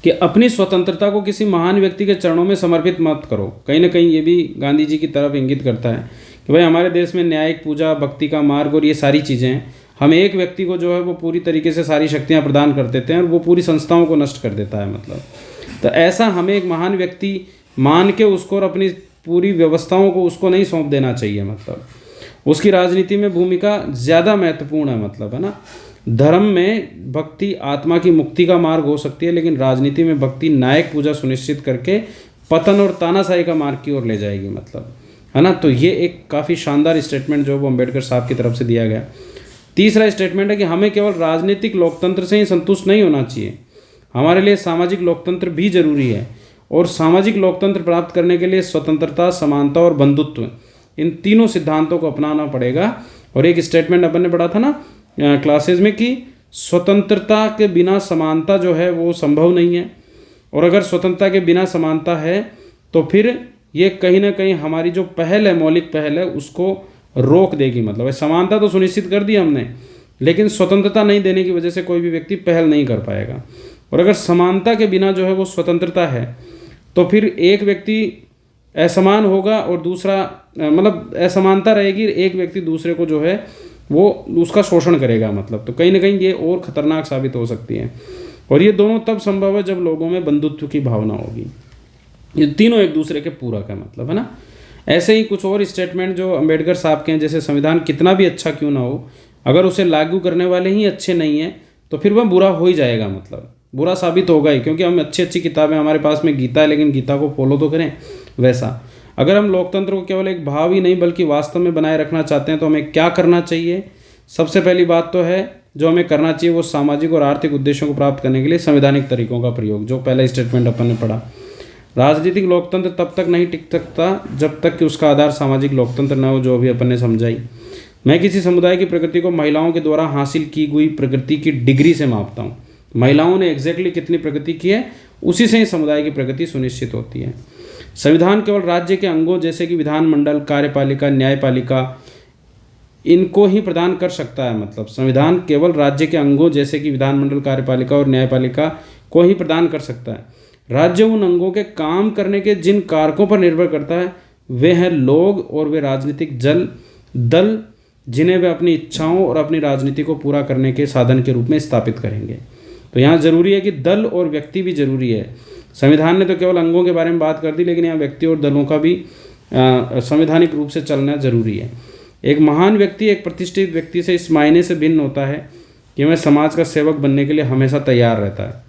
कि अपनी स्वतंत्रता को किसी महान व्यक्ति के चरणों में समर्पित मत करो। कहीं ना कहीं ये भी गांधी जी की तरफ इंगित करता है कि भाई हमारे देश में न्यायिक पूजा, भक्ति का मार्ग और ये सारी चीज़ें हैं, हम एक व्यक्ति को जो है वो पूरी तरीके से सारी शक्तियाँ प्रदान कर देते हैं और वो पूरी संस्थाओं को नष्ट कर देता है मतलब। तो ऐसा हमें एक महान व्यक्ति मान के उसको और अपनी पूरी व्यवस्थाओं को उसको नहीं सौंप देना चाहिए मतलब। उसकी राजनीति में भूमिका ज़्यादा महत्वपूर्ण है मतलब, है ना। धर्म में भक्ति आत्मा की मुक्ति का मार्ग हो सकती है, लेकिन राजनीति में भक्ति न्यायिक पूजा सुनिश्चित करके पतन और तानाशाही का मार्ग की ओर ले जाएगी मतलब, है ना। तो ये एक काफ़ी शानदार स्टेटमेंट जो वो अम्बेडकर साहब की तरफ से दिया गया। तीसरा स्टेटमेंट है कि हमें केवल राजनीतिक लोकतंत्र से ही संतुष्ट नहीं होना चाहिए, हमारे लिए सामाजिक लोकतंत्र भी जरूरी है। और सामाजिक लोकतंत्र प्राप्त करने के लिए स्वतंत्रता, समानता और बंधुत्व, इन तीनों सिद्धांतों को अपनाना पड़ेगा। और एक स्टेटमेंट अपन ने पढ़ा था ना क्लासेस में कि स्वतंत्रता के बिना समानता जो है वो संभव नहीं है, और अगर स्वतंत्रता के बिना समानता है तो फिर ये कहीं ना कहीं हमारी जो पहल है, मौलिक पहल है, उसको रोक देगी मतलब। समानता तो सुनिश्चित कर दी हमने, लेकिन स्वतंत्रता नहीं देने की वजह से कोई भी व्यक्ति पहल नहीं कर पाएगा। और अगर समानता के बिना जो है वो स्वतंत्रता है तो फिर एक व्यक्ति असमान होगा और दूसरा मतलब असमानता रहेगी, एक व्यक्ति दूसरे को जो है वो उसका शोषण करेगा मतलब। तो कहीं ना कहीं ये और ख़तरनाक साबित हो सकती है। और ये दोनों तब संभव है जब लोगों में बंधुत्व की भावना होगी। ये तीनों एक दूसरे के पूरक है मतलब, है ना। ऐसे ही कुछ और स्टेटमेंट जो अंबेडकर साहब के हैं, जैसे संविधान कितना भी अच्छा क्यों ना हो, अगर उसे लागू करने वाले ही अच्छे नहीं हैं तो फिर वह बुरा हो ही जाएगा मतलब, बुरा साबित होगा ही। क्योंकि हम अच्छी किताबें हमारे पास में गीता है, लेकिन गीता को फॉलो तो करें। वैसा अगर हम लोकतंत्र को केवल एक भाव ही नहीं बल्कि वास्तव में बनाए रखना चाहते हैं तो हमें क्या करना चाहिए। सबसे पहली बात तो है जो हमें करना चाहिए वो सामाजिक और आर्थिक उद्देश्यों को प्राप्त करने के लिए संवैधानिक तरीकों का प्रयोग, जो पहला स्टेटमेंट अपन ने पढ़ा। राजनीतिक लोकतंत्र तब तक नहीं टिक सकता जब तक कि उसका आधार सामाजिक लोकतंत्र न हो, जो अभी अपन ने समझाई। मैं किसी समुदाय की प्रगति को महिलाओं के द्वारा हासिल की हुई प्रगति की डिग्री से मापता हूँ। महिलाओं ने एग्जैक्टली कितनी प्रगति की है, उसी से ही समुदाय की प्रगति सुनिश्चित होती है। संविधान केवल राज्य के अंगों जैसे कि विधानमंडल, कार्यपालिका, न्यायपालिका, इनको ही प्रदान कर सकता है मतलब। संविधान केवल राज्य के अंगों जैसे कि विधानमंडल, कार्यपालिका और न्यायपालिका को ही प्रदान कर सकता है। राज्य उन अंगों के काम करने के जिन कारकों पर निर्भर करता है वे हैं लोग और वे राजनीतिक दल जिन्हें वे अपनी इच्छाओं और अपनी राजनीति को पूरा करने के साधन के रूप में स्थापित करेंगे। तो यहाँ जरूरी है कि दल और व्यक्ति भी जरूरी है। संविधान ने तो केवल अंगों के बारे में बात कर दी, लेकिन यहाँ व्यक्ति और दलों का भी संवैधानिक रूप से चलना जरूरी है। एक महान व्यक्ति एक प्रतिष्ठित व्यक्ति से इस मायने से भिन्न होता है कि वह समाज का सेवक बनने के लिए हमेशा तैयार रहता है।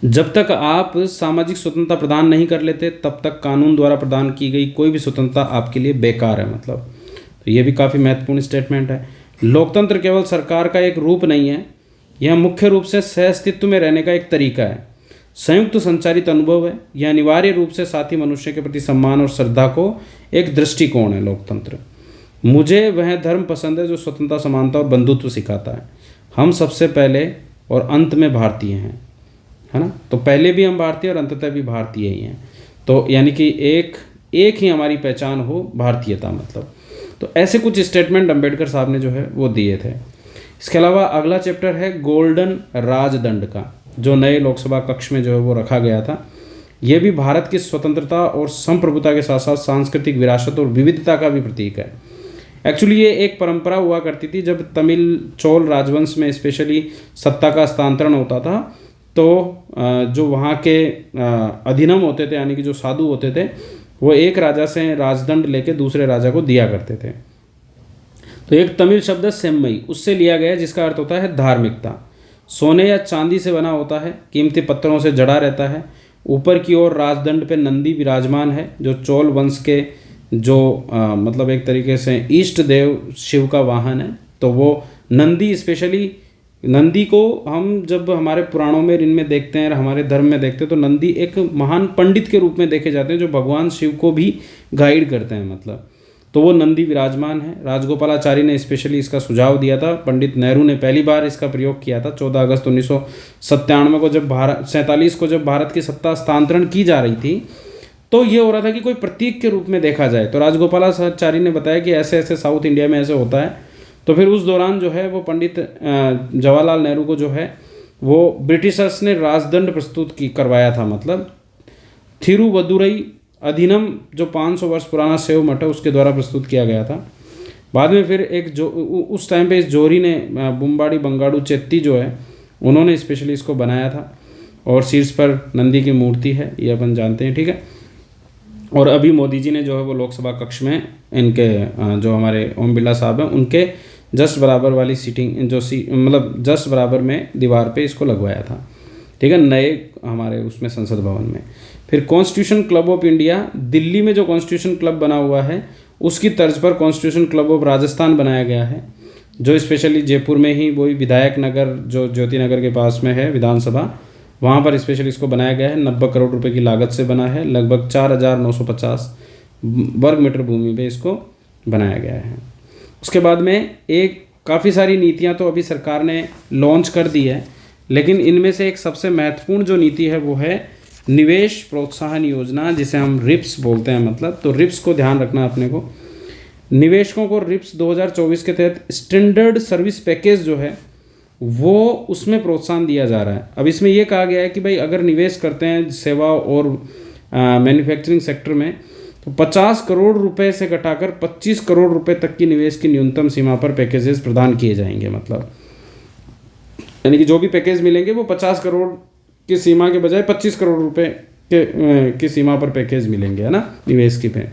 जब तक आप सामाजिक स्वतंत्रता प्रदान नहीं कर लेते तब तक कानून द्वारा प्रदान की गई कोई भी स्वतंत्रता आपके लिए बेकार है। मतलब तो ये भी काफ़ी महत्वपूर्ण स्टेटमेंट है। लोकतंत्र केवल सरकार का एक रूप नहीं है, यह मुख्य रूप से सह अस्तित्व में रहने का एक तरीका है, संयुक्त संचारित अनुभव है। यह अनिवार्य रूप से साथी मनुष्य के प्रति सम्मान और श्रद्धा को एक दृष्टिकोण है। लोकतंत्र मुझे वह धर्म पसंद है जो स्वतंत्रता, समानता और बंधुत्व सिखाता है। हम सबसे पहले और अंत में भारतीय हैं, है ना। तो पहले भी हम भारतीय और अंततः भी भारतीय ही हैं। तो यानी कि एक ही हमारी पहचान हो, भारतीयता। मतलब तो ऐसे कुछ स्टेटमेंट अंबेडकर साहब ने जो है वो दिए थे। इसके अलावा अगला चैप्टर है गोल्डन राजदंड का, जो नए लोकसभा कक्ष में जो है वो रखा गया था। ये भी भारत की स्वतंत्रता और संप्रभुता के साथ साथ सांस्कृतिक विरासत और विविधता का भी प्रतीक है। एक्चुअली ये एक परंपरा हुआ करती थी, जब तमिल चोल राजवंश में स्पेशली सत्ता का हस्तांतरण होता था तो जो वहाँ के अधिनम होते थे, यानी कि जो साधु होते थे, वो एक राजा से राजदंड लेके दूसरे राजा को दिया करते थे। तो एक तमिल शब्द सेम्मई उससे लिया गया है, जिसका अर्थ होता है धार्मिकता। सोने या चांदी से बना होता है, कीमती पत्थरों से जड़ा रहता है। ऊपर की ओर राजदंड पे नंदी विराजमान है, जो चोल वंश के जो मतलब एक तरीके से इष्ट देव शिव का वाहन है। तो वो नंदी, स्पेशली नंदी को हम जब हमारे पुराणों में इनमें देखते हैं, हमारे धर्म में देखते हैं, तो नंदी एक महान पंडित के रूप में देखे जाते हैं, जो भगवान शिव को भी गाइड करते हैं। मतलब तो वो नंदी विराजमान है। राजगोपालाचारी ने स्पेशली इसका सुझाव दिया था। पंडित नेहरू ने पहली बार इसका प्रयोग किया था 14 अगस्त 1997 को, जब 47 को जब भारत की सत्ता हस्तांतरण की जा रही थी। तो ये हो रहा था कि कोई प्रतीक के रूप में देखा जाए। तो राजगोपालाचारी ने बताया कि ऐसे ऐसे साउथ इंडिया में ऐसे होता है। तो फिर उस दौरान जो है वो पंडित जवाहरलाल नेहरू को जो है वो ब्रिटिशर्स ने राजदंड प्रस्तुत करवाया था। मतलब थिरुवदुरई अधिनम जो 500 वर्ष पुराना शैव मठ है उसके द्वारा प्रस्तुत किया गया था। बाद में फिर उस टाइम पे इस जोहरी ने बुम्बाड़ी बंगाड़ू चेत्ती जो है उन्होंने स्पेशली इसको बनाया था, और शीर्ष पर नंदी की मूर्ति है, ये अपन जानते हैं, ठीक है। और अभी मोदी जी ने जो है वो लोकसभा कक्ष में इनके जो हमारे ओम बिरला साहब हैं उनके जस्ट बराबर वाली सीटिंग मतलब जस्ट बराबर में दीवार पे इसको लगवाया था, ठीक है, नए हमारे उसमें संसद भवन में। फिर constitution club of India, Delhi में जो कॉन्स्टिट्यूशन क्लब बना हुआ है उसकी तर्ज पर कॉन्स्टिट्यूशन क्लब ऑफ राजस्थान बनाया गया है, जो स्पेशली जयपुर में ही वही विधायक नगर जो ज्योति नगर के पास में है विधानसभा, वहाँ पर स्पेशली इसको बनाया गया है। 90 करोड़ रुपए की लागत से बना है। लगभग 4,950 वर्ग मीटर भूमि पे इसको बनाया गया है। उसके बाद में एक काफ़ी सारी नीतियाँ तो अभी सरकार ने लॉन्च कर दी है, लेकिन इनमें से एक सबसे महत्वपूर्ण जो नीति है वो है निवेश प्रोत्साहन योजना, जिसे हम रिप्स बोलते हैं। मतलब तो रिप्स को ध्यान रखना अपने को। निवेशकों को रिप्स 2024 के तहत स्टैंडर्ड सर्विस पैकेज जो है वो उसमें प्रोत्साहन दिया जा रहा है। अब इसमें यह कहा गया है कि भाई अगर निवेश करते हैं सेवा और मैन्युफैक्चरिंग सेक्टर में, तो 50 करोड़ रुपए से घटाकर 25 करोड़ रुपए तक की निवेश की न्यूनतम सीमा पर पैकेजेस प्रदान किए जाएंगे। मतलब यानी कि जो भी पैकेज मिलेंगे वो 50 करोड़ की सीमा के बजाय 25 करोड़ रुपए की सीमा पर पैकेज मिलेंगे, है ना, निवेश की पे।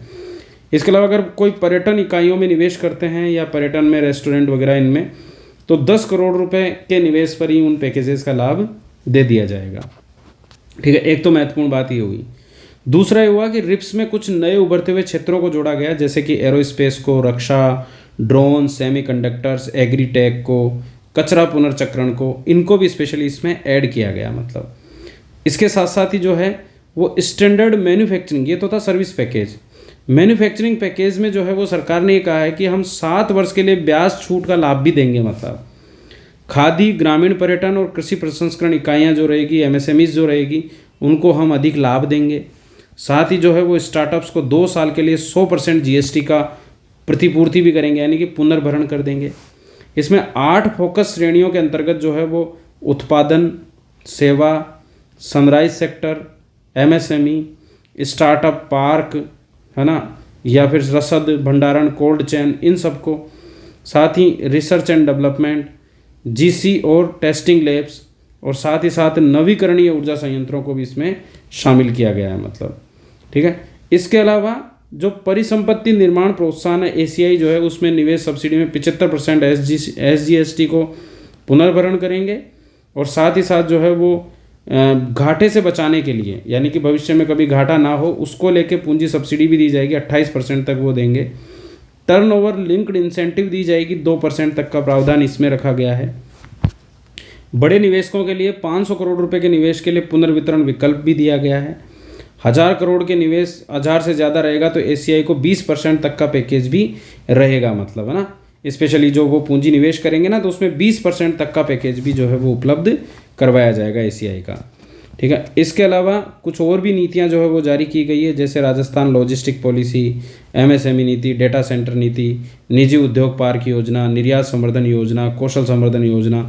इसके अलावा अगर कोई पर्यटन इकाइयों में निवेश करते हैं या पर्यटन में रेस्टोरेंट वगैरह इनमें, तो 10 करोड़ रुपए के निवेश पर ही उन पैकेजेस का लाभ दे दिया जाएगा, ठीक है। एक तो महत्वपूर्ण बात ये हुई। दूसरा ये हुआ कि रिप्स में कुछ नए उभरते हुए क्षेत्रों को जोड़ा गया, जैसे कि एरोस्पेस को, रक्षा, ड्रोन, सेमीकंडक्टर्स, एग्रीटेक को, कचरा पुनर्चक्रण को, इनको भी स्पेशली इसमें ऐड किया गया। मतलब इसके साथ साथ ही जो है वो स्टैंडर्ड मैन्युफैक्चरिंग, ये तो था सर्विस पैकेज। मैन्युफैक्चरिंग पैकेज में जो है वो सरकार ने ये कहा है कि हम 7 वर्ष के लिए ब्याज छूट का लाभ भी देंगे। मतलब खादी, ग्रामीण पर्यटन और कृषि प्रसंस्करण इकाइयाँ जो रहेगी, एमएसएमईज जो रहेगी, उनको हम अधिक लाभ देंगे। साथ ही जो है वो स्टार्टअप्स को 2 साल के लिए 100% जीएसटी का प्रतिपूर्ति भी करेंगे, यानी कि पुनर्भरण कर देंगे। इसमें 8 फोकस श्रेणियों के अंतर्गत जो है वो उत्पादन, सेवा, sunrise sector, MSME, startup park, है ना, या फिर रसद भंडारण, कोल्ड चेन, इन सबको, साथ ही रिसर्च एंड डेवलपमेंट, जीसी और टेस्टिंग लैब्स, और साथ ही साथ नवीकरणीय ऊर्जा संयंत्रों को भी इसमें शामिल किया गया है। मतलब ठीक है। इसके अलावा जो परिसंपत्ति निर्माण प्रोत्साहन है एसीआई जो है उसमें निवेश सब्सिडी में 75% एसजीएसटी को पुनर्भरण करेंगे। और साथ ही साथ जो है वो घाटे से बचाने के लिए, यानी कि भविष्य में कभी घाटा ना हो, उसको लेके पूंजी सब्सिडी भी दी जाएगी, 28% तक वो देंगे। टर्नओवर लिंक्ड इंसेंटिव दी जाएगी, 2% तक का प्रावधान इसमें रखा गया है। बड़े निवेशकों के लिए 500 करोड़ रुपए के निवेश के लिए पुनर्वितरण विकल्प भी दिया गया है। 1000 करोड़ के निवेश 1000 से ज़्यादा रहेगा तो एसीआई को 20% तक का पैकेज भी रहेगा, मतलब है ना, स्पेशली जो वो पूंजी निवेश करेंगे ना तो उसमें 20% तक का पैकेज भी जो है वो उपलब्ध करवाया जाएगा एसीआई का। ठीक है, इसके अलावा कुछ और भी नीतियां जो है वो जारी की गई है, जैसे राजस्थान लॉजिस्टिक पॉलिसी, एमएसएमई नीति, डेटा सेंटर नीति, निजी उद्योग पार्क योजना, निर्यात संवर्धन योजना, कौशल संवर्धन योजना,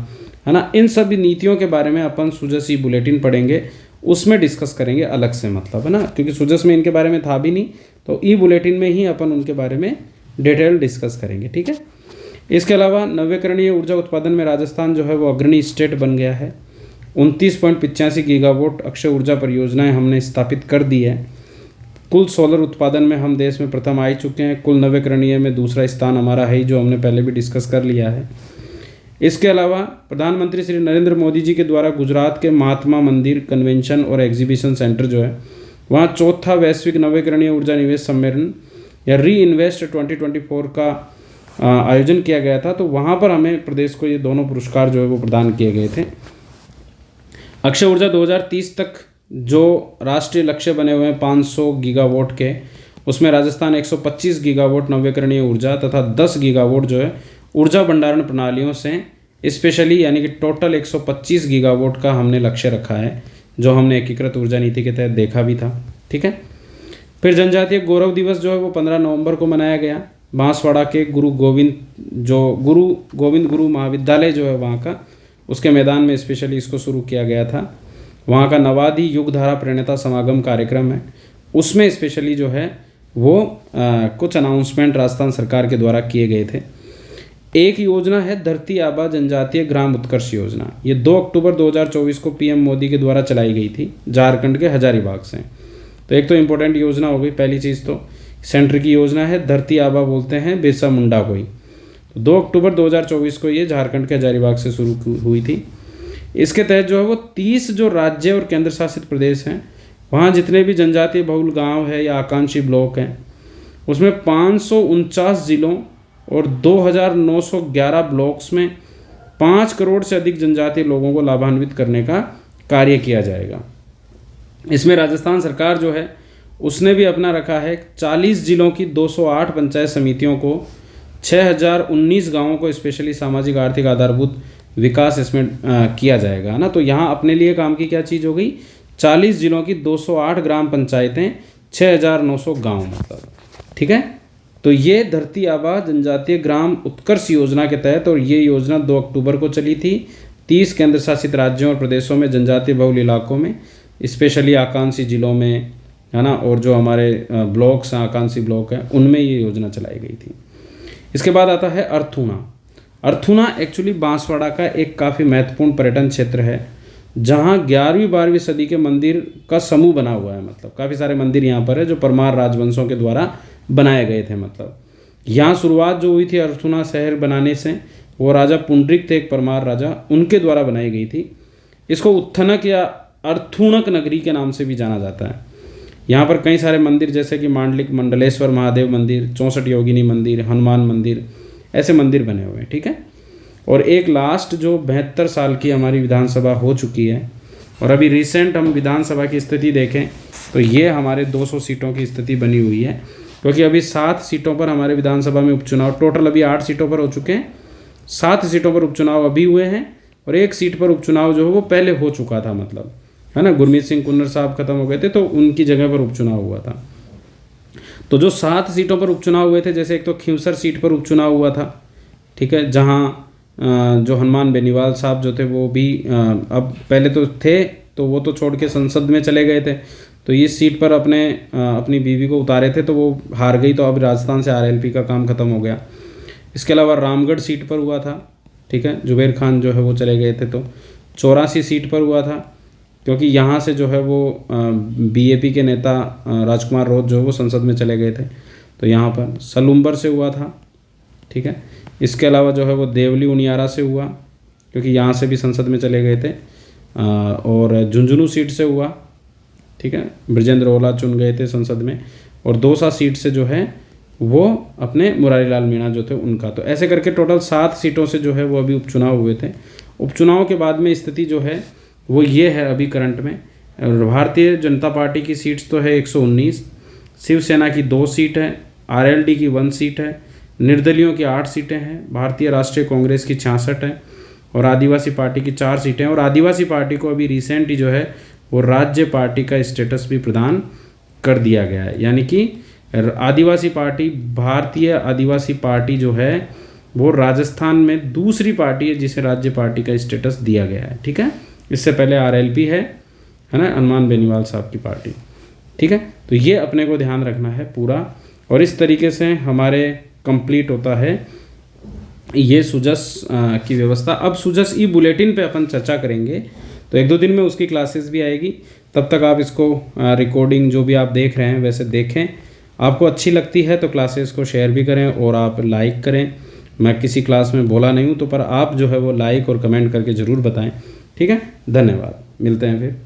है ना। इन सभी नीतियों के बारे में अपन सुजस ई बुलेटिन पढ़ेंगे, उसमें डिस्कस करेंगे अलग से, मतलब है ना, क्योंकि सुजस में इनके बारे में था भी नहीं, तो ई बुलेटिन में ही अपन उनके बारे में डिटेल डिस्कस करेंगे। ठीक है, इसके अलावा नवीकरणीय ऊर्जा उत्पादन में राजस्थान जो है वो अग्रणी स्टेट बन गया है। 29.85 गीगावाट अक्षय ऊर्जा परियोजनाएं हमने स्थापित कर दी है। कुल सोलर उत्पादन में हम देश में प्रथम आ चुके हैं। कुल नवीकरणीय में दूसरा स्थान हमारा है, जो हमने पहले भी डिस्कस कर लिया है। इसके अलावा प्रधानमंत्री श्री नरेंद्र मोदी जी के द्वारा गुजरात के महात्मा मंदिर कन्वेंशन और एग्जीबिशन सेंटर जो है वहाँ चौथा वैश्विक नवीकरणीय ऊर्जा निवेश सम्मेलन या री इन्वेस्ट 2024 का आयोजन किया गया था। तो वहाँ पर हमें प्रदेश को ये दोनों पुरस्कार जो है वो प्रदान किए गए थे। अक्षय ऊर्जा 2030 तक जो राष्ट्रीय लक्ष्य बने हुए हैं 500 गीगावाट के, उसमें राजस्थान 125 गीगावाट नवीकरणीय ऊर्जा तथा 10 गीगावाट जो है ऊर्जा भंडारण प्रणालियों से स्पेशली, यानी कि टोटल 125 गीगावाट का हमने लक्ष्य रखा है, जो हमने एकीकृत ऊर्जा नीति के तहत देखा भी था। ठीक है, फिर जनजातीय गौरव दिवस जो है वो 15 नवंबर को मनाया गया। बांसवाड़ा के गुरु गोविंद गुरु महाविद्यालय जो है वहाँ का, उसके मैदान में स्पेशली इसको शुरू किया गया था। वहाँ का नवादी युगधारा प्रणेता समागम कार्यक्रम है, उसमें स्पेशली जो है वो कुछ अनाउंसमेंट राजस्थान सरकार के द्वारा किए गए थे। एक योजना है धरती आबा जनजातीय ग्राम उत्कर्ष योजना। ये 2 अक्टूबर 2024 को पीएम मोदी के द्वारा चलाई गई थी झारखंड के हजारीबाग से। तो एक तो इम्पोर्टेंट योजना हो गई, पहली चीज़ तो सेंटर की योजना है, धरती आबा बोलते हैं बिरसा मुंडा को ही। तो 2 अक्टूबर 2024 को ये झारखंड के हजारीबाग से शुरू हुई थी। इसके तहत जो है वो 30 जो राज्य और केंद्र शासित प्रदेश हैं, वहाँ जितने भी जनजातीय बहुल गांव है या आकांक्षी ब्लॉक हैं, उसमें 549 जिलों और 2911 ब्लॉक्स में 5 करोड़ से अधिक जनजातीय लोगों को लाभान्वित करने का कार्य किया जाएगा। इसमें राजस्थान सरकार जो है उसने भी अपना रखा है 40 जिलों की 208 पंचायत समितियों को, 6019 गांवों को स्पेशली सामाजिक आर्थिक आधारभूत विकास इसमें किया जाएगा ना। तो यहाँ अपने लिए काम की क्या चीज़ हो गई, 40 जिलों की 208 ग्राम पंचायतें, 6900 गांव, मतलब। ठीक है, तो ये धरती आबा जनजातीय ग्राम उत्कर्ष योजना के तहत, और ये योजना 2 अक्टूबर को चली थी 30 केंद्र शासित राज्यों और प्रदेशों में जनजातीय बहुल इलाकों में, स्पेशली आकांक्षी जिलों में, है ना, और जो हमारे ब्लॉक्स हैं, आकांक्षी ब्लॉक हैं, उनमें ये योजना चलाई गई थी। इसके बाद आता है अर्थूना। अर्थूना एक्चुअली बांसवाड़ा का एक काफ़ी महत्वपूर्ण पर्यटन क्षेत्र है, जहाँ 11वीं-12वीं सदी के मंदिर का समूह बना हुआ है। मतलब काफ़ी सारे मंदिर यहाँ पर है जो परमार राजवंशों के द्वारा बनाए गए थे। मतलब यहाँ शुरुआत जो हुई थी अर्थूना शहर बनाने से, वो राजा पुंडरिक थे, एक परमार राजा, उनके द्वारा बनाई गई थी। इसको उत्थनक या अर्थूणक नगरी के नाम से भी जाना जाता है। यहाँ पर कई सारे मंदिर जैसे कि मांडलिक मंडलेश्वर महादेव मंदिर, 64 योगिनी मंदिर, हनुमान मंदिर, ऐसे मंदिर बने हुए हैं। ठीक है, और एक लास्ट जो 72 साल की हमारी विधानसभा हो चुकी है, और अभी रिसेंट हम विधानसभा की स्थिति देखें तो ये हमारे 200 सीटों की स्थिति बनी हुई है, क्योंकि अभी 7 सीटों पर हमारे विधानसभा में उपचुनाव, टोटल अभी 8 सीटों पर हो चुके हैं, 7 सीटों पर उपचुनाव अभी हुए हैं, और 1 सीट पर उपचुनाव जो है वो पहले हो चुका था, मतलब है ना, गुरमीत सिंह कुन्नर साहब खत्म हो गए थे तो उनकी जगह पर उपचुनाव हुआ था। तो जो 7 सीटों पर उपचुनाव हुए थे, जैसे एक तो खींवसर सीट पर उपचुनाव हुआ था, ठीक है, जहाँ जो हनुमान बेनीवाल साहब जो थे वो भी अब पहले तो थे, तो वो तो छोड़ के संसद में चले गए थे, तो इस सीट पर अपनी बीवी को उतारे थे, तो वो हार गई, तो अब राजस्थान से आरएलपी का काम खत्म हो गया। इसके अलावा रामगढ़ सीट पर हुआ था, ठीक है, जुबेर खान जो है वो चले गए थे, तो 84 सीट पर हुआ था। क्योंकि यहाँ से जो है वो बीएपी के नेता राजकुमार रोज जो है वो संसद में चले गए थे, तो यहाँ पर सलूम्बर से हुआ था। ठीक है, इसके अलावा जो है वो देवली उनियारा से हुआ, क्योंकि यहाँ से भी संसद में चले गए थे, और झुंझुनू सीट से हुआ। ठीक है, ब्रजेंद्र ओला चुन गए थे संसद में, और दौसा सीट से जो है वो अपने मुरारी लाल मीणा जो थे उनका। तो ऐसे करके टोटल 7 सीटों से जो है वो अभी उपचुनाव हुए थे। उपचुनाव के बाद में स्थिति जो है वो ये है अभी करंट में। भारतीय जनता पार्टी की सीट्स तो है 119, शिवसेना की 2 सीट है, आरएलडी की 1 सीट है, निर्दलियों की 8 सीटें हैं, भारतीय राष्ट्रीय कांग्रेस की 66 है, और आदिवासी पार्टी की 4 सीटें हैं। और आदिवासी पार्टी को अभी रिसेंट ही जो है वो राज्य पार्टी का स्टेटस भी प्रदान कर दिया गया है। यानी कि आदिवासी पार्टी, भारतीय आदिवासी पार्टी जो है वो राजस्थान में दूसरी पार्टी है जिसे राज्य पार्टी का स्टेटस दिया गया है। ठीक है, इससे पहले आरएलपी है ना, हनुमान बेनीवाल साहब की पार्टी। ठीक है, तो ये अपने को ध्यान रखना है पूरा। और इस तरीके से हमारे कंप्लीट होता है ये सुजस की व्यवस्था। अब सुजस ई बुलेटिन पे अपन चर्चा करेंगे, तो 1-2 दिन में उसकी क्लासेस भी आएगी। तब तक आप इसको रिकॉर्डिंग जो भी आप देख रहे हैं वैसे देखें। आपको अच्छी लगती है तो क्लासेस को शेयर भी करें और आप लाइक करें। मैं किसी क्लास में बोला नहीं हूँ तो, पर आप जो है वो लाइक और कमेंट करके ज़रूर बताएं। ठीक है, धन्यवाद, मिलते हैं फिर।